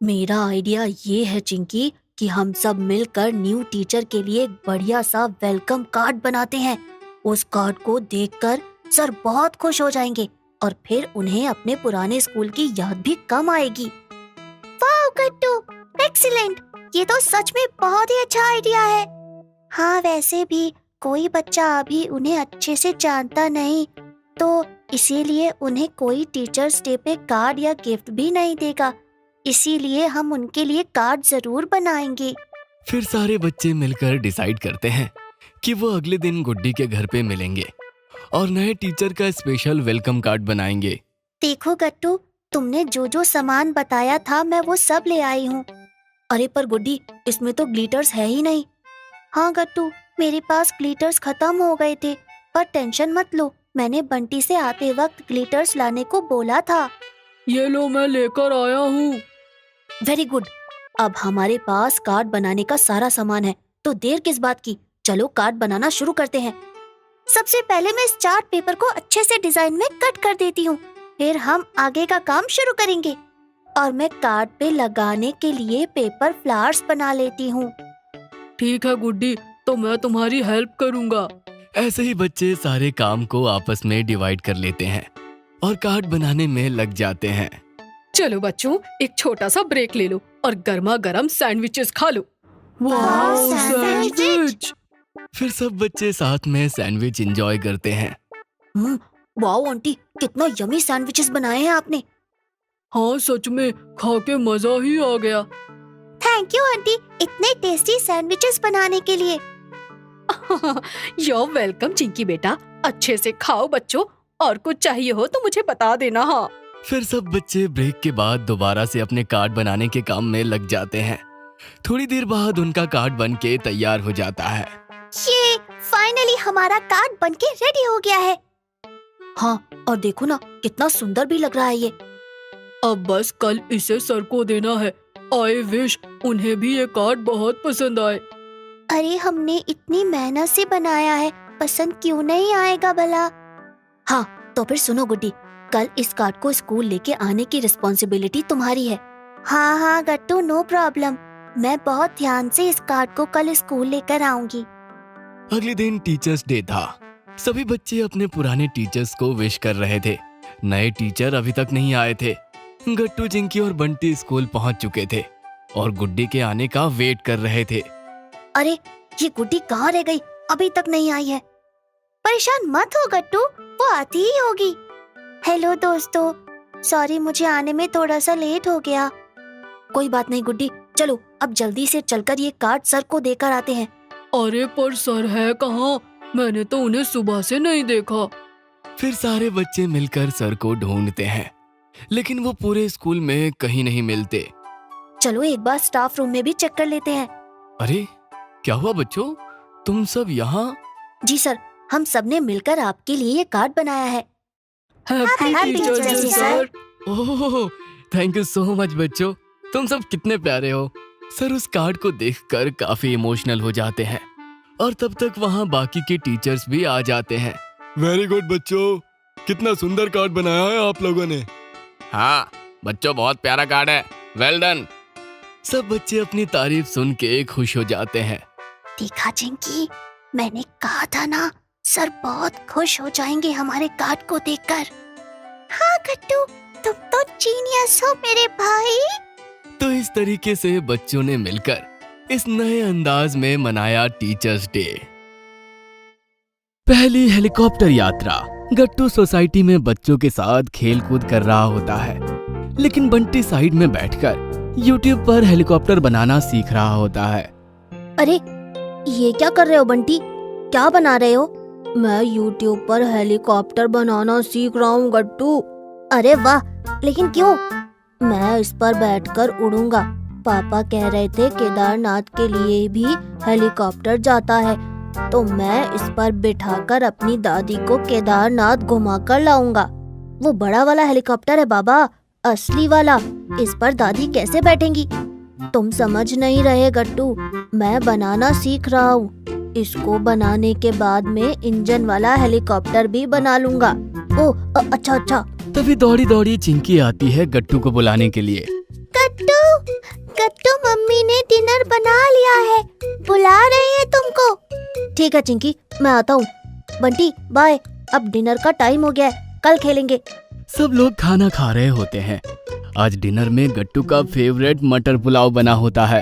मेरा आइडिया ये है चिंकी कि हम सब मिलकर न्यू टीचर के लिए एक बढ़िया सा वेलकम कार्ड बनाते हैं। उस कार्ड को देखकर सर बहुत खुश हो जाएंगे और फिर उन्हें अपने पुराने स्कूल की याद भी कम आएगी। वाह गट्टू, एक्सीलेंट! ये तो सच में बहुत ही अच्छा आइडिया है। हाँ, वैसे भी कोई बच्चा अभी उन्हें अच्छे से जानता नहीं, तो इसीलिए उन्हें कोई टीचर्स डे पे कार्ड या गिफ्ट भी नहीं देगा। इसीलिए हम उनके लिए कार्ड जरूर बनाएंगे। फिर सारे बच्चे मिलकर डिसाइड करते हैं कि वो अगले दिन गुड्डी के घर पे मिलेंगे और नए टीचर का स्पेशल वेलकम कार्ड बनाएंगे। देखो गट्टू, तुमने जो जो सामान बताया था मैं वो सब ले आई हूँ। अरे पर गुड्डी, इसमें तो ग्लिटर्स है ही नहीं। हाँ गट्टू, मेरे पास ग्लिटर्स खत्म हो गए थे, पर टेंशन मत लो, मैंने बंटी से आते वक्त ग्लिटर्स लाने को बोला था। ये लो, मैं लेकर आया हूँ। Very good. अब हमारे पास कार्ड बनाने का सारा सामान है, तो देर किस बात की, चलो कार्ड बनाना शुरू करते हैं। सबसे पहले मैं इस चार्ट पेपर को अच्छे से डिजाइन में कट कर देती हूँ, फिर हम आगे का काम शुरू करेंगे। और मैं कार्ड पे लगाने के लिए पेपर फ्लावर्स बना लेती हूँ। ठीक है गुड्डी, तो मैं तुम्हारी हेल्प करूँगा। ऐसे ही बच्चे सारे काम को आपस में डिवाइड कर लेते हैं और कार्ड बनाने में लग जाते हैं। चलो बच्चों, एक छोटा सा ब्रेक ले लो और गर्मा गर्म सैंडविचेस खा लो। वाह, सैंडविच! सैंडविच! फिर सब बच्चे साथ में सैंडविच एंजॉय करते हैं। वाओ आंटी, कितना यमी सैंडविचेस बनाए हैं आपने। हाँ सच में खा के मजा ही आ गया। थैंक यू आंटी, इतने टेस्टी सैंडविचेस बनाने के लिए। योर वेलकम चिंकी बेटा, अच्छे से खाओ बच्चों, और कुछ चाहिए हो तो मुझे बता देना। हाँ, फिर सब बच्चे ब्रेक के बाद दोबारा से अपने कार्ड बनाने के काम में लग जाते हैं। थोड़ी देर बाद उनका कार्ड बन के तैयार हो जाता है। ये फाइनली हमारा कार्ड बनके रेडी हो गया है। हाँ, और देखो ना कितना सुंदर भी लग रहा है ये। अब बस कल इसे सर को देना है। आई विश उन्हें भी ये कार्ड बहुत पसंद आए। अरे हमने इतनी मेहनत से बनाया है, पसंद क्यों नहीं आएगा भला। हाँ, तो फिर सुनो गुड्डी, कल इस कार्ड को स्कूल लेके आने की रिस्पॉन्सिबिलिटी तुम्हारी है। हाँ हाँ गट्टू, नो प्रॉब्लम। मैं बहुत ध्यान से इस कार्ड को कल स्कूल लेकर आऊंगी। अगले दिन टीचर्स डे था। सभी बच्चे अपने पुराने टीचर्स को विश कर रहे थे। नए टीचर अभी तक नहीं आए थे। गट्टू, चिंकी और बंटी स्कूल पहुंच चुके थे और गुड्डी के आने का वेट कर रहे थे। अरे ये गुड्डी कहाँ रह गई, अभी तक नहीं आई है। परेशान मत हो गट्टू, वो आती ही होगी। हेलो दोस्तों, सॉरी मुझे आने में थोड़ा सा लेट हो गया। कोई बात नहीं गुड्डी, चलो अब जल्दी से चलकर ये कार्ड सर को देकर आते हैं। अरे पर सर है कहाँ? मैंने तो उन्हें सुबह से नहीं देखा। फिर सारे बच्चे मिलकर सर को ढूंढते हैं, लेकिन वो पूरे स्कूल में कहीं नहीं मिलते। चलो एक बार स्टाफ रूम में भी चेक कर लेते हैं। अरे क्या हुआ बच्चों, तुम सब यहाँ? जी सर, हम सब ने मिलकर आपके लिए ये कार्ड बनाया है। Happy Happy teachers Teachers day Day, sir. Oh, thank you so much बच्चों, तुम सब कितने प्यारे हो। सर उस कार्ड को देखकर काफी इमोशनल हो जाते हैं और तब तक वहाँ बाकी के टीचर्स भी आ जाते हैं। वेरी गुड बच्चों, कितना सुंदर कार्ड बनाया है आप लोगों ने। हाँ बच्चों, बहुत प्यारा कार्ड है, वेल डन। सब बच्चे अपनी तारीफ सुन के खुश हो जाते हैं। देखा चिंकी, मैंने कहा था ना, सर बहुत खुश हो जाएंगे हमारे कार्ड को देखकर। हाँ गट्टू, तुम तो जीनियस हो मेरे भाई। तो इस तरीके से बच्चों ने मिलकर इस नए अंदाज में मनाया टीचर्स डे। पहली हेलीकॉप्टर यात्रा। गट्टू सोसाइटी में बच्चों के साथ खेल कूद कर रहा होता है, लेकिन बंटी साइड में बैठकर यूट्यूब पर हेलीकॉप्टर बनाना सीख रहा होता है। अरे ये क्या कर रहे हो बंटी, क्या बना रहे हो? मैं यूट्यूब पर हेलीकॉप्टर बनाना सीख रहा हूँ गट्टू। अरे वाह, लेकिन क्यों? मैं इस पर बैठकर उड़ूंगा। पापा कह रहे थे केदारनाथ के लिए भी हेलीकॉप्टर जाता है, तो मैं इस पर बिठाकर अपनी दादी को केदारनाथ घुमाकर लाऊंगा। वो बड़ा वाला हेलीकॉप्टर है बाबा, असली वाला। इस पर दादी कैसे बैठेंगी? तुम समझ नहीं रहे गट्टू, मैं बनाना सीख रहा हूँ। इसको बनाने के बाद में इंजन वाला हेलीकॉप्टर भी बना लूंगा। अच्छा अच्छा। तभी दौड़ी दौड़ी चिंकी आती है गट्टू को बुलाने के लिए। गट्टू, गट्टू मम्मी ने डिनर बना लिया है, बुला रही है तुमको। ठीक है चिंकी, मैं आता हूँ। बंटी बाय, अब डिनर का टाइम हो गया है, कल खेलेंगे। सब लोग खाना खा रहे होते हैं। आज डिनर में गट्टू का फेवरेट मटर पुलाव बना होता है।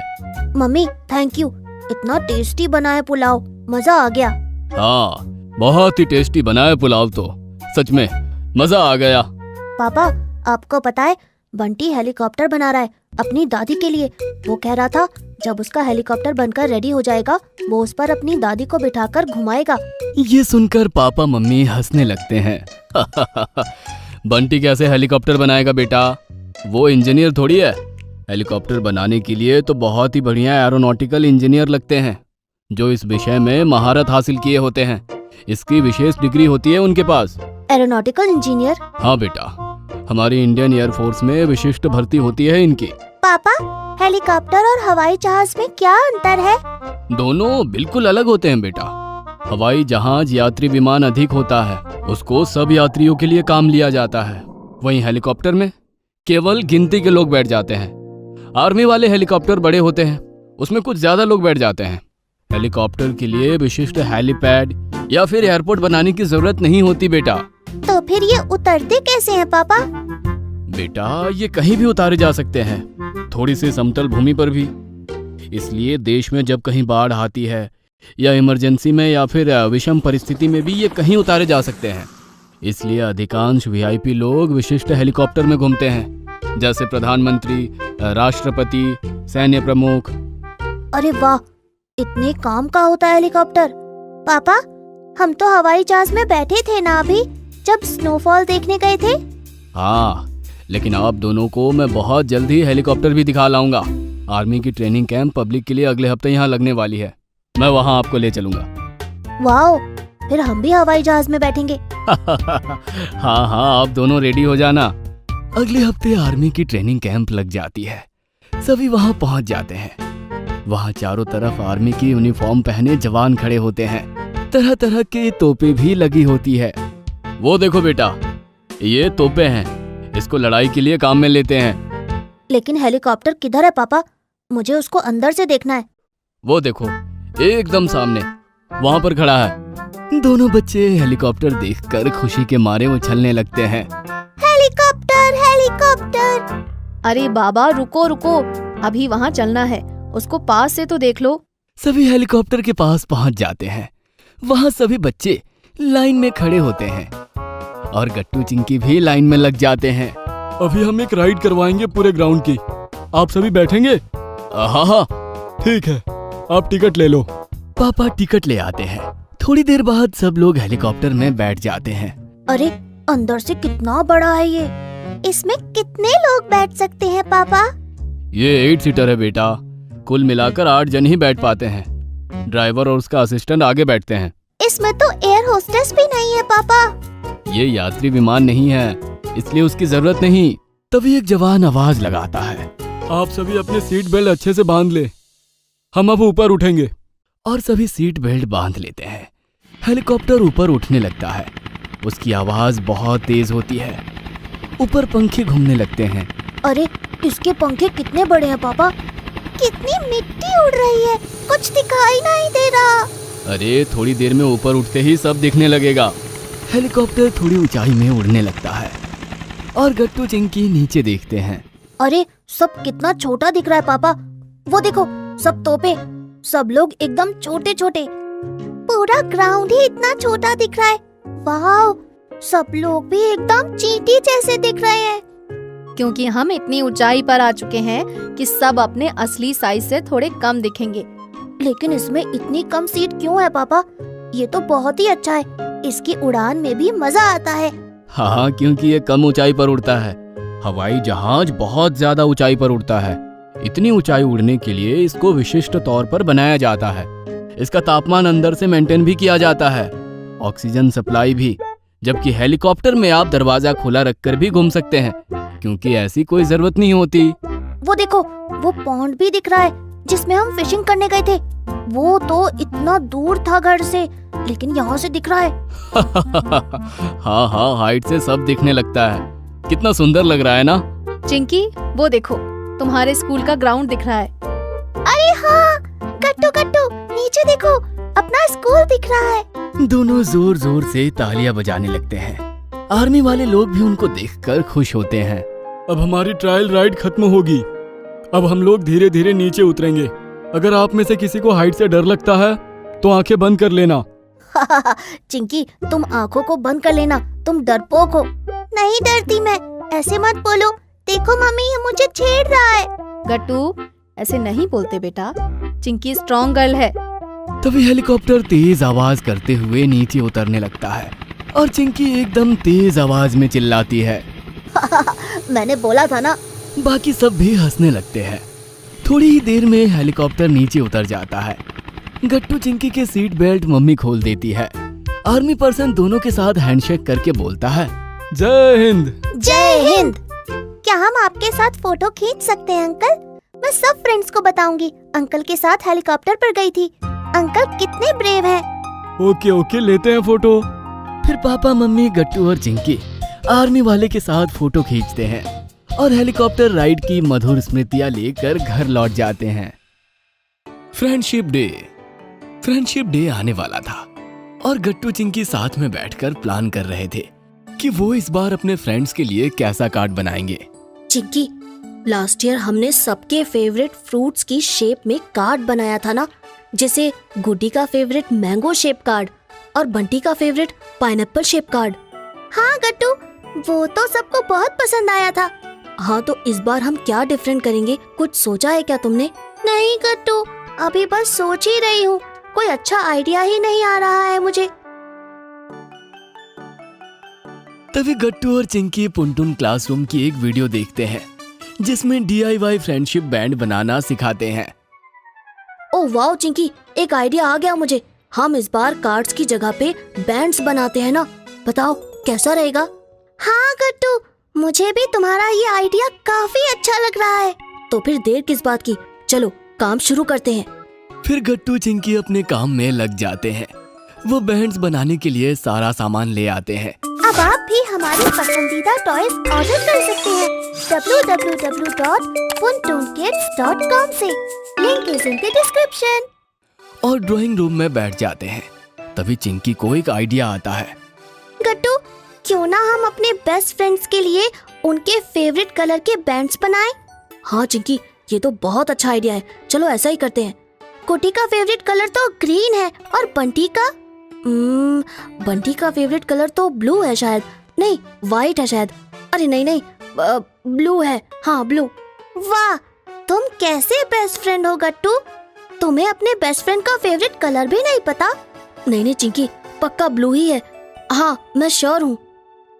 मम्मी थैंक यू, इतना टेस्टी बना है पुलाव, मजा आ गया। हाँ, बहुत ही टेस्टी बना है पुलाव तो, सच में मजा आ गया। पापा आपको पता है, बंटी हेलीकॉप्टर बना रहा है अपनी दादी के लिए। वो कह रहा था जब उसका हेलीकॉप्टर बनकर रेडी हो जाएगा, वो उस पर अपनी दादी को बिठाकर घुमाएगा। ये सुनकर पापा मम्मी हंसने लगते हैं। बंटी कैसे हेलीकॉप्टर बनाएगा बेटा, वो इंजीनियर थोड़ी है। हेलीकॉप्टर बनाने के लिए तो बहुत ही बढ़िया एरोनॉटिकल इंजीनियर लगते हैं, जो इस विषय में महारत हासिल किए होते हैं। इसकी विशेष डिग्री होती है उनके पास। Aeronautical engineer? हाँ बेटा, हमारी इंडियन एयरफोर्स में विशिष्ट भर्ती होती है इनकी। पापा, हेलीकॉप्टर और हवाई जहाज में क्या अंतर है? दोनों बिल्कुल अलग होते हैं बेटा। हवाई जहाज यात्री विमान अधिक होता है, उसको सब यात्रियों के लिए काम लिया जाता है। वहीं हेलीकॉप्टर में केवल गिनती के लोग बैठ जाते हैं। आर्मी वाले हेलीकॉप्टर बड़े होते हैं, उसमें कुछ ज्यादा लोग बैठ जाते हैं। हेलीकॉप्टर के लिए विशिष्ट हेलीपैड या फिर एयरपोर्ट बनाने की जरूरत नहीं होती बेटा। तो फिर ये उतरते कैसे हैं पापा? बेटा ये कहीं भी उतारे जा सकते हैं, थोड़ी सी समतल भूमि पर भी। इसलिए देश में जब कहीं बाढ़ आती है या इमरजेंसी में या फिर विषम परिस्थिति में भी ये कहीं उतारे जा सकते हैं। इसलिए अधिकांश वीआईपी लोग विशिष्ट हेलीकॉप्टर में घूमते हैं, जैसे प्रधानमंत्री, राष्ट्रपति, सैन्य प्रमुख। अरे वाह, इतने काम का होता है हेलीकॉप्टर। पापा, हम तो हवाई जहाज में बैठे थे ना अभी, जब स्नोफॉल देखने गए थे। हाँ, लेकिन आप दोनों को मैं बहुत जल्द ही हेलीकॉप्टर भी दिखा लाऊंगा। आर्मी की ट्रेनिंग कैंप पब्लिक के लिए अगले हफ्ते यहाँ लगने वाली है, मैं वहाँ आपको ले चलूंगा। वाओ, फिर हम भी हवाई जहाज में बैठेंगे। हाँ हाँ, आप दोनों रेडी हो जाना। अगले हफ्ते आर्मी की ट्रेनिंग कैंप लग जाती है। सभी वहाँ पहुँच जाते हैं। वहाँ चारों तरफ आर्मी की यूनिफॉर्म पहने जवान खड़े होते हैं। तरह तरह के तोपे भी लगी होती है। वो देखो बेटा, ये तोपे हैं, इसको लड़ाई के लिए काम में लेते हैं। लेकिन हेलीकॉप्टर किधर है पापा? मुझे उसको अंदर से देखना है। वो देखो, एकदम सामने, वहाँ पर खड़ा है। दोनों बच्चे हेलीकॉप्टर देखकर खुशी के मारे उछलने लगते हैं। Helicopter, helicopter. अरे बाबा रुको रुको, अभी वहाँ चलना है, उसको पास से तो देख लो। सभी हेलीकॉप्टर के पास पहुंच जाते हैं। वहां सभी बच्चे लाइन में खड़े होते हैं और गट्टू चिंकी भी लाइन में लग जाते हैं। अभी हम एक राइड करवाएंगे पूरे ग्राउंड की, आप सभी बैठेंगे? हाँ हाँ, ठीक है, आप टिकट ले लो। पापा टिकट ले आते हैं। थोड़ी देर बाद सब लोग हेलीकॉप्टर में बैठ जाते हैं। अरे अंदर से कितना बड़ा है ये। इसमें कितने लोग बैठ सकते हैं पापा? ये 8 सीटर है बेटा, कुल मिलाकर 8 जन ही बैठ पाते हैं। ड्राइवर और उसका असिस्टेंट आगे बैठते हैं। इसमें तो एयर होस्टेस भी नहीं है पापा। ये यात्री विमान नहीं है, इसलिए उसकी जरूरत नहीं। तभी एक जवान आवाज लगाता है, आप सभी अपने सीट बेल्ट अच्छे से बांध ले, हम अब ऊपर उठेंगे। और सभी सीट बेल्ट बांध लेते हैं। हेलीकॉप्टर ऊपर उठने लगता है। उसकी आवाज बहुत तेज होती है। ऊपर पंखे घूमने लगते हैं। अरे इसके पंखे कितने बड़े हैं पापा। कितनी मिट्टी उड़ रही है, कुछ दिखाई नहीं दे रहा। अरे थोड़ी देर में ऊपर उठते ही सब दिखने लगेगा। हेलीकॉप्टर थोड़ी ऊंचाई में उड़ने लगता है और गट्टू चिंकी नीचे देखते हैं। अरे सब कितना छोटा दिख रहा है पापा। वो देखो, सब तोपे, सब लोग एकदम छोटे छोटे। पूरा ग्राउंड ही इतना छोटा दिख रहा है। वाह, सब लोग भी एकदम चींटी जैसे दिख रहे हैं। क्योंकि हम इतनी ऊंचाई पर आ चुके हैं कि सब अपने असली साइज से थोड़े कम दिखेंगे। लेकिन इसमें इतनी कम सीट क्यों है पापा? ये तो बहुत ही अच्छा है, इसकी उड़ान में भी मजा आता है। हाँ, क्योंकि ये कम ऊंचाई पर उड़ता है। हवाई जहाज बहुत ज्यादा ऊंचाई पर उड़ता है। इतनी ऊंचाई उड़ने के लिए इसको विशिष्ट तौर पर बनाया जाता है। इसका तापमान अंदर से मेंटेन भी किया जाता है, ऑक्सीजन सप्लाई भी। जबकि हेलीकॉप्टर में आप दरवाजा खुला रखकर भी घूम सकते हैं, क्योंकि ऐसी कोई जरूरत नहीं होती। वो देखो, वो पॉन्ड भी दिख रहा है जिसमें हम फिशिंग करने गए थे। वो तो इतना दूर था घर से, लेकिन यहाँ से दिख रहा है। हाँ हाँ, हाइट से सब दिखने लगता है। कितना सुंदर लग रहा है ना? चिंकी वो देखो, तुम्हारे स्कूल का ग्राउंड दिख रहा है। अरे हाँ, गट्टू गट्टू, नीचे देखो, अपना स्कूल दिख रहा है। दोनों जोर जोर से तालियां बजाने लगते हैं। आर्मी वाले लोग भी उनको देखकर खुश होते हैं। अब हमारी ट्रायल राइड खत्म होगी। अब हम लोग धीरे धीरे नीचे उतरेंगे। अगर आप में से किसी को हाइट से डर लगता है तो आंखें बंद कर लेना। चिंकी, तुम आंखों को बंद कर लेना, तुम डरपोक हो। नहीं डरती मैं, ऐसे मत बोलो। देखो मम्मी, ये मुझे छेड़ रहा है। गट्टू ऐसे नहीं बोलते बेटा, चिंकी स्ट्रॉन्ग गर्ल है। तभी हेलीकॉप्टर तेज आवाज करते हुए नीचे उतरने लगता है और चिंकी एकदम तेज आवाज में चिल्लाती है। मैंने बोला था ना। बाकी सब भी हंसने लगते हैं। थोड़ी ही देर में हेलीकॉप्टर नीचे उतर जाता है। गट्टू चिंकी के सीट बेल्ट मम्मी खोल देती है। आर्मी पर्सन दोनों के साथ हैंडशेक करके बोलता है, जय हिंद। जय हिंद। क्या हम आपके साथ फोटो खींच सकते हैं अंकल? मैं सब फ्रेंड्स को बताऊंगी अंकल के साथ हेलीकॉप्टर पर गई थी। अंकल कितने ब्रेव हैं। ओके ओके, लेते हैं फोटो। फिर पापा, मम्मी, गट्टू और चिंकी आर्मी वाले के साथ फोटो खींचते हैं और हेलीकॉप्टर राइड की मधुर स्मृतियां लेकर घर लौट जाते हैं। Friendship day. फ्रेंडशिप डे आने वाला था और गट्टू चिंकी साथ में बैठकर प्लान कर रहे थे कि वो इस बार अपने फ्रेंड्स के लिए कैसा कार्ड बनाएंगे। चिंकी, लास्ट ईयर हमने सबके फेवरेट फ्रूट्स की शेप में कार्ड बनाया था ना, जैसे गुड्डी का फेवरेट मैंगो शेप कार्ड और बंटी का फेवरेट पाइनएप्पल शेप कार्ड। हाँ गट्टू, वो तो सबको बहुत पसंद आया था। हाँ, तो इस बार हम क्या डिफरेंट करेंगे, कुछ सोचा है क्या तुमने? नहीं गट्टू, अभी बस सोच ही रही हूँ, कोई अच्छा आइडिया ही नहीं आ रहा है मुझे। तभी गट्टू और चिंकी पुंटुन क्लासरूम की एक वीडियो देखते हैं जिसमें DIY फ्रेंडशिप बैंड बनाना सिखाते हैं। ओह वाओ चिंकी, एक आइडिया आ गया मुझे। हम इस बार कार्ड्स की जगह पे बैंड्स बनाते हैं ना, बताओ कैसा रहेगा? हाँ गट्टू, मुझे भी तुम्हारा ये आइडिया काफी अच्छा लग रहा है। तो फिर देर किस बात की, चलो काम शुरू करते हैं। फिर गट्टू चिंकी अपने काम में लग जाते हैं। वो बैंड्स बनाने के लिए सारा सामान ले आते हैं। अब आप भी हमारी पसंदीदा टॉयज ऑर्डर कर सकते हैं www.puntunkids.com से। Link is in the description. और ड्राइंग रूम में बैठ जाते हैं। तभी चिंकी को एक आइडिया आता है। गट्टू, क्यों ना हम अपने बेस्ट फ्रेंड्स के लिए उनके फेवरेट कलर के बैंड्स बनाएं? हाँ चिंकी, ये तो बहुत अच्छा आइडिया है, चलो ऐसा ही करते हैं। कुटी का फेवरेट कलर तो ग्रीन है और बंटी का? बंटी का फेवरेट कलर तो ब्लू है शायद, नहीं वाइट है शायद। अरे नहीं, ब्लू है, हाँ ब्लू। वाह, तुम कैसे बेस्ट फ्रेंड हो गट्टू? तुम्हें अपने बेस्ट फ्रेंड का फेवरेट कलर भी नहीं पता? नहीं चिंकी, पक्का ब्लू ही है, हाँ मैं श्योर हूँ।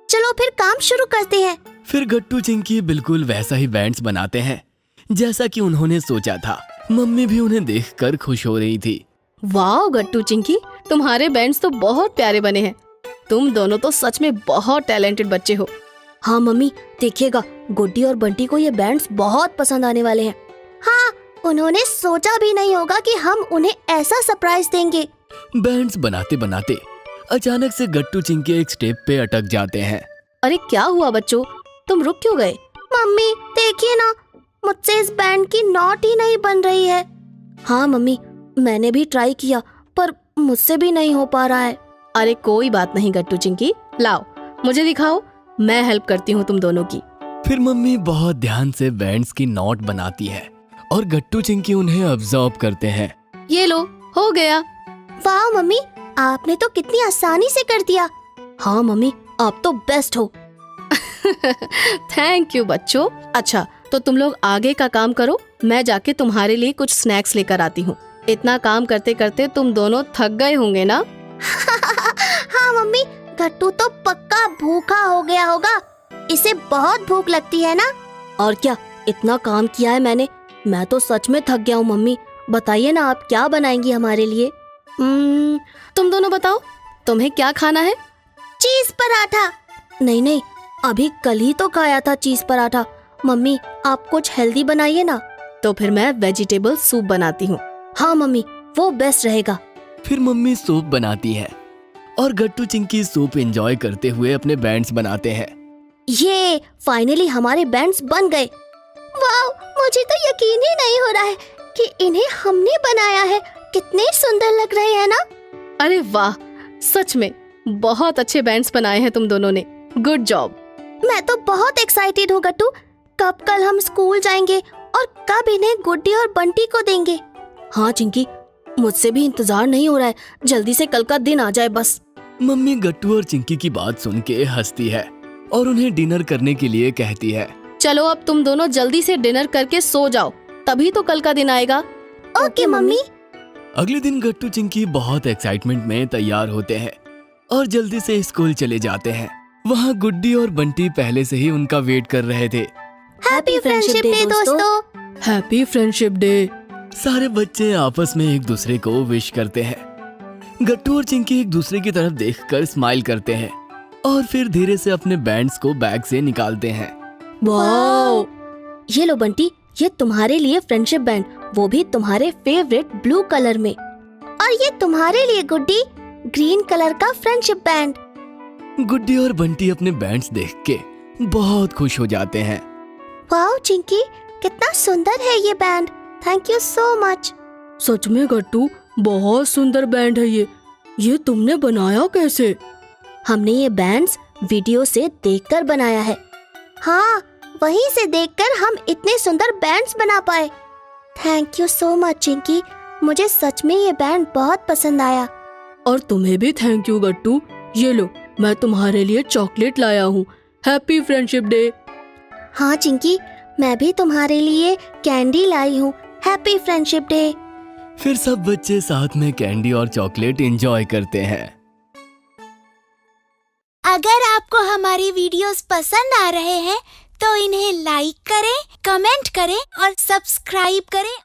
चलो फिर काम शुरू करते हैं। फिर गट्टू चिंकी बिल्कुल वैसा ही बैंड्स बनाते हैं जैसा कि उन्होंने सोचा था। मम्मी भी उन्हें देखकर खुश हो रही थी। वाह गट्टू चिंकी, तुम्हारे बैंड्स तो बहुत प्यारे बने हैं। तुम दोनों तो सच में बहुत टैलेंटेड बच्चे हो। हाँ मम्मी, देखिएगा गुड्डी और बंटी को ये बैंड्स बहुत पसंद आने वाले हैं। हाँ, उन्होंने सोचा भी नहीं होगा कि हम उन्हें ऐसा सरप्राइज देंगे। बैंड्स बनाते बनाते अचानक से गट्टू चिंकी एक स्टेप पे अटक जाते हैं। अरे क्या हुआ बच्चों, तुम रुक क्यों गए? मम्मी देखिए ना, मुझसे इस बैंड की नॉट ही नहीं बन रही है। हाँ मम्मी, मैंने भी ट्राई किया पर मुझसे भी नहीं हो पा रहा है। अरे कोई बात नहीं गट्टू चिंकी, लाओ मुझे दिखाओ, मैं हेल्प करती हूँ तुम दोनों की। फिर मम्मी बहुत ध्यान से बैंड्स की नॉट बनाती है और गट्टू चिंकी उन्हें ऑब्जर्व करते हैं। ये लो, हो गया। वाह मम्मी, आपने तो कितनी आसानी से कर दिया। हाँ मम्मी, आप तो बेस्ट हो। थैंक यू बच्चों। अच्छा तो तुम लोग आगे का काम करो, मैं जाके तुम्हारे लिए कुछ स्नैक्स लेकर आती हूँ। इतना काम करते करते तुम दोनों थक गए होंगे ना? हाँ मम्मी, गट्टू तो पक्का भूखा हो गया होगा, इसे बहुत भूख लगती है ना। और क्या, इतना काम किया है मैंने, मैं तो सच में थक गया हूँ। मम्मी बताइए ना, आप क्या बनाएंगी हमारे लिए? तुम दोनों बताओ, तुम्हें क्या खाना है? चीज पराठा। नहीं, अभी कल ही तो खाया था चीज पराठा। मम्मी आप कुछ हेल्दी बनाइए ना। तो फिर मैं वेजिटेबल सूप बनाती हूँ। हाँ मम्मी, वो बेस्ट रहेगा। फिर मम्मी सूप बनाती है और गट्टू चिंकी सूप एंजॉय करते हुए अपने बैंड्स बनाते हैं। ये फाइनली हमारे बैंड्स बन गए। वाह, मुझे तो यकीन ही नहीं हो रहा है कि इन्हें हमने बनाया है। कितने सुंदर लग रहे हैं ना। अरे वाह, सच में बहुत अच्छे बैंड्स बनाए हैं तुम दोनों ने, गुड जॉब। मैं तो बहुत एक्साइटेड हूँ गट्टू, कब कल हम स्कूल जाएंगे और कब इन्हें गुड्डी और बंटी को देंगे। हाँ चिंकी, मुझसे भी इंतजार नहीं हो रहा है, जल्दी से कल का दिन आ जाए बस। मम्मी गट्टू और चिंकी की बात सुन के हंसती है और उन्हें डिनर करने के लिए कहती है। चलो अब तुम दोनों जल्दी से डिनर करके सो जाओ, तभी तो कल का दिन आएगा। Okay mummy. अगले दिन गट्टू चिंकी बहुत एक्साइटमेंट में तैयार होते हैं और जल्दी से स्कूल चले जाते हैं। वहाँ गुड्डी और बंटी पहले से ही उनका वेट कर रहे थे। हैप्पी फ्रेंडशिप डे दोस्तों। Happy friendship day. सारे बच्चे आपस में एक दूसरे को विश करते हैं। गट्टू और चिंकी एक दूसरे की तरफ देखकर स्माइल करते हैं और फिर धीरे से अपने बैंड्स को बैग से निकालते हैं। वाओ, ये लो बंटी, ये तुम्हारे लिए फ्रेंडशिप बैंड, वो भी तुम्हारे फेवरेट ब्लू कलर में। और ये तुम्हारे लिए गुड्डी, ग्रीन कलर का फ्रेंडशिप बैंड। गुड्डी और बंटी अपने बैंड्स देख के बहुत खुश हो जाते हैं। वाओ चिंकी, कितना सुंदर है ये band, thank you so much. सच में गट्टू, बहुत सुंदर बैंड है ये तुमने बनाया कैसे? हमने ये बैंड्स वीडियो से देखकर बनाया है। हाँ, वहीं से देखकर हम इतने सुंदर बैंड्स बना पाए। Thank you so much Chinki, मुझे सच में ये बैंड बहुत पसंद आया। और तुम्हें भी थैंक यू गट्टू। ये लो, मैं तुम्हारे लिए चॉकलेट लाया हूँ। Happy friendship day. हाँ चिंकी, मैं भी तुम्हारे लिए कैंडी लाई हूँ। Happy friendship day. फिर सब बच्चे साथ में कैंडी और चॉकलेट एंजॉय करते हैं। अगर आपको हमारी वीडियोस पसंद आ रहे हैं तो इन्हें लाइक करें, कमेंट करें और सब्सक्राइब करें